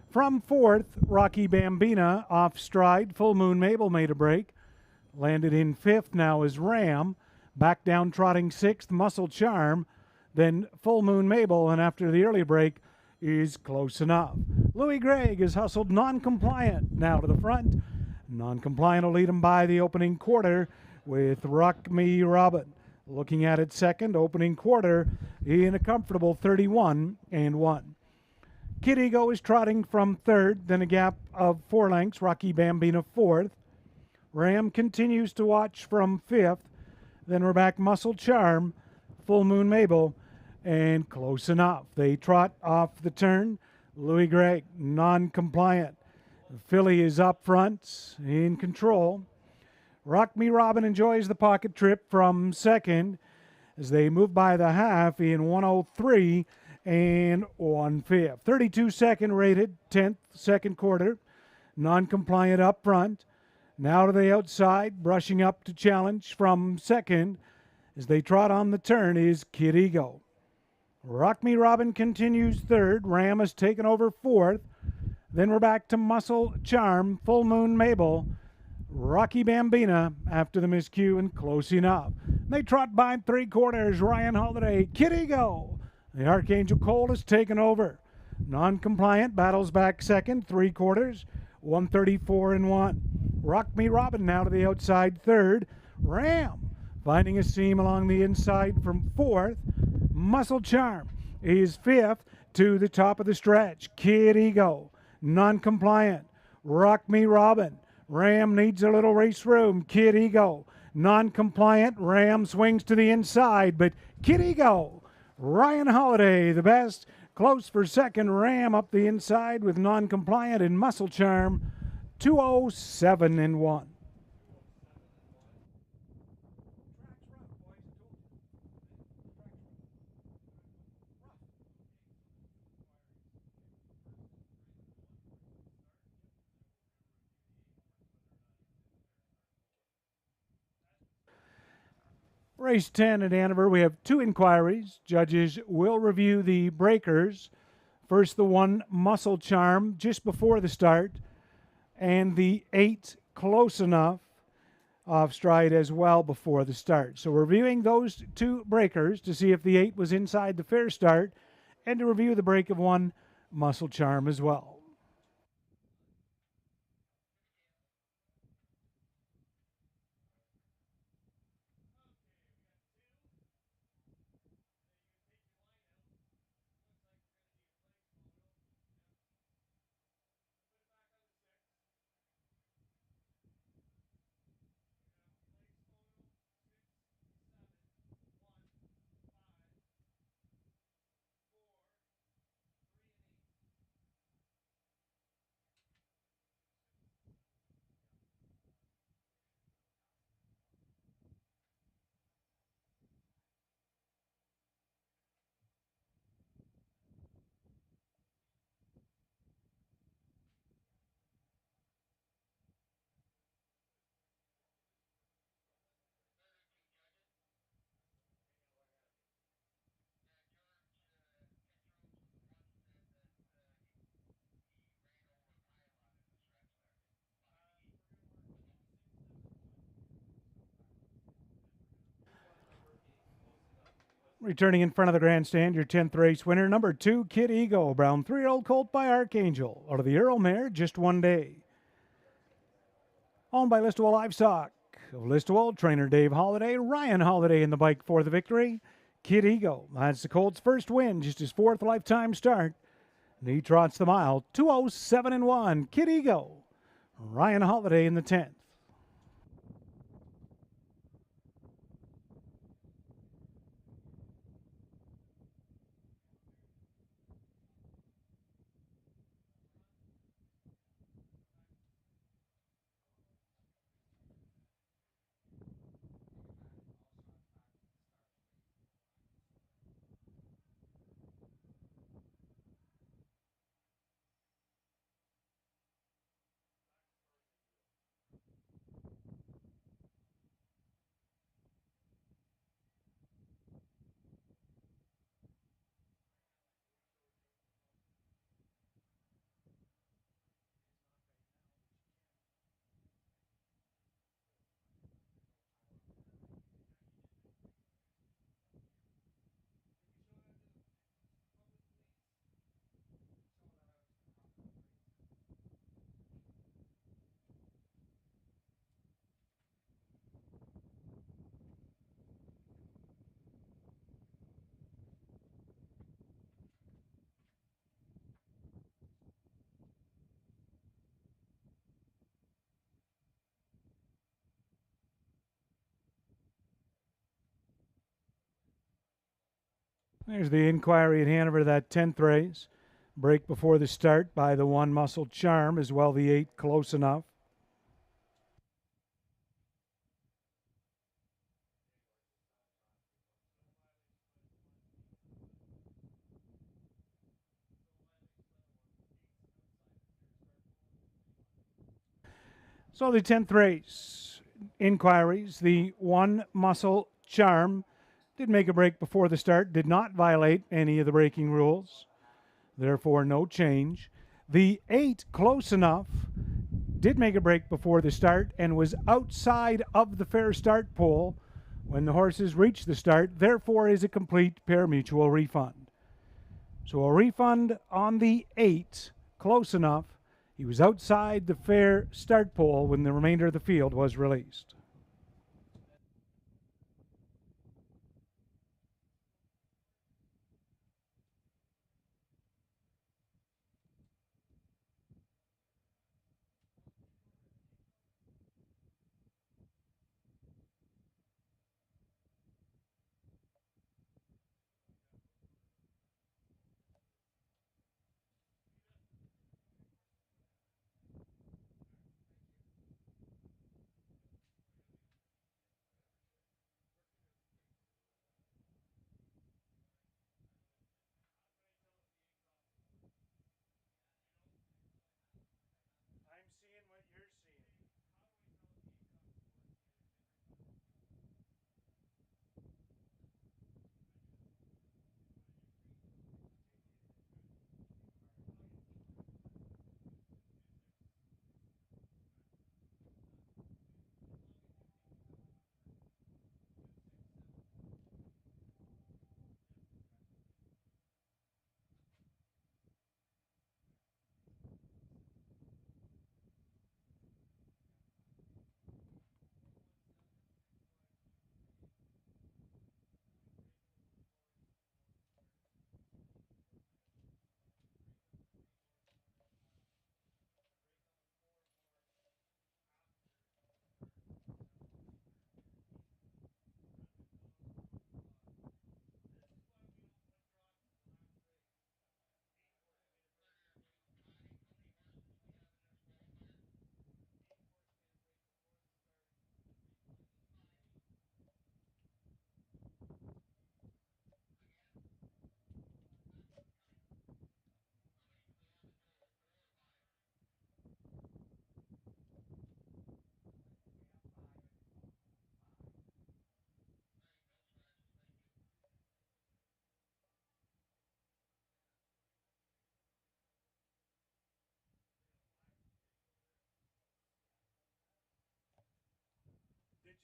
From 4th, Rocky Bambina off stride. Full Moon Mabel made a break. Landed in 5th now is Ram. Back down trotting 6th, Muscle Charm. Then Full Moon Mabel, and after the early break is Close Enough. Louis Gregg is hustled Non-Compliant now to the front. Non-Compliant will lead him by the opening quarter with Rock Me Robin. Looking at it second, opening quarter in a comfortable 31-1. Kid Ego is trotting from 3rd, then a gap of 4 lengths. Rocky Bambina 4th. Ram continues to watch from 5th. Then we're back Muscle Charm, Full Moon Mabel, and Close Enough. They trot off the turn. Louis Gregg, Non-Compliant. Philly is up front, in control. Rock Me Robin enjoys the pocket trip from 2nd as they move by the half in 103 and 1/5. 32-second rated, 10th, second quarter. Non-Compliant up front. Now to the outside, brushing up to challenge from 2nd as they trot on the turn is Kid Ego. Rock Me Robin continues 3rd. Ram has taken over 4th. Then we're back to Muscle Charm, Full Moon Mabel, Rocky Bambina after the miscue and Close Enough. They trot by 3/4. Ryan Holiday, Kid Ego. The Archangel Colt has taken over. Non-Compliant battles back 2nd, 3/4, 134-1. Rock Me Robin now to the outside 3rd. Ram finding a seam along the inside from 4th. Muscle Charm is 5th to the top of the stretch. Kid Ego non-compliant. Rock Me Robin. Ram needs a little race room. Kid Ego. Non-compliant. Ram swings to the inside, but Kid Ego. Ryan Holiday, the best. Close for second. Ram up the inside with non-compliant and Muscle Charm. 207 and 1. Race 10 at Hanover, we have 2 inquiries. Judges will review the breakers. First, the 1 Muscle Charm just before the start, and the 8 Close Enough off stride as well before the start. So reviewing those 2 breakers to see if the 8 was inside the fair start, and to review the break of 1 Muscle Charm as well. Returning in front of the grandstand, your 10th race winner, number 2, Kid Ego, brown 3-year-old colt by Archangel, out of the Earl mare, Just One Day. Owned by Listowel Livestock. Of Listowel, trainer Dave Holiday, Ryan Holiday in the bike for the victory. Kid Ego, that's the colt's first win, just his 4th lifetime start. And he trots the mile, 207 and 1. Kid Ego, Ryan Holiday in the 10th. There's the inquiry at Hanover, that 10th race. Break before the start by the 1 Muscle Charm, as well the 8 Close Enough. So the 10th race inquiries, the 1 Muscle Charm did make a break before the start, did not violate any of the braking rules, therefore no change. The 8 Close Enough did make a break before the start and was outside of the fair start pole when the horses reached the start, therefore is a complete pari-mutuel refund. So a refund on the 8 Close Enough. He was outside the fair start pole when the remainder of the field was released.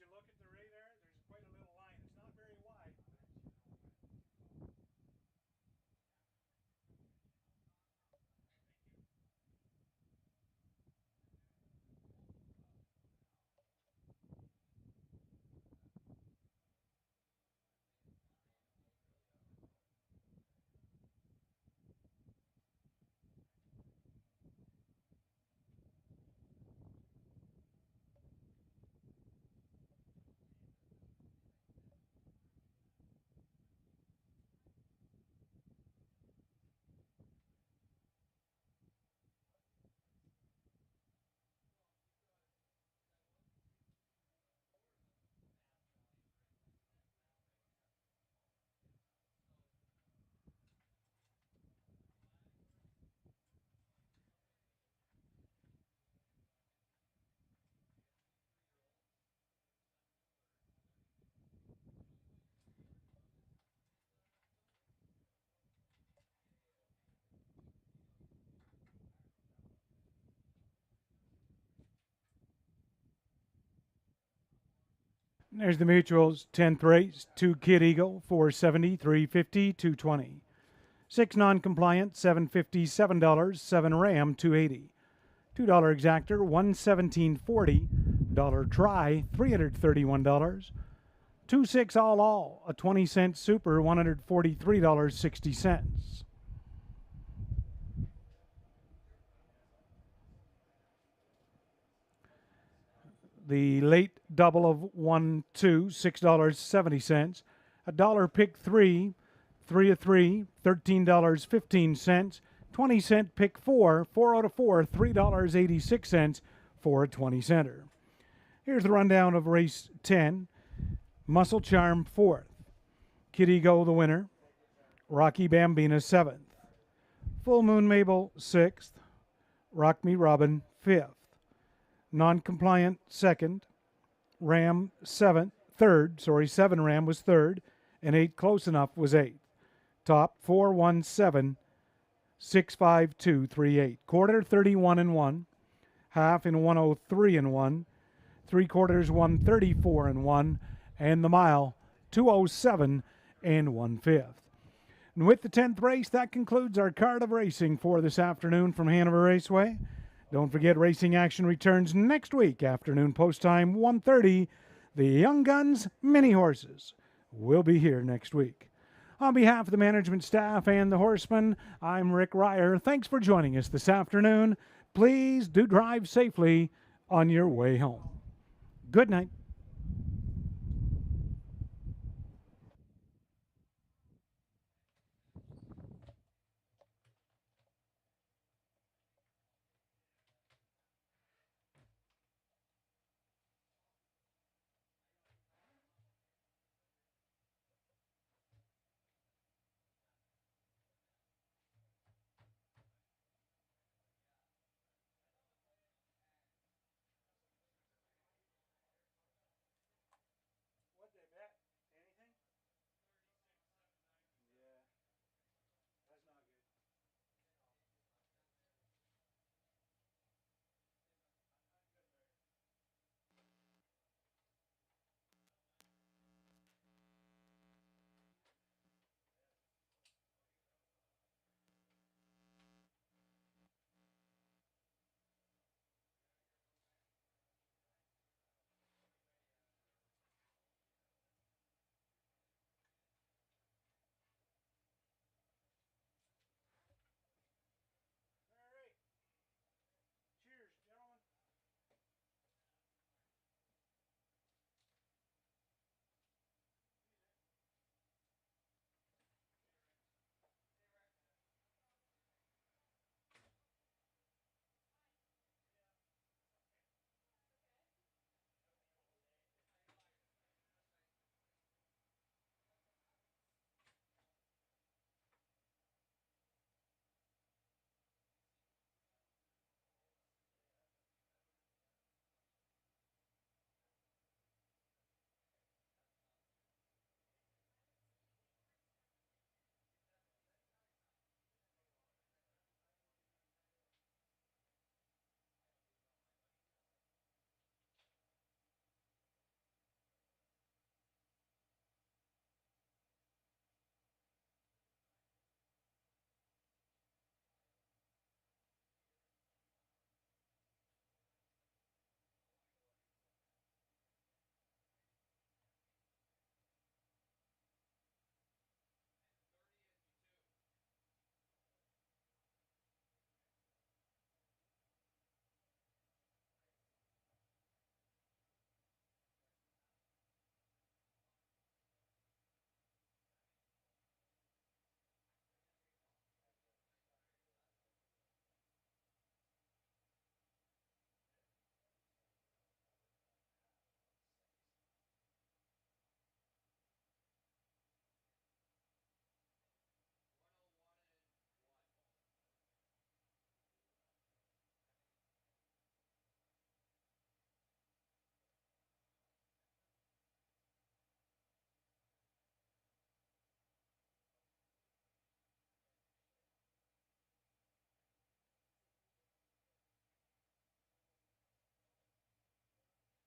you look at the radar, there's quite a little line. It's not very wide. There's the mutuals. 10th race, 2 Kid Eagle, 470, 350, 220. 6 non-compliant, $750, $7, 7 Ram, 280. $2 exactor, $117.40. Dollar try, $331. 2-6 all, a 20-cent super, $143.60. The late double of 1-2, $6.70. A dollar pick 3, 3 of 3, $13.15. 20-cent pick 4, 4 out of 4, $3.86 for a 20-center. Here's the rundown of race 10. Muscle Charm 4th. Kid Ego the winner. Rocky Bambina 7th. Full Moon Mabel 6th. Rock Me Robin 5th. Non-compliant 2nd. Ram 7th. 7 Ram was 3rd. And 8 Close Enough was 8th. Top 417 65238. Quarter 31 and 1. Half in 103 and 1. 3/4 134 and 1. And the mile 207 and 1/5. And with the 10th race, that concludes our card of racing for this afternoon from Hanover Raceway. Don't forget, racing action returns next week, afternoon post time 1:30. The Young Guns Mini Horses will be here next week. On behalf of the management staff and the horsemen, I'm Rick Ryer. Thanks for joining us this afternoon. Please do drive safely on your way home. Good night.